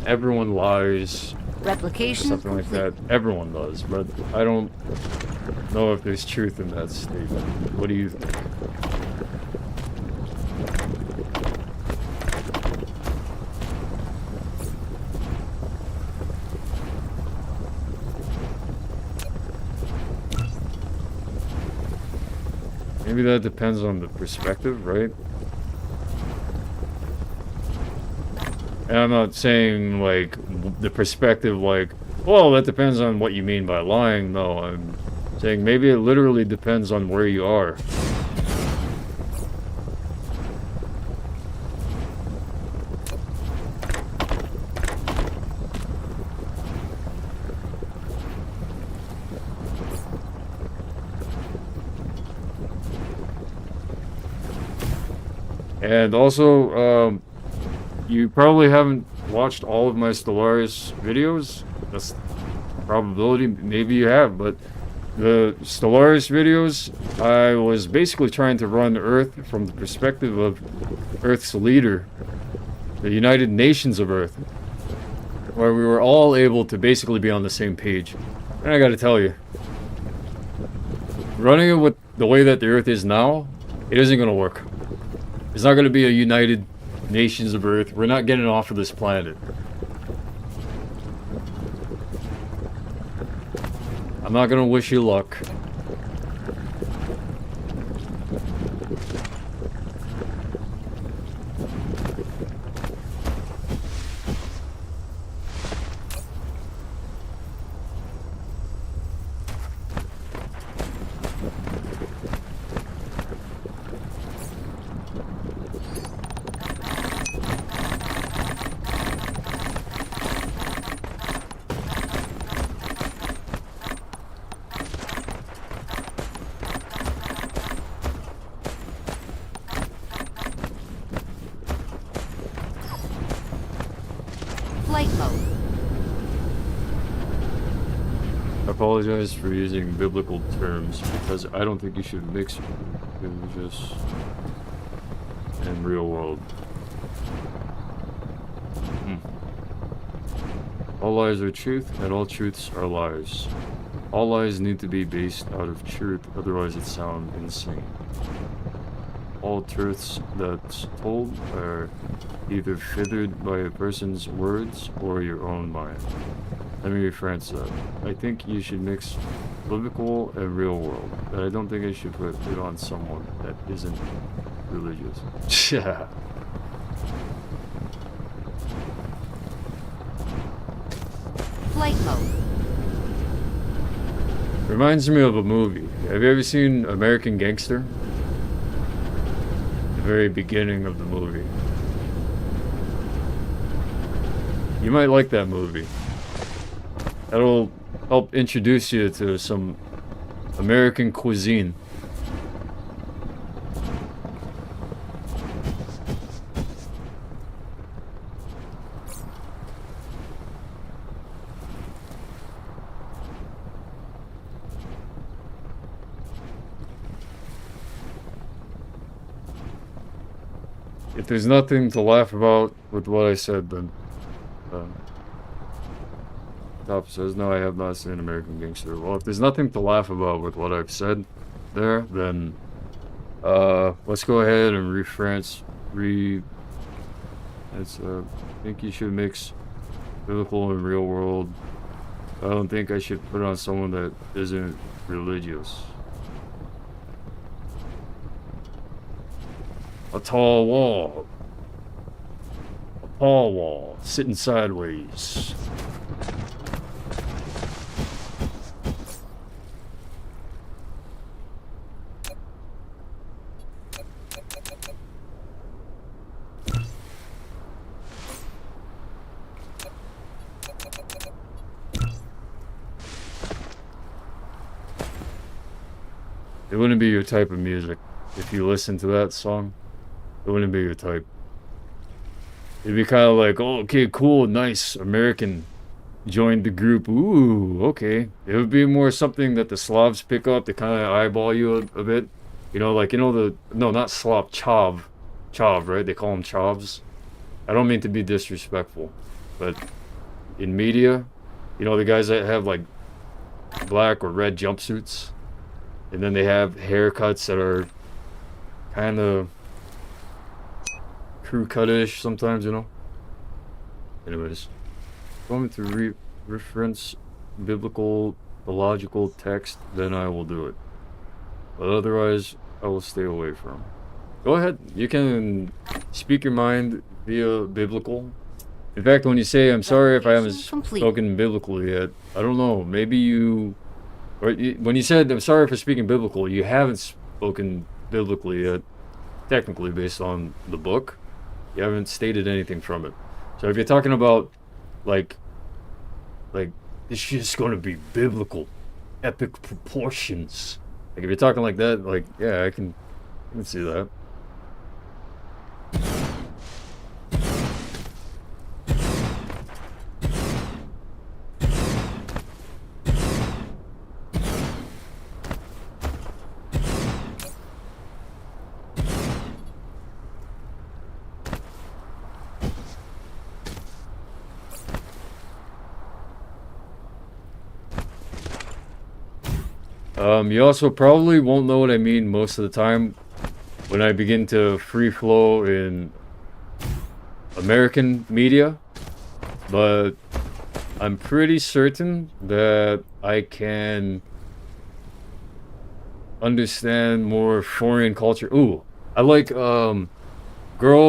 everyone lies, Replication something like complete. that. Everyone does, but I don't know if there's truth in that statement. What do you think? Maybe that depends on the perspective, right? And I'm not saying, like, the perspective, like, well, that depends on what you mean by lying. No, I'm saying maybe it literally depends on where you are. And also, you probably haven't watched all of my Stellaris videos. That's a probability. Maybe you have, but the Stellaris videos, I was basically trying to run Earth from the perspective of Earth's leader, the United Nations of Earth, where we were all able to basically be on the same page. And I gotta tell you, running it with the way that the Earth is now, it isn't gonna work. It's not gonna be a United Nations of Earth. We're not getting off of this planet. I'm not gonna wish you luck. Flight mode. I apologize for using biblical terms because I don't think you should mix religious and real world. All lies are truth, and all truths are lies. All lies need to be based out of truth, otherwise it sounds insane. All truths that's told are either feathered by a person's words or your own mind. Let me rephrase that. I think you should mix biblical and real world, but I don't think I should put it on someone that isn't religious. Yeah. Flight mode. Reminds me of a movie. Have you ever seen American Gangster? The very beginning of the movie. You might like that movie. That'll help introduce you to some American cuisine. If there's nothing to laugh about with what I said, then Top says, no, I have not seen American Gangster. Well, if there's nothing to laugh about with what I've said there, then let's go ahead and I think you should mix biblical and real world. I don't think I should put on someone that isn't religious. A tall wall. A tall wall, sitting sideways. It wouldn't be your type of music. If you listen to that song, it wouldn't be your type. It'd be kind of like, oh, okay, cool, nice, American joined the group. Ooh, okay. It would be more something that the Slavs pick up to kind of eyeball you a bit. You know, like, you know, no, not Slav, Chav. Chav, right? They call them Chavs. I don't mean to be disrespectful, but in media, you know, the guys that have, like, black or red jumpsuits, and then they have haircuts that are kind of crew cut-ish sometimes, you know? Anyways, if I'm going to reference biblical, theological text, then I will do it. But otherwise, I will stay away from. Go ahead, you can speak your mind via biblical. In fact, when you say, I'm sorry if I haven't spoken biblical yet, I don't know, maybe you... when you said, I'm sorry for speaking biblical, you haven't spoken biblically yet, technically based on the book. You haven't stated anything from it. So if you're talking about, like, this shit's gonna be biblical, epic proportions. Like, if you're talking like that, like, yeah, I can see that. You also probably won't know what I mean most of the time when I begin to free flow in American media, but I'm pretty certain that I can understand more foreign culture. Ooh, I like Girl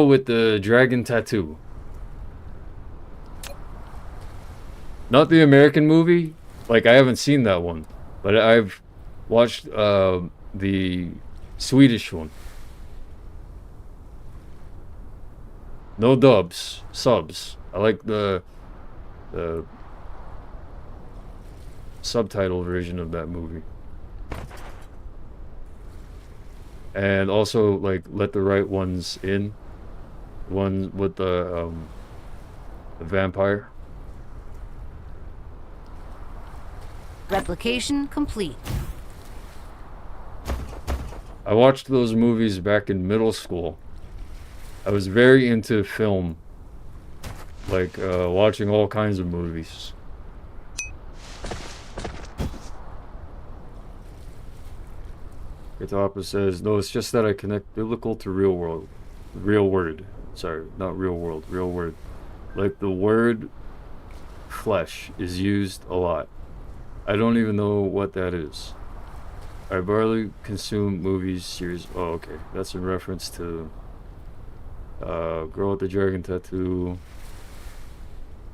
with the Dragon Tattoo. Not the American movie. Like, I haven't seen that one, but I've watched the Swedish one. No dubs, subs. I like the subtitle version of that movie. And also, like, Let the Right Ones In. One with the vampire. Replication complete. I watched those movies back in middle school. I was very into film. Like, watching all kinds of movies. Katapa says, no, it's just that I connect biblical to real world. Real word. Sorry, not real world, real word. Like, the word flesh is used a lot. I don't even know what that is. I barely consume movies, series. Oh, okay. That's in reference to Girl with the Dragon Tattoo.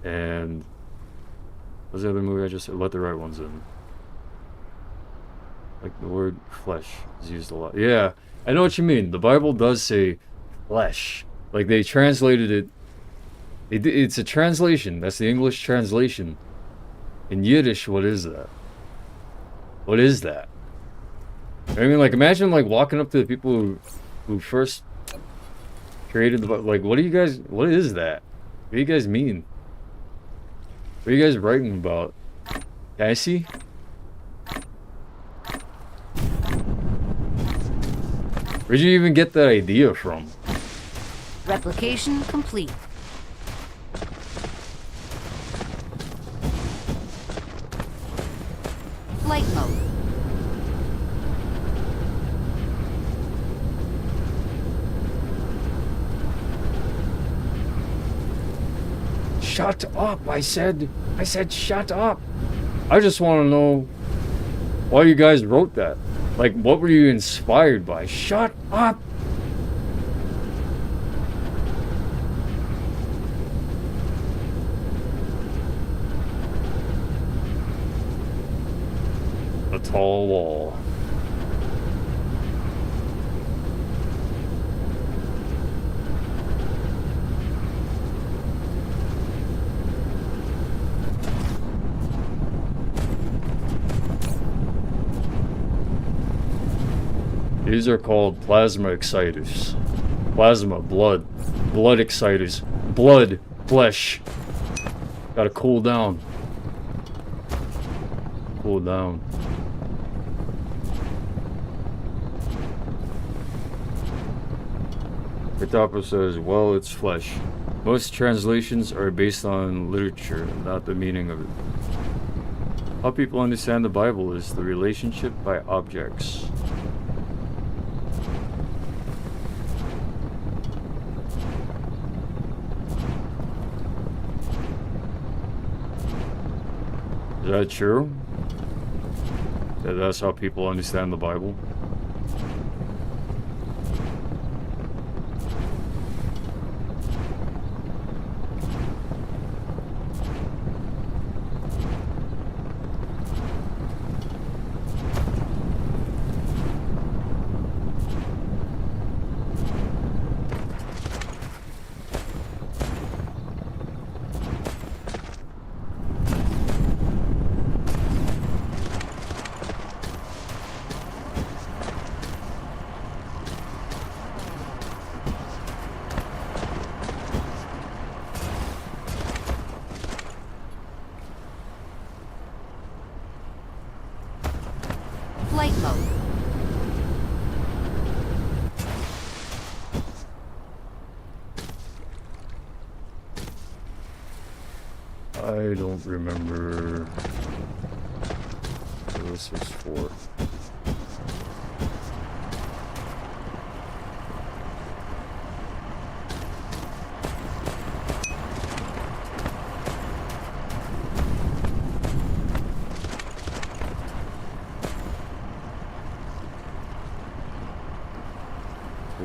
And what's the other movie I just said? Let the Right Ones In. Like, the word flesh is used a lot. Yeah, I know what you mean. The Bible does say flesh. Like, they translated it. It's a translation. That's the English translation. In Yiddish, what is that? What is that? I mean, like, imagine, like, walking up to the people who first created the Bible. Like, what is that? What do you guys mean? What are you guys writing about? Can I see? Where'd you even get that idea from? Replication complete. Flight mode. Shut up, I said shut up. I just want to know why you guys wrote that. Like, what were you inspired by? Shut up! A tall wall. These are called plasma exciters. Plasma, blood. Blood exciters. Blood, flesh. Gotta cool down. Cool down. Katapa says, well, it's flesh. Most translations are based on literature, not the meaning of it. How people understand the Bible is the relationship by objects. Is that true? That's how people understand the Bible? Flight mode. I don't remember what this was for.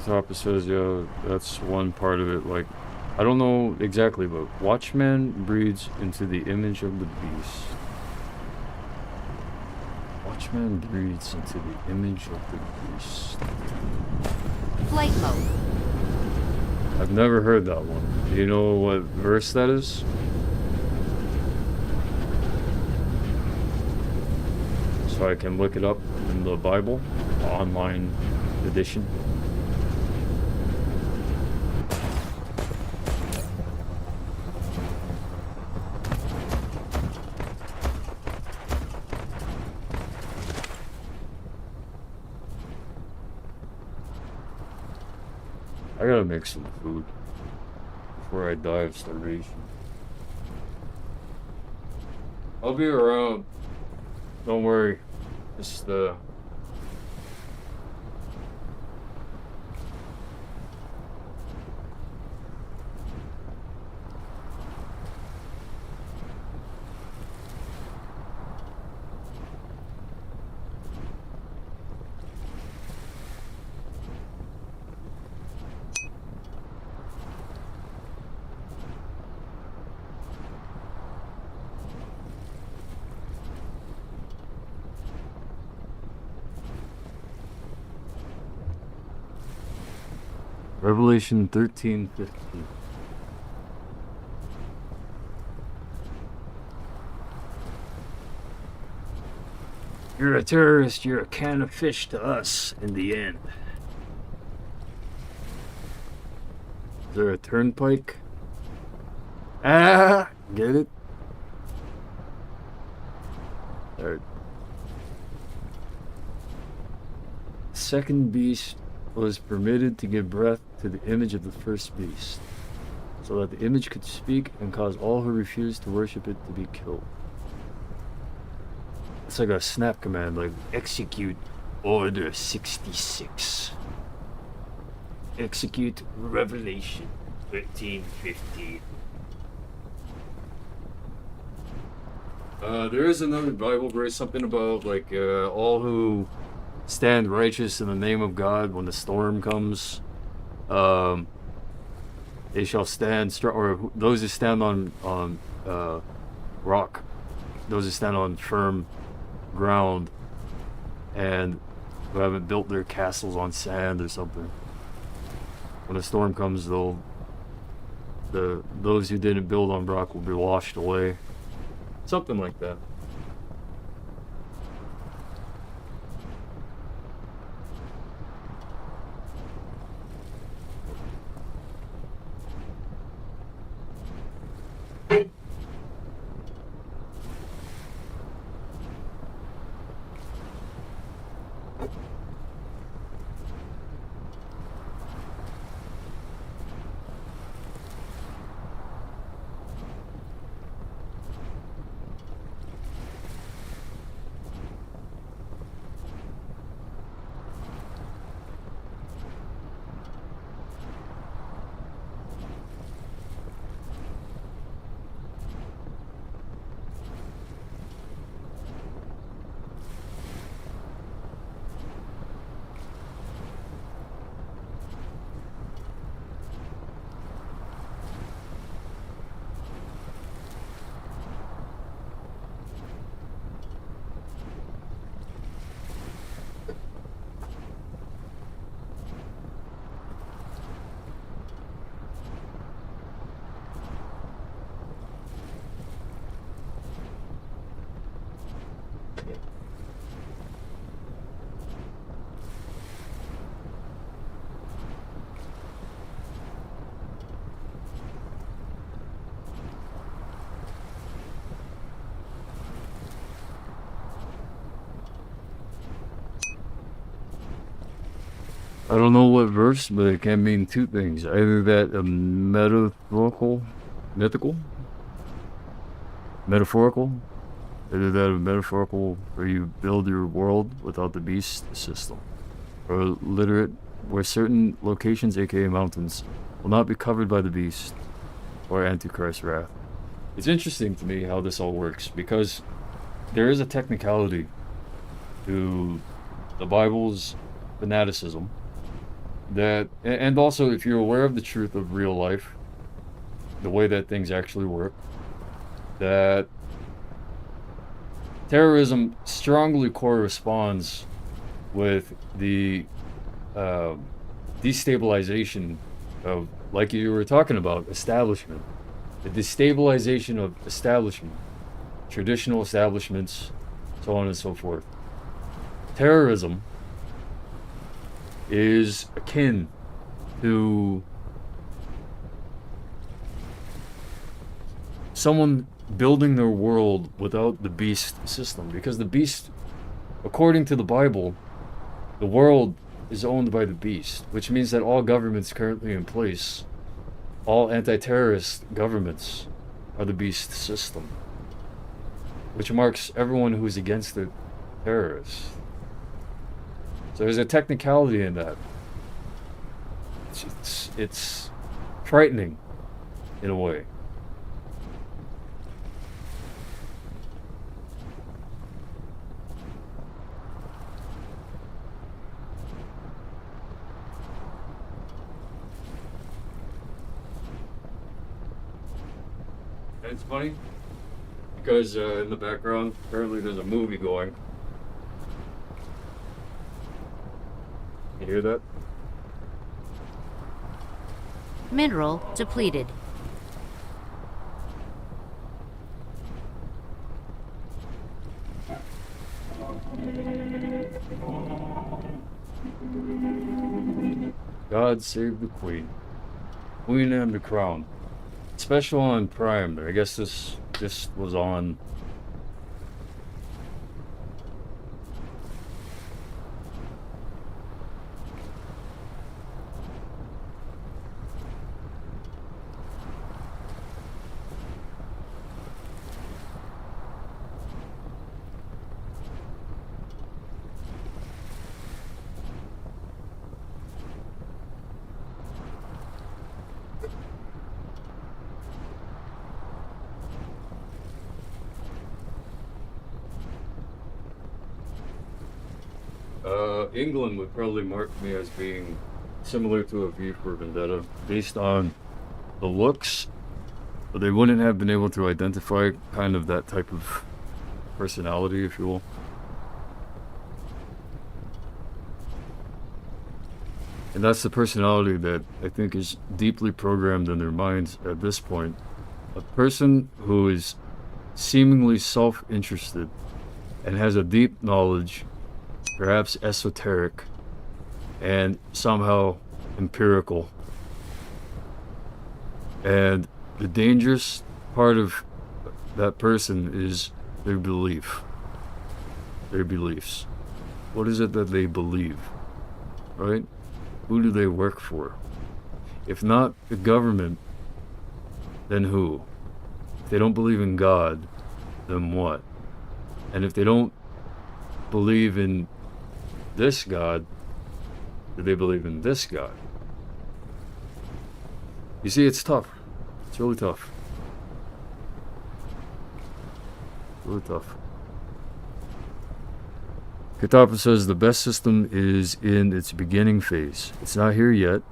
top, it says, yeah, that's one part of it. Like, I don't know exactly, but Watchman breeds into the image of the beast. Watchman breeds into the image of the beast. Flight mode. I've never heard that one. Do you know what verse that is? So I can look it up in the Bible, online edition. I gotta make some food before I die of starvation. I'll be around. Don't worry. Just Revelation 13:15. You're a terrorist, you're a can of fish to us in the end. Is there a turnpike? Ah, get it? Alright. Second beast was permitted to give breath to the image of the first beast, so that the image could speak and cause all who refused to worship it to be killed. It's like a snap command, like execute Order 66. Execute Revelation 13:15. There is another Bible verse, something about like all who stand righteous in the name of God when the storm comes. They shall stand strong, or those who stand on rock, those who stand on firm ground, and who haven't built their castles on sand or something. When a storm comes, those who didn't build on rock will be washed away. Something like that. I don't know what verse, but it can mean two things. Either that a metaphorical, either that a metaphorical where you build your world without the beast system, or literate where certain locations, aka mountains, will not be covered by the beast or Antichrist wrath. It's interesting to me how this all works, because there is a technicality to the Bible's fanaticism that, and also if you're aware of the truth of real life, the way that things actually work, that terrorism strongly corresponds with the destabilization of, like you were talking about, establishment. The destabilization of establishment, traditional establishments, so on and so forth. Terrorism is akin to someone building their world without the beast system, because the beast, according to the Bible, the world is owned by the beast, which means that all governments currently in place, all anti-terrorist governments, are the beast system, which marks everyone who's against the terrorists. So there's a technicality in that. It's frightening in a way. And it's funny because in the background, apparently there's a movie going. You hear that? Mineral depleted. God save the Queen. Queen and the Crown. Special on Prime. I guess this was on. England would probably mark me as being similar to a V for Vendetta based on the looks, but they wouldn't have been able to identify kind of that type of personality, if you will. And that's the personality that I think is deeply programmed in their minds at this point. A person who is seemingly self-interested and has a deep knowledge, perhaps esoteric, and somehow empirical. And the dangerous part of that person is their belief. Their beliefs. What is it that they believe? Right? Who do they work for? If not the government, then who? If they don't believe in God, then what? And if they don't believe in this God, do they believe in this God? You see, it's tough. It's really tough. Really tough. Katapa says the best system is in its beginning phase. It's not here yet,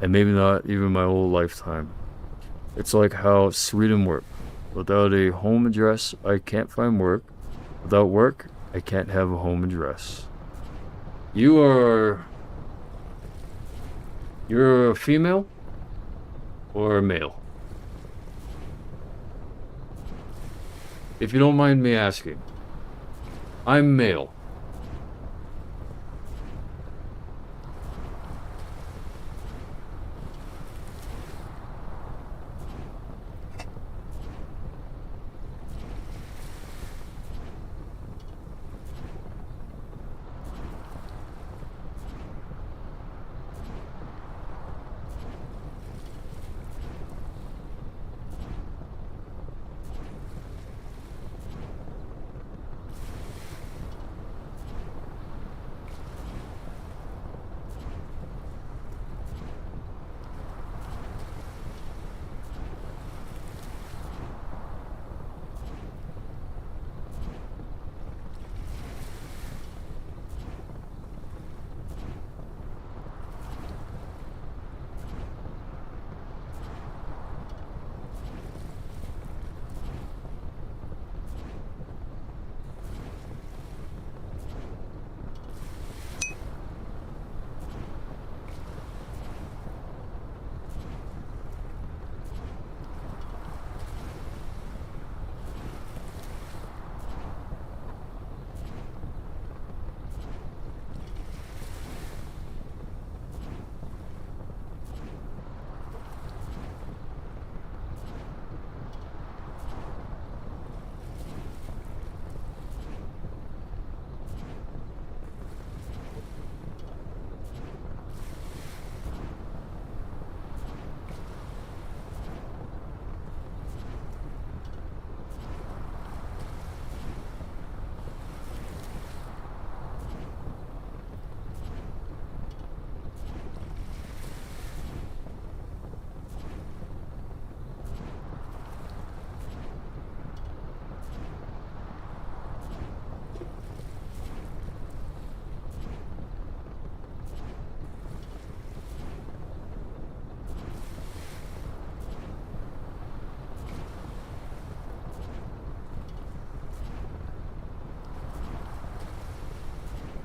and maybe not even my whole lifetime. It's like how Sweden worked. Without a home address, I can't find work. Without work, I can't have a home address. You're a female or a male? If you don't mind me asking. I'm male.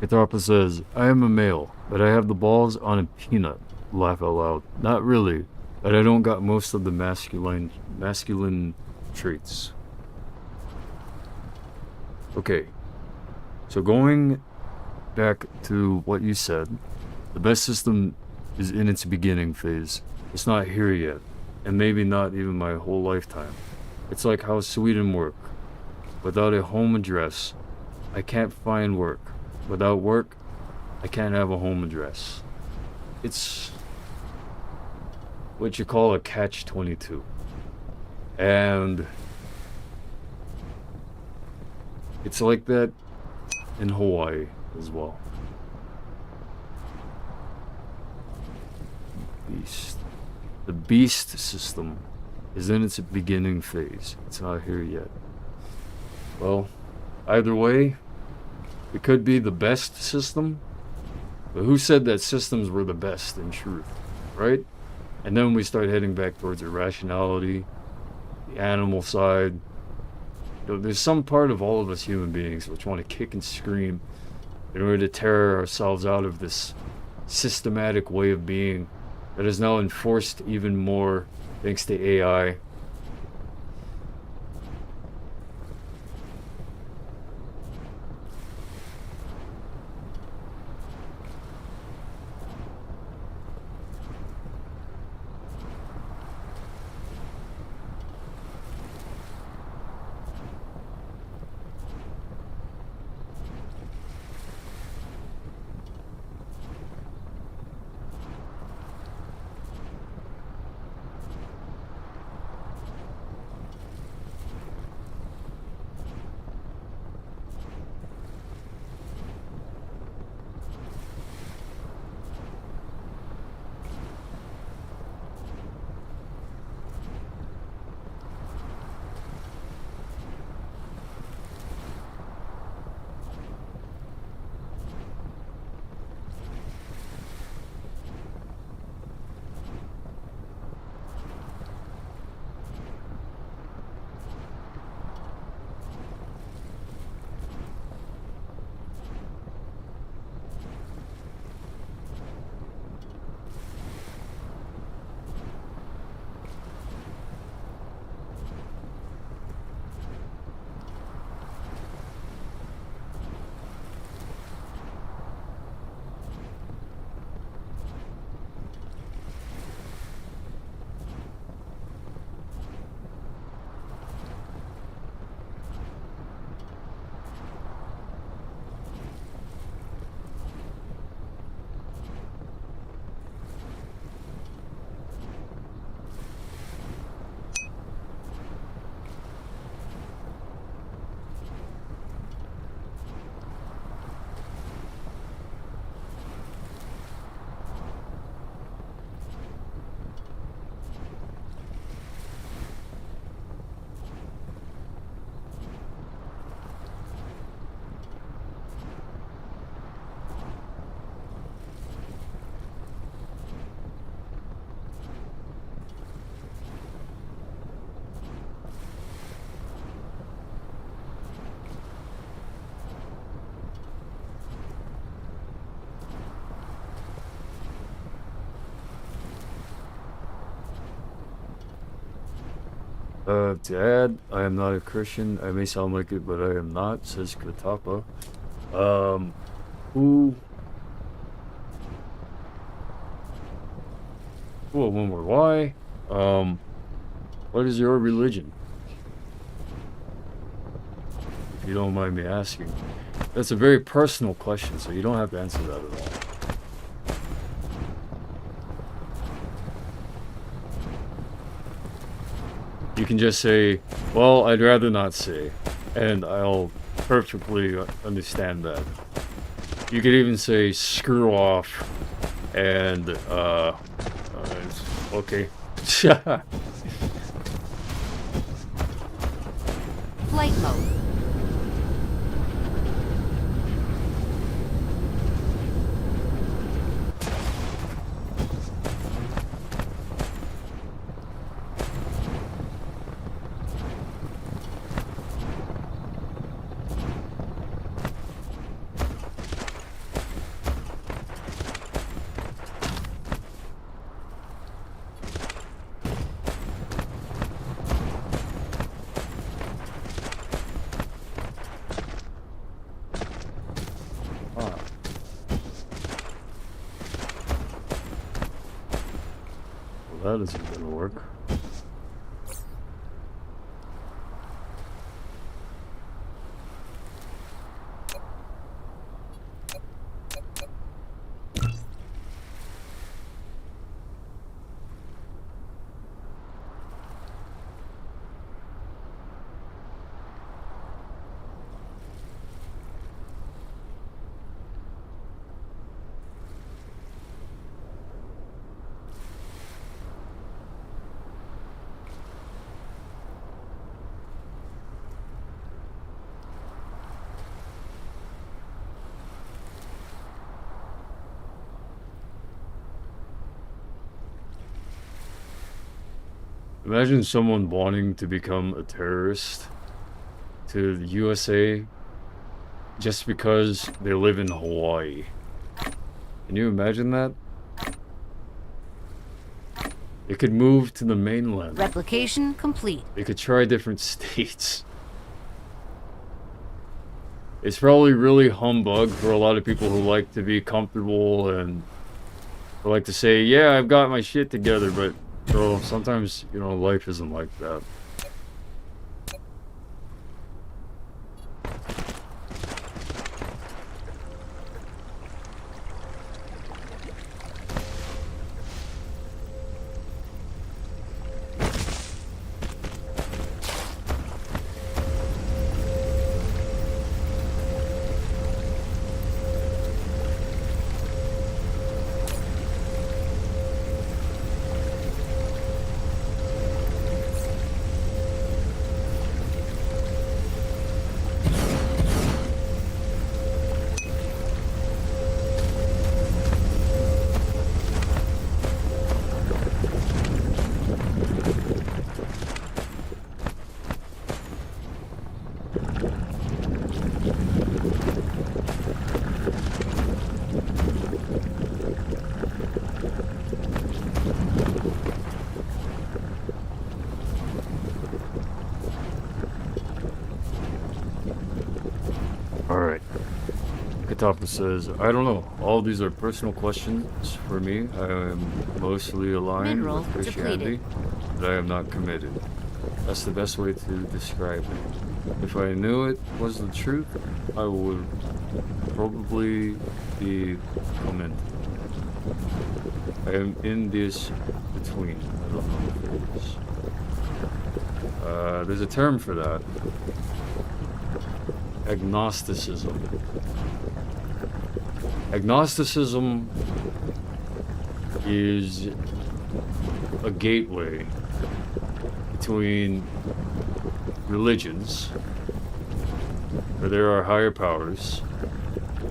Katapa says, I am a male, but I have the balls on a peanut. Laugh out loud. Not really, but I don't got most of the masculine traits. Okay, so going back to what you said, the best system is in its beginning phase. It's not here yet, and maybe not even my whole lifetime. It's like how Sweden work. Without a home address, I can't find work. Without work, I can't have a home address. It's what you call a catch-22. And it's like that in Hawaii as well. Beast. The beast system is in its beginning phase. It's not here yet. Well, either way, it could be the best system, but who said that systems were the best in truth, right? And then we start heading back towards irrationality, the animal side. You know, there's some part of all of us human beings which want to kick and scream in order to tear ourselves out of this systematic way of being that is now enforced even more thanks to AI. To add, I am not a Christian. I may sound like it, but I am not, says Katapa. Who? Well, one more. Why? What is your religion? If you don't mind me asking. That's a very personal question, so you don't have to answer that at all. You can just say, well, I'd rather not say, and I'll perfectly understand that. You could even say, screw off, and, okay. Flight mode. That isn't gonna work. Imagine someone wanting to become a terrorist to the USA just because they live in Hawaii. Can you imagine that? They could move to the mainland. Replication complete. They could try different states. It's probably really humbug for a lot of people who like to be comfortable and who like to say, yeah, I've got my shit together, but bro, sometimes, you know, life isn't like that. Alright. Katapa says, I don't know. All these are personal questions for me. I am mostly aligned Mineral with Christianity, but I am not committed. That's the best way to describe it. If I knew it was the truth, I would probably be committed. I am in this between. I don't know if it is. There's a term for that. Agnosticism. Agnosticism is a gateway between religions, where there are higher powers,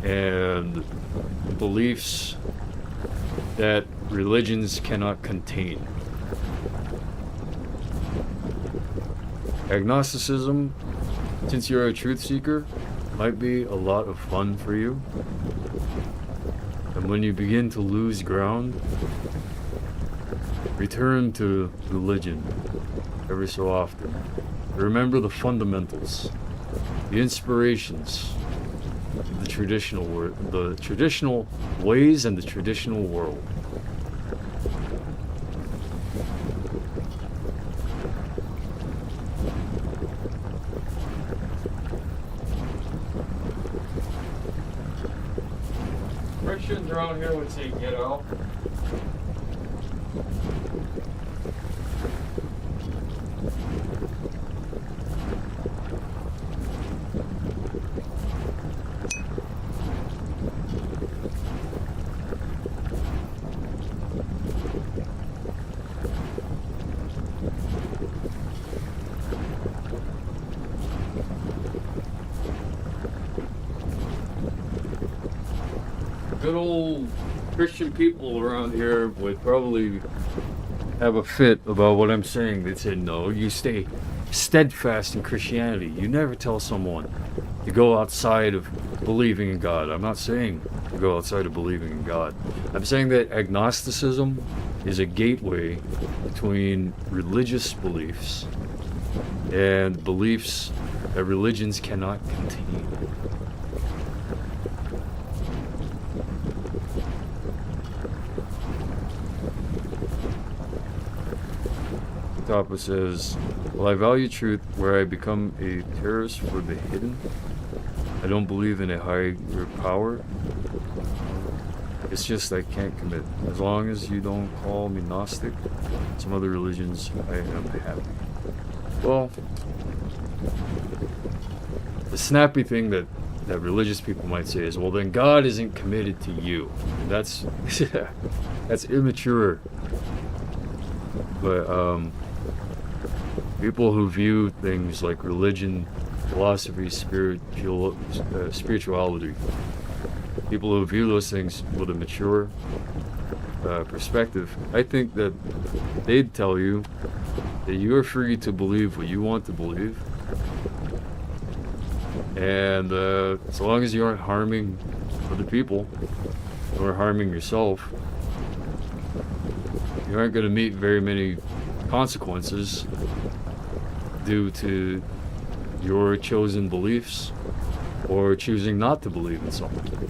and beliefs that religions cannot contain. Agnosticism, since you're a truth seeker, might be a lot of fun for you. And when you begin to lose ground, return to religion every so often. Remember the fundamentals, the inspirations, the traditional ways and the traditional world. Christians around here would say, get out. Good old Christian people around here would probably have a fit about what I'm saying. They'd say, no, you stay steadfast in Christianity. You never tell someone to go outside of believing in God. I'm not saying to go outside of believing in God. I'm saying that agnosticism is a gateway between religious beliefs and beliefs that religions cannot contain. Katapa says, "Well, I value truth where I become a terrorist for the hidden. I don't believe in a higher power. It's just I can't commit. As long as you don't call me Gnostic, some other religions, I am happy." Well, the snappy thing that religious people might say is, well, then God isn't committed to you. And that's that's immature. But people who view things like religion, philosophy, spirituality, people who view those things with a mature perspective, I think that they'd tell you that you are free to believe what you want to believe. And so long as you aren't harming other people or harming yourself, you aren't going to meet very many consequences due to your chosen beliefs or choosing not to believe in something.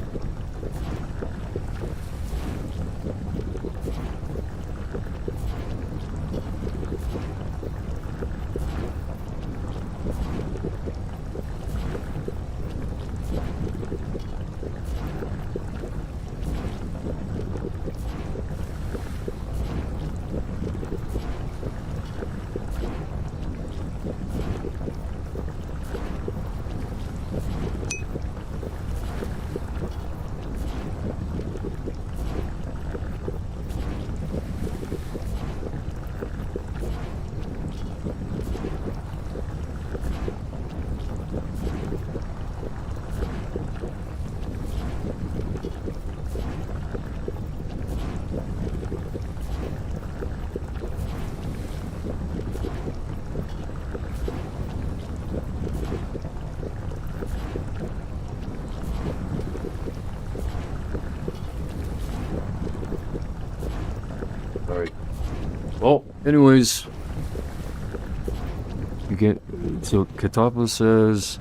Alright. Well, anyways, you get, so Katapa says,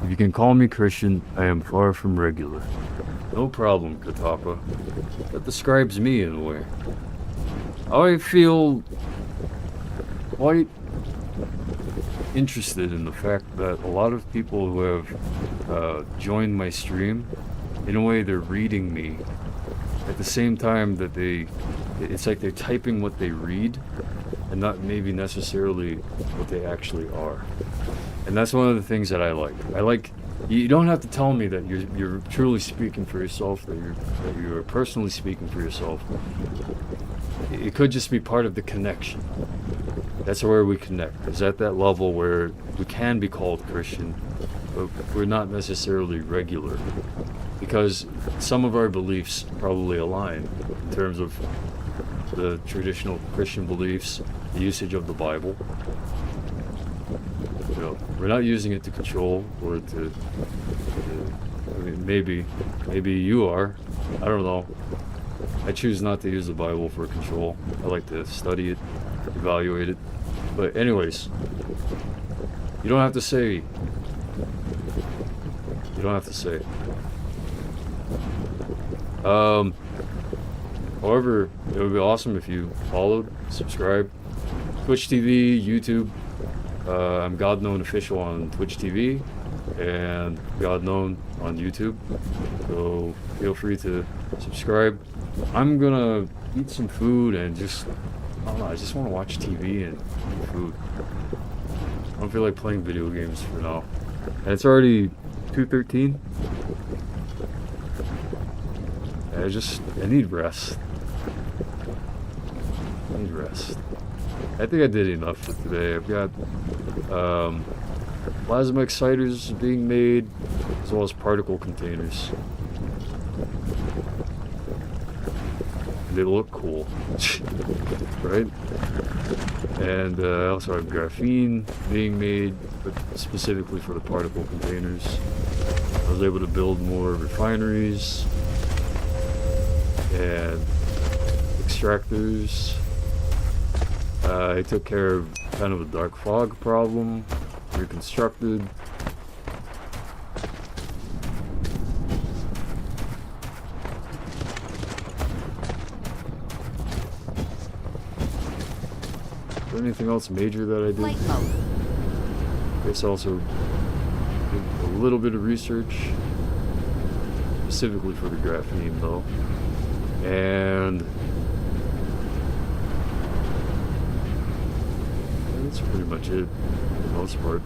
if you can call me Christian, I am far from regular. No problem, Katapa. That describes me in a way. I feel quite interested in the fact that a lot of people who have joined my stream, in a way they're reading me at the same time that it's like they're typing what they read and not maybe necessarily what they actually are. And that's one of the things that I like. You don't have to tell me that you're truly speaking for yourself, that you're personally speaking for yourself. It could just be part of the connection. That's where we connect. Is at that level where we can be called Christian, but we're not necessarily regular. Because some of our beliefs probably align in terms of the traditional Christian beliefs, the usage of the Bible. You know, we're not using it to control or to I mean, maybe you are. I don't know. I choose not to use the Bible for control. I like to study it, evaluate it. But anyways, you don't have to say. You don't have to say. However, it would be awesome if you followed, subscribed. Twitch TV, YouTube. I'm God Known Official on Twitch TV and God Known on YouTube. So feel free to subscribe. I'm gonna eat some food and just, I don't know, I just want to watch TV and eat food. I don't feel like playing video games for now. And it's already 2:13. I need rest. I need rest. I think I did enough for today. I've got plasma exciters being made, as well as particle containers. They look cool, right? And I also have graphene being made, but specifically for the particle containers. I was able to build more refineries and extractors. I took care of kind of a dark fog problem, reconstructed. there anything else major that I did? Flight mode. I guess I also did a little bit of research, specifically for the graphene though. And that's pretty much it for the most part.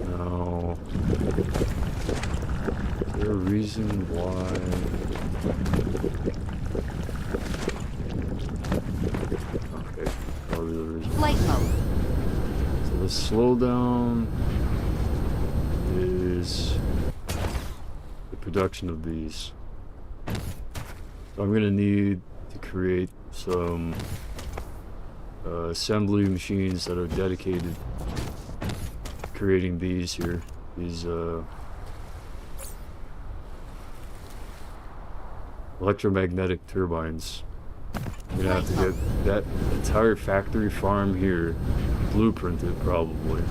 Now, is there a reason why? Okay, probably the reason. Flight mode. So the slowdown is the production of these. So I'm gonna need to create some assembly machines that are dedicated to creating these here. These electromagnetic turbines. I'm gonna have to get that entire factory farm here blueprinted probably,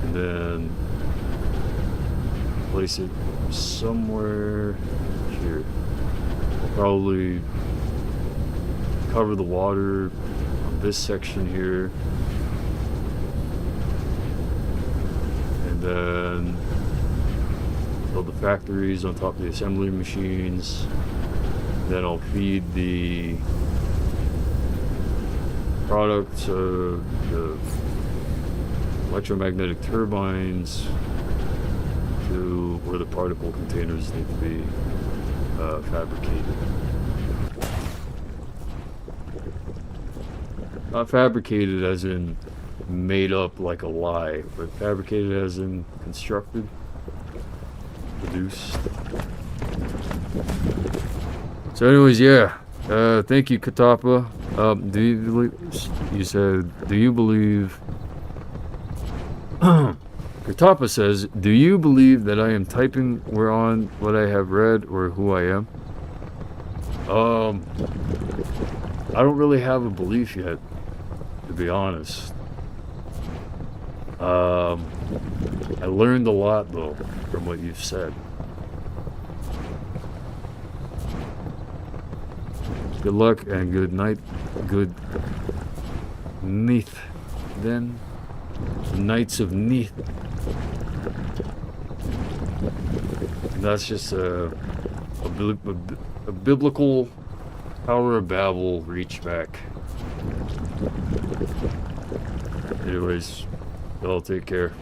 and then place it somewhere here. I'll probably cover the water on this section here, and then build the factories on top of the assembly machines. Then I'll feed the products of the electromagnetic turbines to where the particle containers need to be fabricated. Not fabricated as in made up like a lie, but fabricated as in constructed, produced. So anyways, yeah. Thank you, Katapa. Do you believe, you said, do you believe, Katapa says, do you believe that I am typing where on what I have read or who I am? I don't really have a belief yet, to be honest. I learned a lot though from what you've said. Good luck and good night. Good Neath. Then, the Knights of Neath. And that's just a biblical Tower of Babel reach back. Anyways, y'all take care.